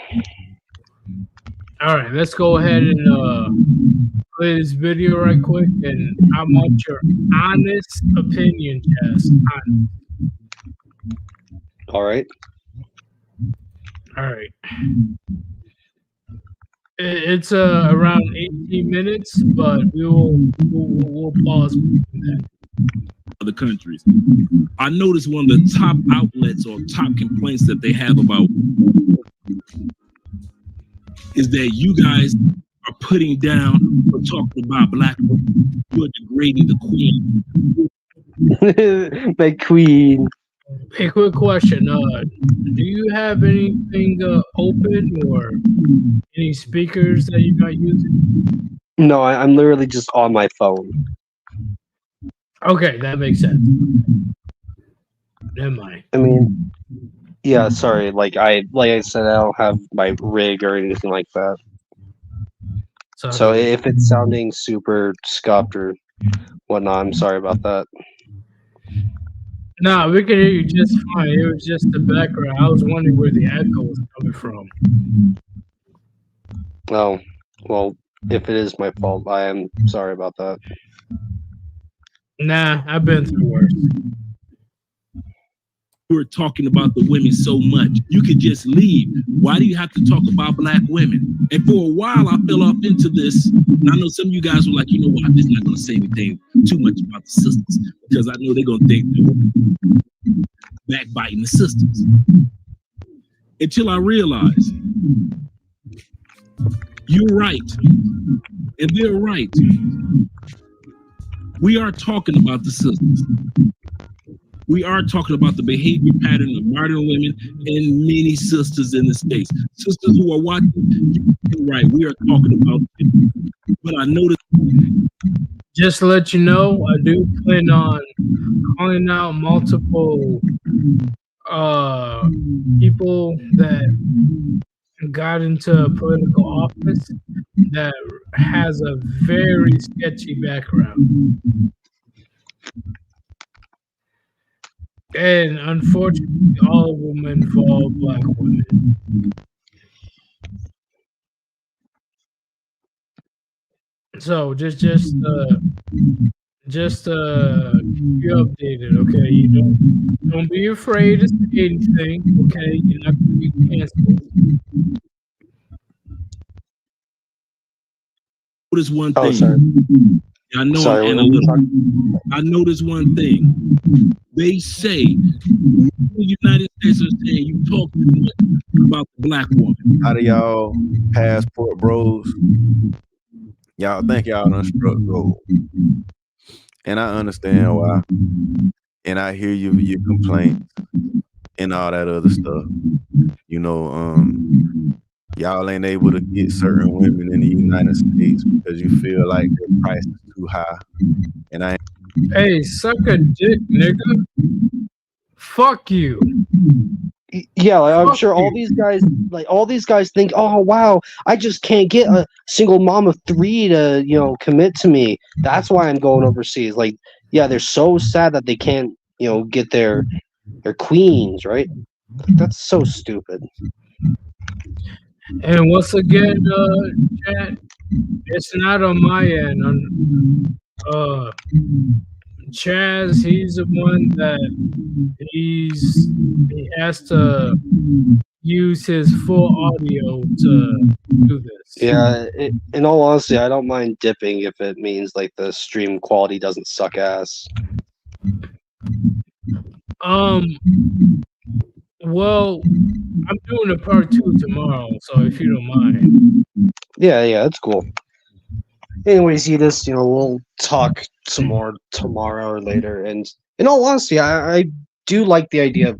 All right, let's go ahead and play this video right quick, and I want your honest opinion, Jess. Honest. all right. All right. It's around 18 minutes, but we'll pause that. Other countries. I noticed one of the top outlets or top complaints that they have about is that you guys are putting down or talking about black women. You are degrading the queen. My queen. Hey, quick question. Do you have anything open or any speakers that you're not using? No, I'm literally just on my phone. Okay, that makes sense. Never mind. I mean, yeah, sorry. Like I said, I don't have my rig or anything like that. So if it's sounding super scuffed or whatnot, I'm sorry about that. No, we can hear you just fine. It was just the background. I was wondering where the echo was coming from. Oh, well, if it is my fault, I am sorry about that. Nah, I've been through worse. You were talking about the women so much. You could just leave. Why do you have to talk about black women? And for a while, I fell off into this. And I know some of you guys were like, you know what? I'm just not going to say anything too much about the sisters because I know they're going to think they're backbiting the sisters. Until I realized you're right. And they're right. We are talking about the sisters. We are talking about the behavior pattern of modern women and many sisters in the States. Sisters who are watching, you're right, we are talking about them. But I noticed. Just to let you know, I do plan on calling out multiple people that got into political office that has a very sketchy background. And unfortunately, all of them involve black women. So just keep you updated, okay? You don't be afraid to say anything, okay? You're not gonna be canceled. Notice one thing. Oh, sorry. I know Sorry, I'm analytical. I noticed one thing. They say the United States are saying you talk too much about the black woman. Out of y'all passport bros, y'all think y'all done struck gold. And I understand why. And I hear your complaints and all that other stuff. You know, y'all ain't able to get certain women in the United States because you feel like their price is too high. And I Hey, suck a dick, nigga. Fuck you. Yeah, like, I'm sure all these guys think, oh wow, I just can't get a single mom of 3 to, you know, commit to me. That's why I'm going overseas. Like, yeah, they're so sad that they can't, you know, get their queens, right? That's so stupid. And once again, chat, it's not on my end. Chaz, he's the one that he has to use his full audio to do this. Yeah, in all honesty, I don't mind dipping if it means like the stream quality doesn't suck ass. Um. Well, I'm doing a part 2 tomorrow, so if you don't mind. Yeah, that's cool. Anyways, Edis, we'll talk some more tomorrow or later. And in all honesty, I do like the idea of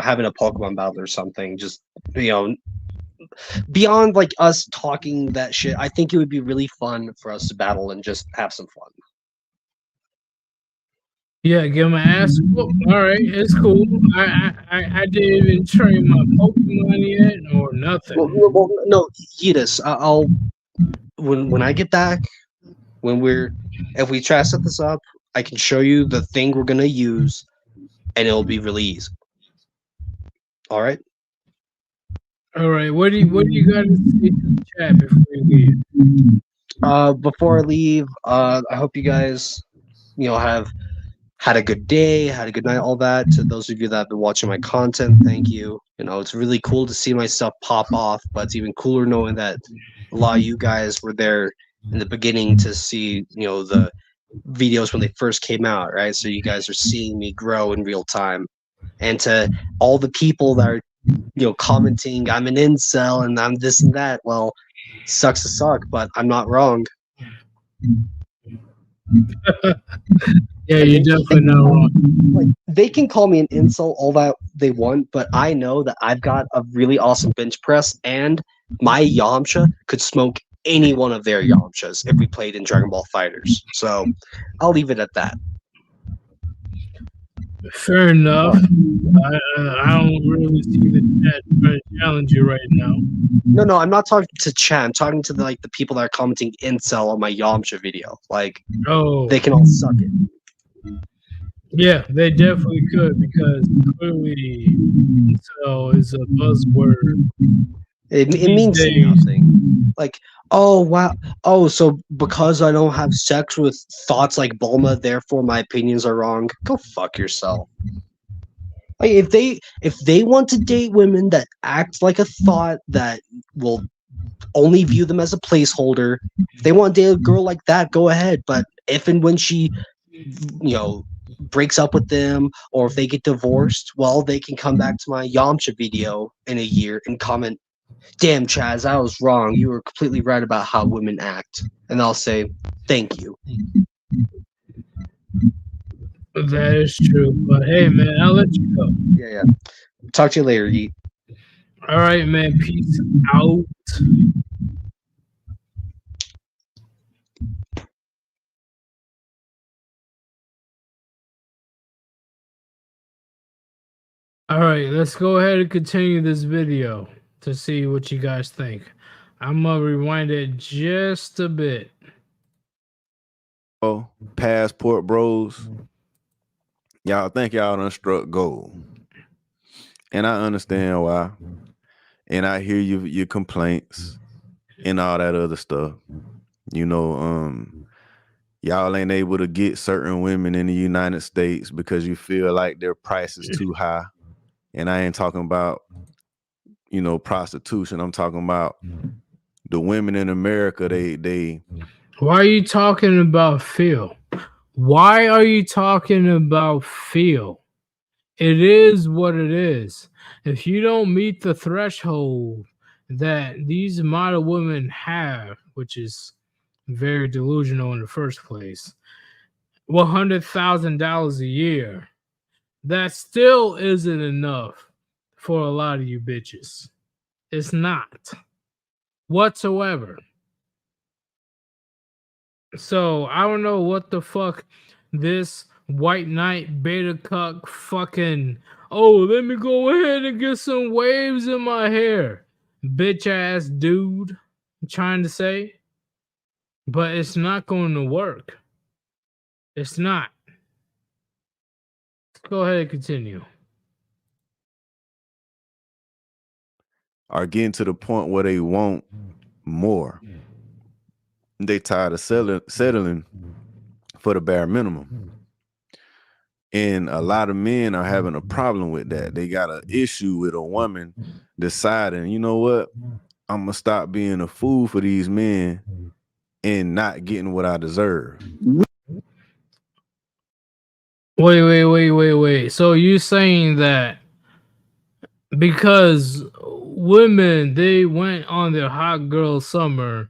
having a Pokemon battle or something. Just beyond like us talking that shit, I think it would be really fun for us to battle and just have some fun. Yeah, get my ass whooped. All right, it's cool. I didn't even train my Pokemon yet or nothing. Well, no, Edis, I'll when I get back, if we try to set this up, I can show you the thing we're gonna use, and it'll be really easy. All right. All right. What do you got to say to the chat before you leave? Before I leave, I hope you guys, have had a good day, had a good night, all that. To those of you that have been watching my content, thank you. It's really cool to see my stuff pop off, but it's even cooler knowing that a lot of you guys were there in the beginning to see, the videos when they first came out, right? So you guys are seeing me grow in real time. And to all the people that are, commenting, I'm an incel and I'm this and that, well, sucks to suck, but I'm not wrong. Yeah, you're definitely not wrong. Like, they can call me an incel all that they want, but I know that I've got a really awesome bench press, and my Yamcha could smoke any one of their Yamchas if we played in Dragon Ball FighterZ. So I'll leave it at that. Fair enough. I don't really see the chat trying to challenge you right now. No, I'm not talking to chat. I'm talking to the people that are commenting incel on my Yamcha video. Like, they can all suck it. Yeah, they definitely could, because clearly incel is a buzzword. It means nothing. Like, oh wow, so because I don't have sex with thoughts like Bulma, therefore my opinions are wrong. Go fuck yourself. Like, if they want to date women that act like a thought that will only view them as a placeholder, if they want to date a girl like that, go ahead. But if and when she, breaks up with them, or if they get divorced, well, they can come back to my Yamcha video in a year and comment, "Damn, Chaz, I was wrong. You were completely right about how women act." And I'll say, "Thank you." That is true. But hey, man, I'll let you go. Yeah. Talk to you later, Yeet. All right, man. Peace out. All right, let's go ahead and continue this video to see what you guys think. I'm gonna rewind it just a bit. Oh, passport bros. Y'all think y'all done struck gold. And I understand why. And I hear your complaints and all that other stuff. Y'all ain't able to get certain women in the United States because you feel like their price is too high. And I ain't talking about, prostitution. I'm talking about the women in America, they Why are you talking about feel? Why are you talking about feel? It is what it is. If you don't meet the threshold that these model women have, which is very delusional in the first place, $100,000 a year, that still isn't enough for a lot of you bitches. It's not whatsoever. So I don't know what the fuck this white knight beta cuck fucking, let me go ahead and get some waves in my hair, bitch ass dude, I'm trying to say. But it's not going to work. It's not. Let's go ahead and continue. are getting to the point where they want more. They tired of settling for the bare minimum. And a lot of men are having a problem with that. They got an issue with a woman deciding, you know what, I'm gonna stop being a fool for these men and not getting what I deserve. Wait. So you saying that because women they went on their hot girl summer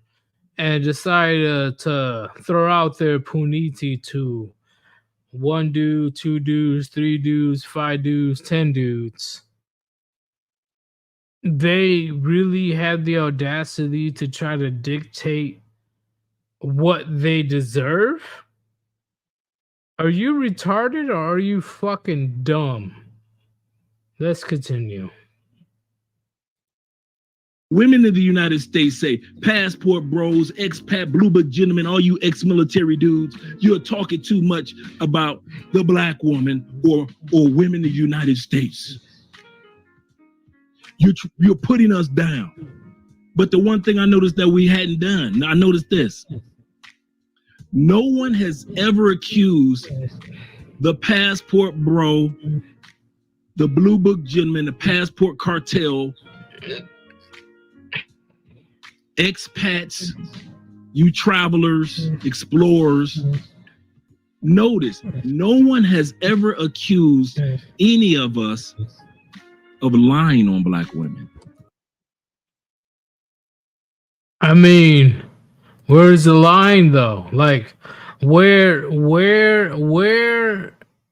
and decided to throw out their puniti to 1 dude, 2 dudes, 3 dudes, 5 dudes, 10 dudes. They really had the audacity to try to dictate what they deserve? Are you retarded or are you fucking dumb? Let's continue. Women in the United States say, passport bros, expat, blue book gentlemen, all you ex-military dudes, you're talking too much about the black woman or women in the United States. You're putting us down. But the one thing I noticed that we hadn't done, I noticed this. No one has ever accused the passport bro, the blue book gentleman, the passport cartel, expats, you travelers, explorers. Notice, no one has ever accused any of us of lying on black women. I mean, where's the line though? Like, where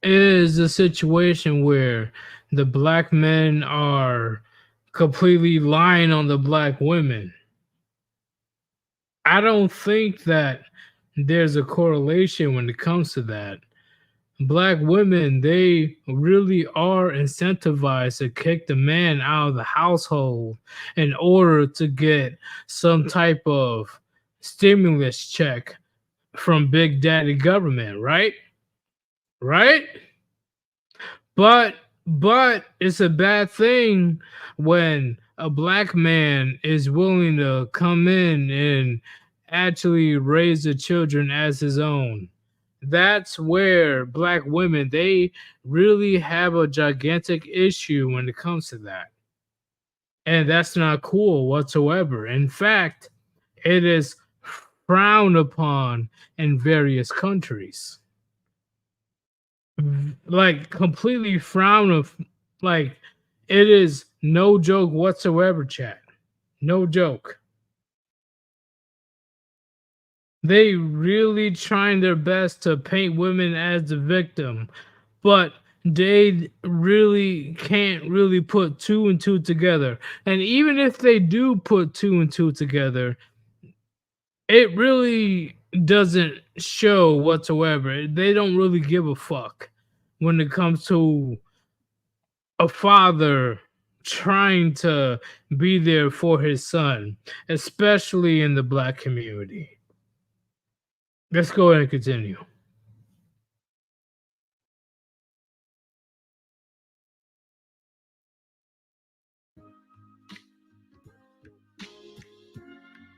is the situation where the black men are completely lying on the black women? I don't think that there's a correlation when it comes to that. Black women, they really are incentivized to kick the man out of the household in order to get some type of stimulus check from Big Daddy government, right? Right? But it's a bad thing when a black man is willing to come in and actually raise the children as his own. That's where black women, they really have a gigantic issue when it comes to that. And that's not cool whatsoever. In fact, it is frowned upon in various countries. Like completely frowned of, like it is no joke whatsoever, chat. No joke. They really trying their best to paint women as the victim, but they really can't really put 2 and 2 together. And even if they do put 2 and 2 together, it really doesn't show whatsoever. They don't really give a fuck when it comes to a father trying to be there for his son, especially in the black community. Let's go ahead and continue.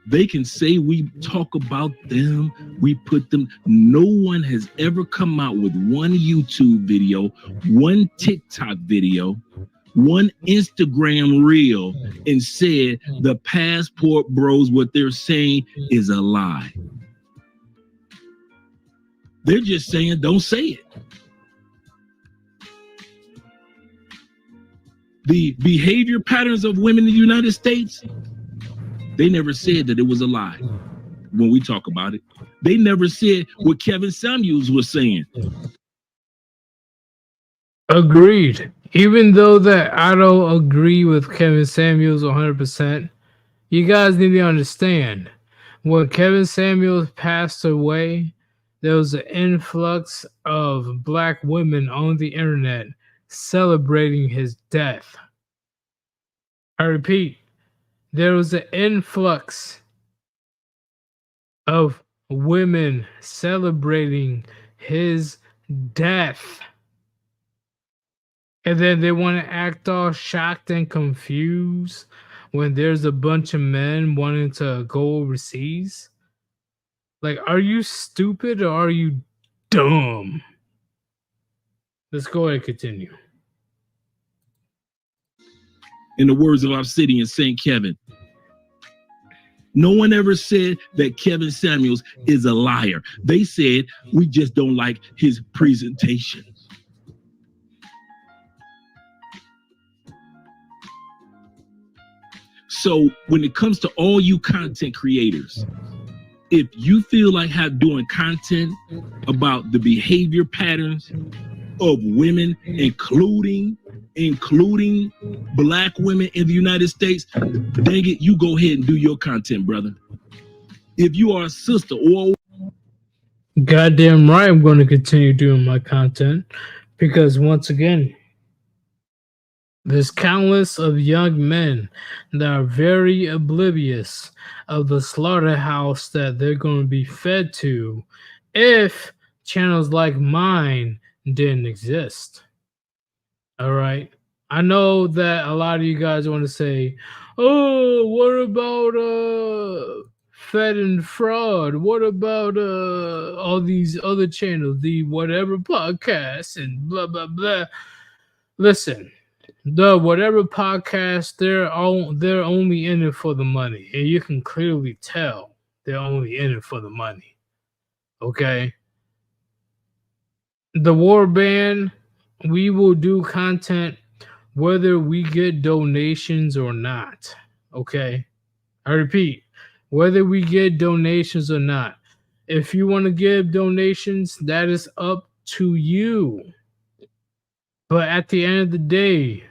They can say we talk about them, we put them. No one has ever come out with one YouTube video, one TikTok video, one Instagram reel and said the passport bros, what they're saying is a lie. They're just saying, don't say it. The behavior patterns of women in the United States, they never said that it was a lie when we talk about it. They never said what Kevin Samuels was saying. Agreed. Even though that I don't agree with Kevin Samuels 100%, you guys need to understand, when Kevin Samuels passed away, there was an influx of black women on the internet celebrating his death. I repeat, there was an influx of women celebrating his death. And then they want to act all shocked and confused when there's a bunch of men wanting to go overseas. Like, are you stupid or are you dumb? Let's go ahead and continue. In the words of Obsidian St. Kevin, no one ever said that Kevin Samuels is a liar. They said we just don't like his presentation. So when it comes to all you content creators, if you feel like doing content about the behavior patterns of women, including Black women in the United States, dang it, you go ahead and do your content, brother. If you are a sister or goddamn right, I'm going to continue doing my content because once again, there's countless of young men that are very oblivious of the slaughterhouse that they're going to be fed to if channels like mine didn't exist. All right. I know that a lot of you guys want to say, oh, what about Fed and Fraud? What about all these other channels, the whatever podcasts and blah, blah, blah. Listen, the whatever podcast, they're only in it for the money. And you can clearly tell they're only in it for the money. Okay? The War Band, we will do content whether we get donations or not. Okay? I repeat, whether we get donations or not. If you want to give donations, that is up to you. But at the end of the day,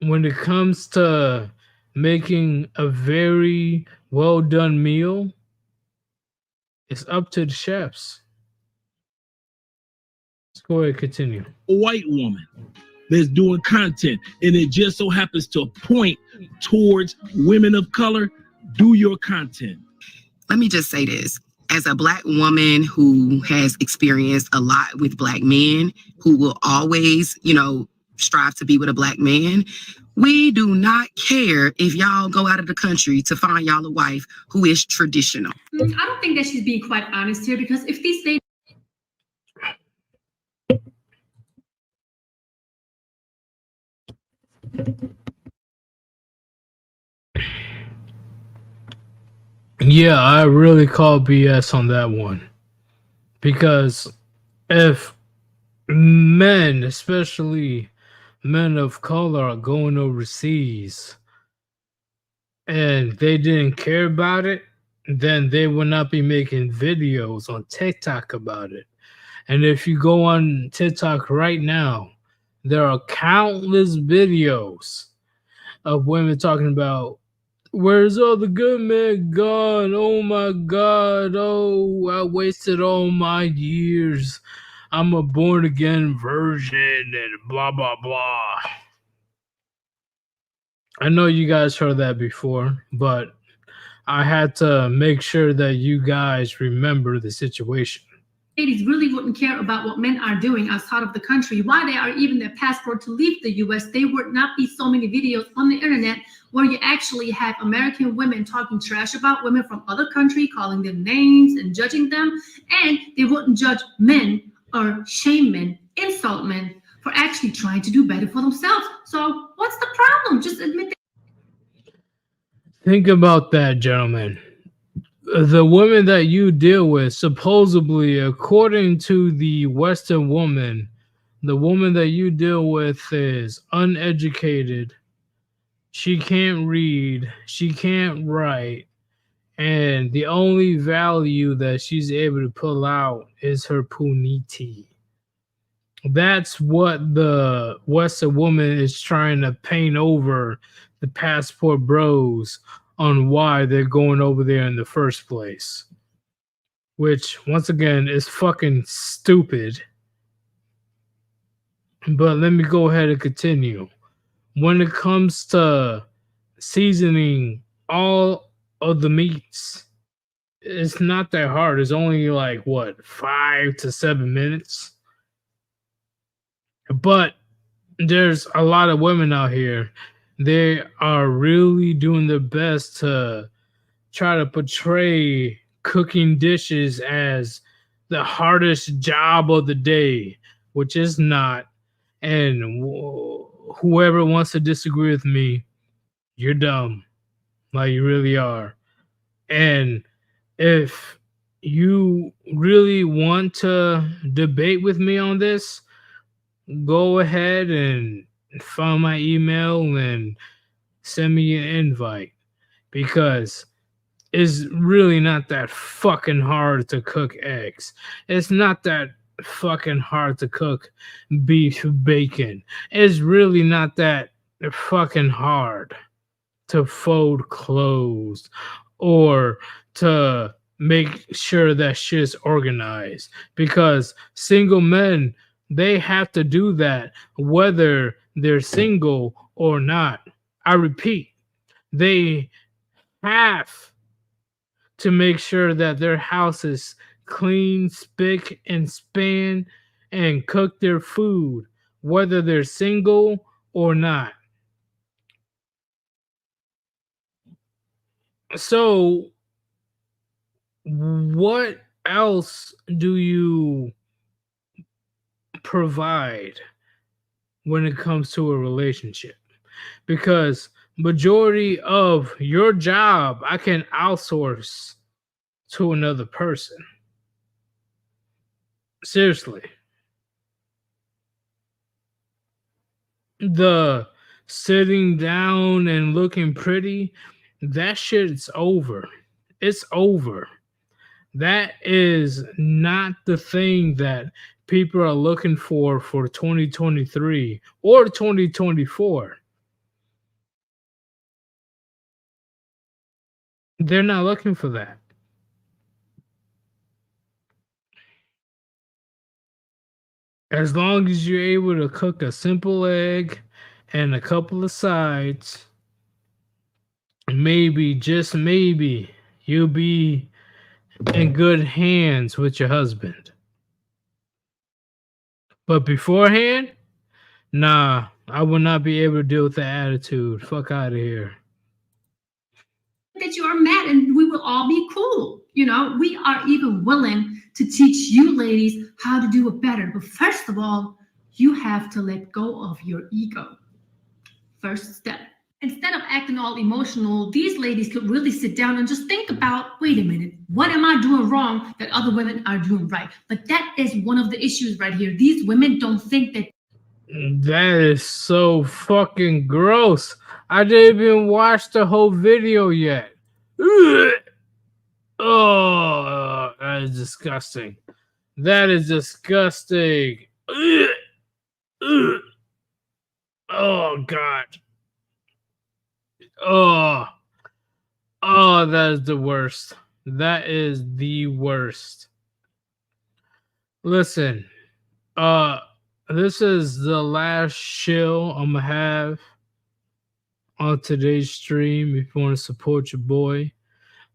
when it comes to making a very well done meal, it's up to the chefs. Let's go ahead and continue. a white woman that's doing content, and it just so happens to point towards women of color, do your content. Let me just say this. As a Black woman who has experienced a lot with Black men, who will always, strive to be with a Black man, we do not care if y'all go out of the country to find y'all a wife who is traditional. I don't think that she's being quite honest here, because if these ladies... Yeah, I really call BS on that one. Because if men, especially men of color, are going overseas and they didn't care about it, then they would not be making videos on TikTok about it. And if you go on TikTok right now, there are countless videos of women talking about, where's all the good men gone? Oh my God. Oh, I wasted all my years. I'm a born again virgin and blah, blah, blah. I know you guys heard that before, but I had to make sure that you guys remember the situation. Ladies really wouldn't care about what men are doing outside of the country, why they are even their passport to leave the US. There would not be so many videos on the internet where you actually have American women talking trash about women from other countries, calling them names and judging them. And they wouldn't judge men or shame men, insult men for actually trying to do better for themselves. So what's the problem? Just admit that. Think about that, gentlemen. The women that you deal with, supposedly, according to the Western woman, the woman that you deal with is uneducated. She can't read. She can't write. And the only value that she's able to pull out is her puniti. That's what the Western woman is trying to paint over the passport bros on why they're going over there in the first place. Which, once again, is fucking stupid. But let me go ahead and continue. When it comes to seasoning all of the meats, it's not that hard. It's only like, 5 to 7 minutes? But there's a lot of women out here. They are really doing their best to try to portray cooking dishes as the hardest job of the day, which is not. And whoever wants to disagree with me, you're dumb. Like, you really are. And if you really want to debate with me on this, go ahead and find my email and send me an invite because it's really not that fucking hard to cook eggs. It's not that fucking hard to cook beef bacon. It's really not that fucking hard to fold clothes or to make sure that shit's organized, because single men, they have to do that whether they're single or not. I repeat, they have to make sure that their house is clean, spick and span, and cook their food whether they're single or not. So what else do you provide when it comes to a relationship? Because majority of your job I can outsource to another person. Seriously. The sitting down and looking pretty, that shit's over. It's over. That is not the thing that people are looking for 2023 or 2024. They're not looking for that. As long as you're able to cook a simple egg and a couple of sides, maybe, just maybe, you'll be in good hands with your husband. But beforehand, nah, I will not be able to deal with that attitude. Fuck out of here. That you are mad and we will all be cool. You know, we are even willing to teach you ladies how to do it better. But first of all, you have to let go of your ego. First step. Instead of acting all emotional, these ladies could really sit down and just think about, wait a minute, what am I doing wrong that other women are doing right? But that is one of the issues right here. These women don't think that. That is so fucking gross. I didn't even watch the whole video yet. Ugh. Oh, that is disgusting. That is disgusting. Ugh. Ugh. Oh, God. Oh, that is the worst. That is the worst. Listen, this is the last shill I'm gonna have on today's stream. If you want to support your boy,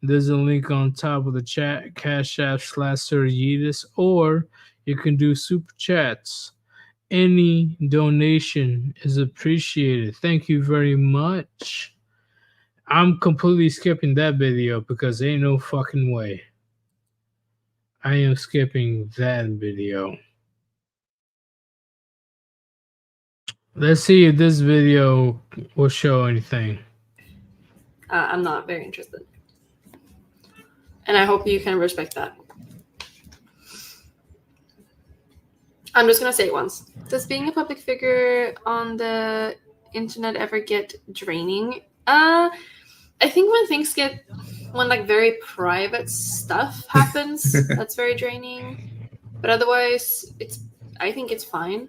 there's a link on top of the chat, Cash App /SirYeetus, or you can do super chats. Any donation is appreciated. Thank you very much. I'm completely skipping that video because ain't no fucking way. I am skipping that video. Let's see if this video will show anything. I'm not very interested. And I hope you can respect that. I'm just going to say it once. Does being a public figure on the internet ever get draining? I think when like very private stuff happens, that's very draining. But otherwise, I think it's fine.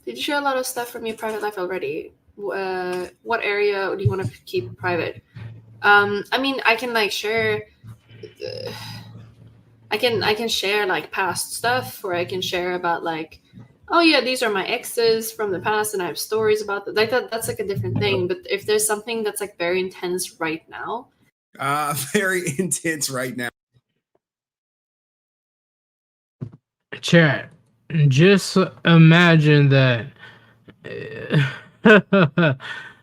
Did you share a lot of stuff from your private life already? What area do you want to keep private? I mean, I can like share. I can share like past stuff, or I can share about like, oh yeah, these are my exes from the past, and I have stories about that. Like that's like a different thing. But if there's something that's like very intense right now, very intense right now. Chat, just imagine that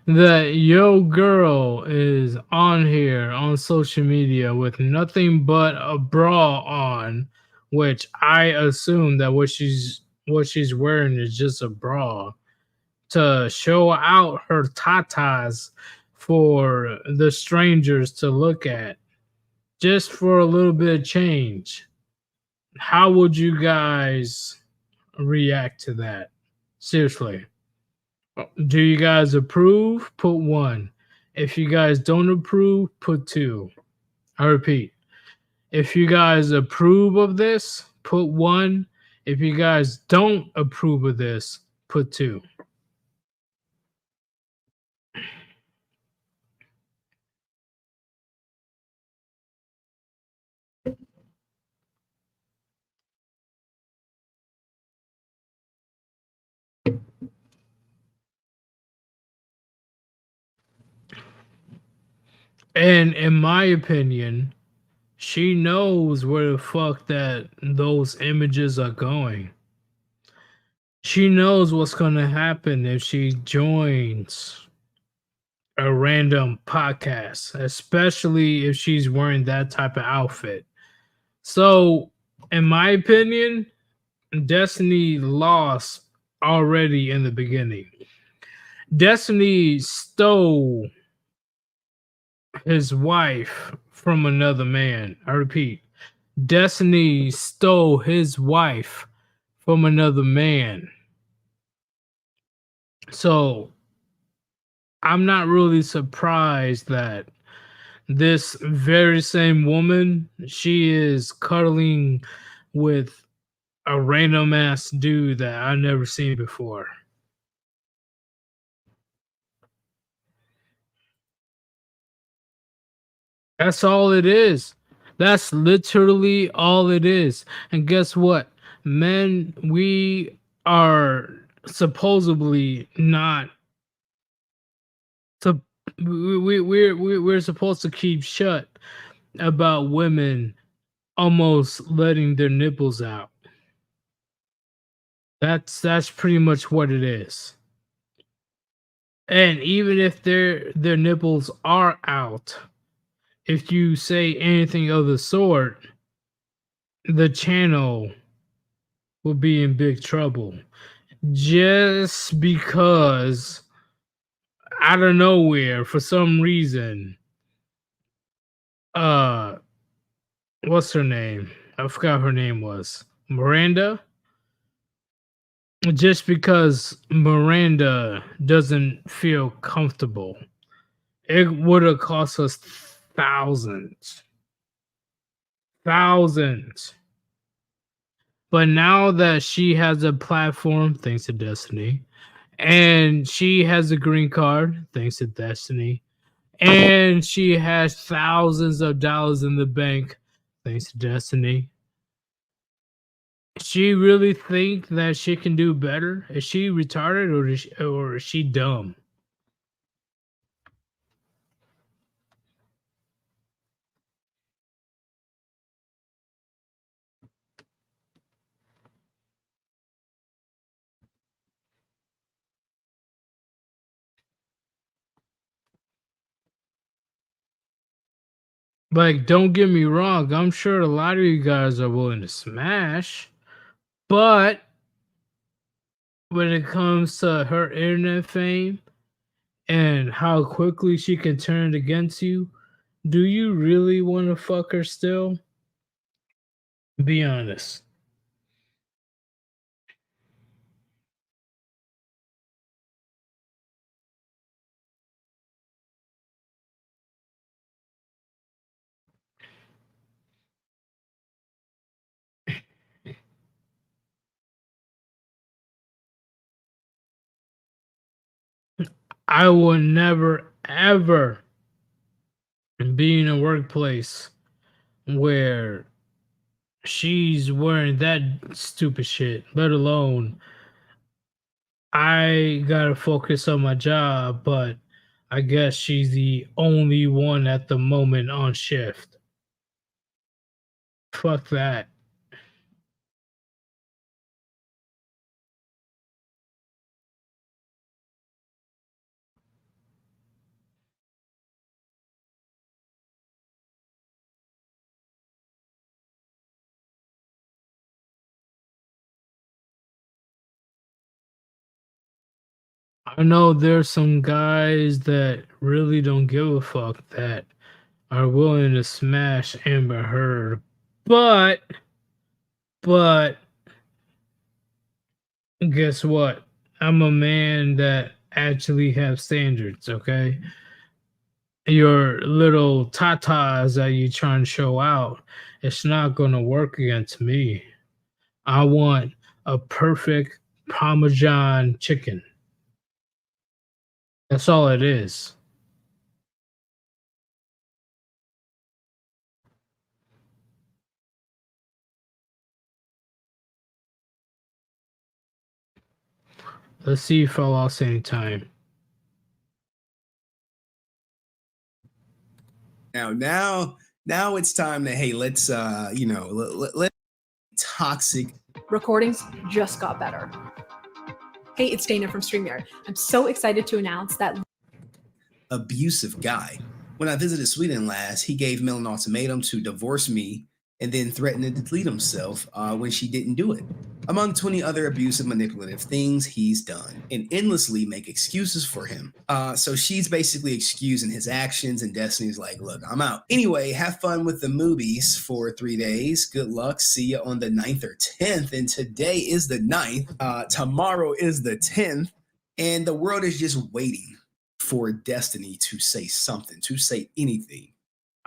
that your girl is on here on social media with nothing but a bra on, which I assume that what she's wearing is just a bra to show out her tatas for the strangers to look at, just for a little bit of change. How would you guys react to that? Seriously. Do you guys approve? Put 1. If you guys don't approve, put 2. I repeat, if you guys approve of this, put 1. If you guys don't approve of this, put 2. And in my opinion, she knows where the fuck that those images are going. She knows what's gonna happen if she joins a random podcast, especially if she's wearing that type of outfit. So, in my opinion, Destiny lost already in the beginning. Destiny stole his wife from another man. I repeat, Destiny stole his wife from another man. So I'm not really surprised that this very same woman, she is cuddling with a random ass dude that I've never seen before. That's all it is. That's literally all it is. And guess what? Men, we are supposedly not. So we're supposed to keep shut about women almost letting their nipples out. That's pretty much what it is. And even if their nipples are out, if you say anything of the sort, the channel will be in big trouble. Just because out of nowhere, for some reason, what's her name? I forgot her name was. Miranda? Just because Miranda doesn't feel comfortable, it would have cost us thousands. But now that she has a platform, thanks to Destiny, and she has a green card, thanks to Destiny, and she has thousands of dollars in the bank, thanks to Destiny, she really think that she can do better? Is she retarded or is she dumb? Like, don't get me wrong, I'm sure a lot of you guys are willing to smash, but when it comes to her internet fame and how quickly she can turn it against you, do you really want to fuck her still? Be honest. I will never, ever be in a workplace where she's wearing that stupid shit, let alone I gotta focus on my job, but I guess she's the only one at the moment on shift. Fuck that. I know there's some guys that really don't give a fuck that are willing to smash Amber Heard, but guess what? I'm a man that actually have standards, okay? Your little tatas that you trying to show out, it's not gonna work against me. I want a perfect Parmesan chicken. That's all it is. Let's see if I lost any time. Now it's time to, hey, let's let toxic. Recordings just got better. Hey, it's Dana from StreamYard. I'm so excited to announce that Abusive guy. When I visited Sweden last, he gave Mel an ultimatum to divorce me and then threatened to delete himself when she didn't do it. Among 20 other abusive, manipulative things he's done, and endlessly make excuses for him. So she's basically excusing his actions, and Destiny's like, look, I'm out. Anyway, have fun with the movies for 3 days. Good luck. See you on the 9th or 10th. And today is the 9th. Tomorrow is the 10th. And the world is just waiting for Destiny to say something, to say anything.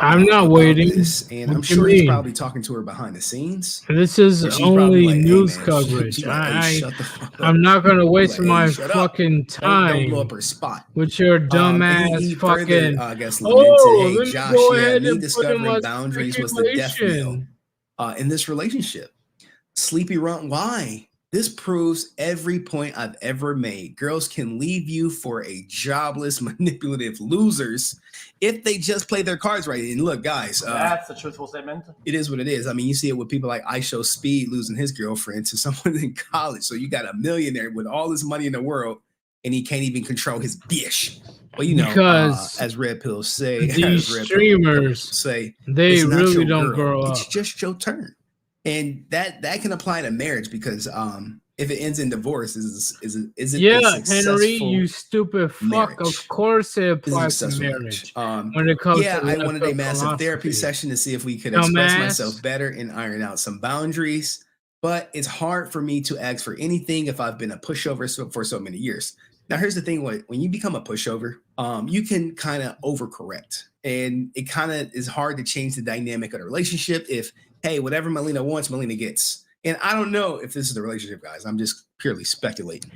I'm not about waiting. this, and What I'm you sure he's mean? probably talking to her behind the scenes. This is And she's probably only like, hey, news man, coverage. she's like, hey, shut the fuck up. I'm not gonna waste Like, hey, my shut up. fucking Don't time blow up her spot. with your And dumbass he further, fucking. I guess, Oh, lamented, hey, let me Josh, go yeah, ahead me and put in my discovering boundaries was the death knell stipulation. in this relationship. Sleepy Run, why? This proves every point I've ever made. Girls can leave you for a jobless, manipulative losers if they just play their cards right. And look, guys, That's a truthful statement. it is what it is. I mean, you see it with people like I Show Speed losing his girlfriend to someone in college. So you got a millionaire with all this money in the world, and he can't even control his bish. Well, you know, Because as Red Pill say, these as Red Pill streamers, say, they it's not really your don't girl. grow It's up. just your turn, and that can apply to marriage because if it ends in divorce, is it a Yeah, successful Henry, you stupid fuck. marriage? Of course it Is it a applies to successful marriage. marriage? When it comes Yeah, to I left wanted a of massive therapy philosophy. session to see if we could express Dumbass. myself better and iron out some boundaries. But it's hard for me to ask for anything if I've been a pushover for so many years. Now, here's the thing: when you become a pushover, you can kind of overcorrect, and it kind of is hard to change the dynamic of the relationship. If hey, whatever Melina wants, Melina gets. And I don't know if this is the relationship, guys. I'm just purely speculating.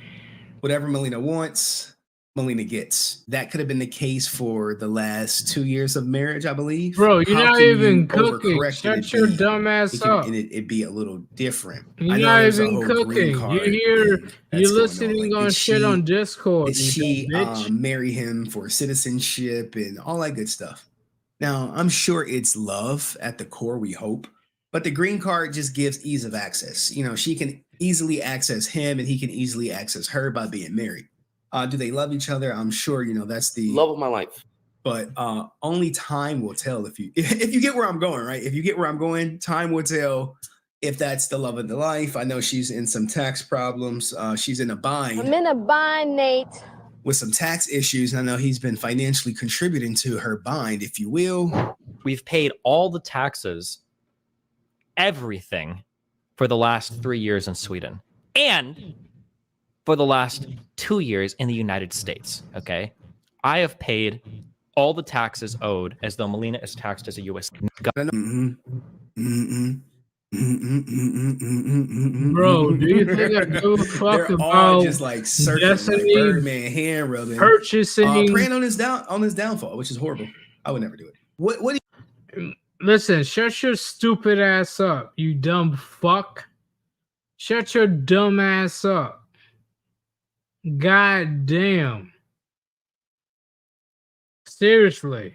Whatever Melina wants, Melina gets. That could have been the case for the last 2 years of marriage, I believe. Bro, you're How not can even you cooking. overcorrect and Shut your it dumb be, ass it can, up. and it be a little different? You're I know not there's a even whole green cooking. card. You're thing you're that's going on. listening Like, on did shit on she Discord, did you she dumb bitch. marry him for citizenship and all that good stuff? Now, I'm sure it's love at the core, we hope, but the green card just gives ease of access. You know, she can easily access him and he can easily access her by being married. Do they love each other? I'm sure, you know, that's the Love of my life. but only time will tell if you get where I'm going, right? If you get where I'm going, time will tell if that's the love of the life. I know she's in some tax problems. She's in a bind I'm in a bind, Nate. with some tax issues. I know he's been financially contributing to her bind, if you will. We've paid all the taxes, everything, for the last 3 years in Sweden and for the last 2 years in the United States. Okay. I have paid all the taxes owed as though Melina is taxed as a U.S. Bro, do you think I give a fuck They're all about just like circling, like Destiny Birdman hand rubbing, purchasing? preying on his downfall, which is horrible. I would never do it. What do Listen, shut your stupid ass up, you dumb fuck. Shut your dumb ass up. God damn. Seriously.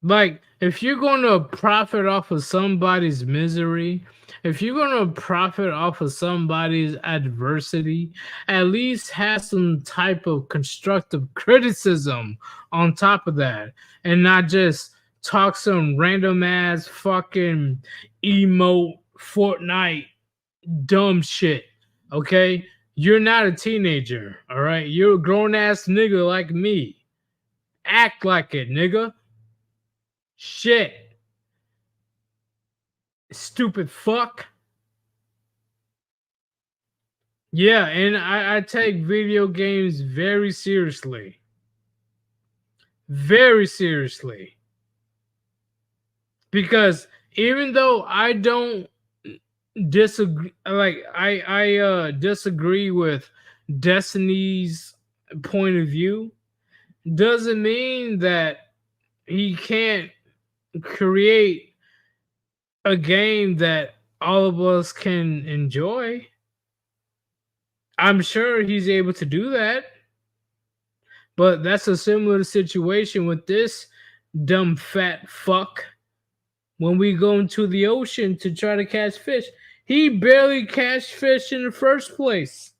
Like, if you're going to profit off of somebody's misery, if you're going to profit off of somebody's adversity, at least have some type of constructive criticism on top of that, and not just talk some random ass fucking emote Fortnite dumb shit. Okay? You're not a teenager, all right? You're a grown ass nigga like me. Act like it, nigga. Shit. Stupid fuck. Yeah, and I take video games very seriously. Very seriously. Because even though I don't disagree, like I disagree with Destiny's point of view, doesn't mean that he can't create a game that all of us can enjoy. I'm sure he's able to do that. But that's a similar situation with this dumb fat fuck. When we go into the ocean to try to catch fish, he barely catch fish in the first place.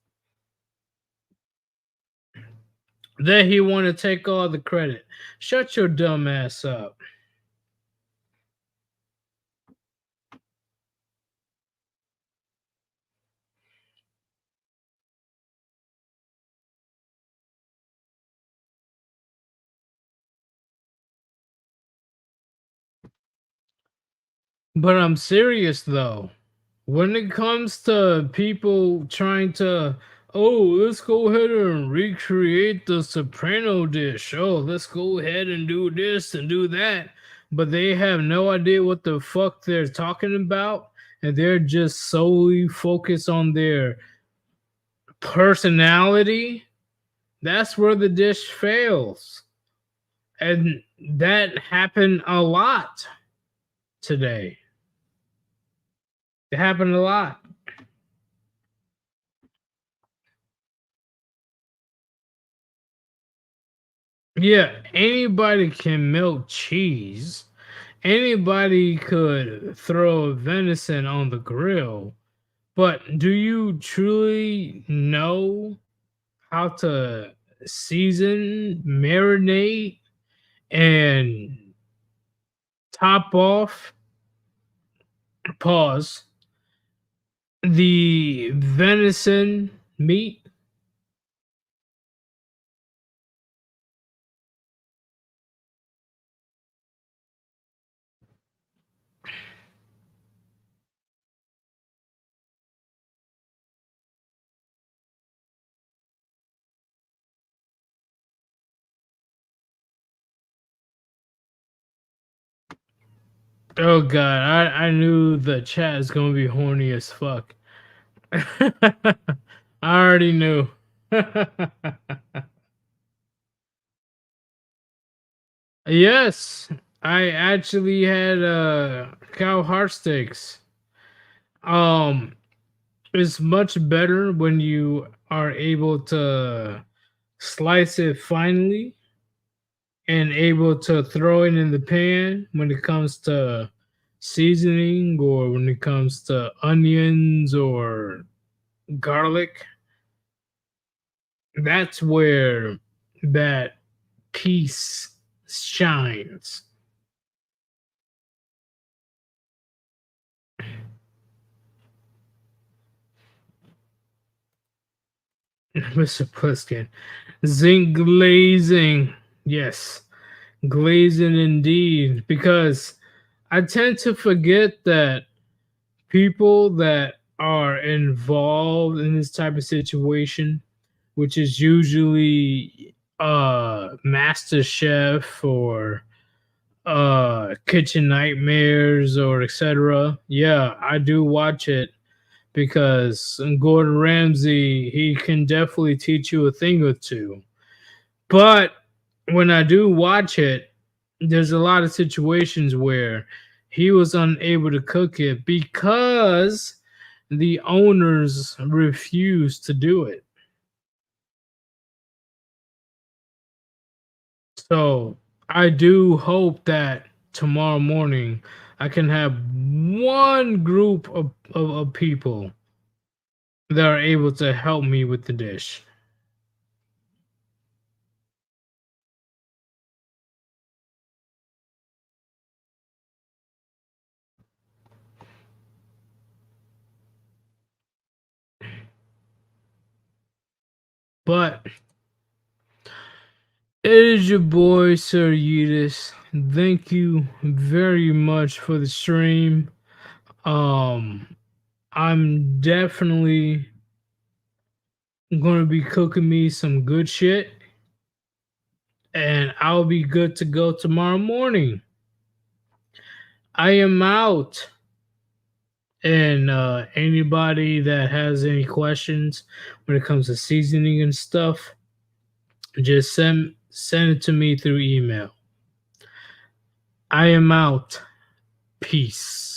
Then he want to take all the credit. Shut your dumb ass up. But I'm serious though. When it comes to people trying to, oh, let's go ahead and recreate the soprano dish. Oh, let's go ahead and do this and do that. But they have no idea what the fuck they're talking about. And they're just solely focused on their personality. That's where the dish fails. And that happened a lot today. It happened a lot. Yeah, anybody can melt cheese. Anybody could throw venison on the grill. But do you truly know how to season, marinate, and top off? Pause. The venison meat? Oh god, I knew the chat is gonna be horny as fuck. I already knew. Yes, I actually had cow heart steaks. It's much better when you are able to slice it finely and able to throw it in the pan when it comes to seasoning or when it comes to onions or garlic. That's where that piece shines. Mr. Pliskin. Zinc glazing. Yes. Glazing indeed. Because I tend to forget that people that are involved in this type of situation, which is usually Master Chef or Kitchen Nightmares or etc. Yeah, I do watch it because Gordon Ramsay, he can definitely teach you a thing or two. But when I do watch it, there's a lot of situations where he was unable to cook it because the owners refused to do it. So I do hope that tomorrow morning I can have one group of people that are able to help me with the dish. But it is your boy, Sir Yudis. Thank you very much for the stream. I'm definitely going to be cooking me some good shit, and I'll be good to go tomorrow morning. I am out. And anybody that has any questions when it comes to seasoning and stuff, just send it to me through email. I am out. Peace.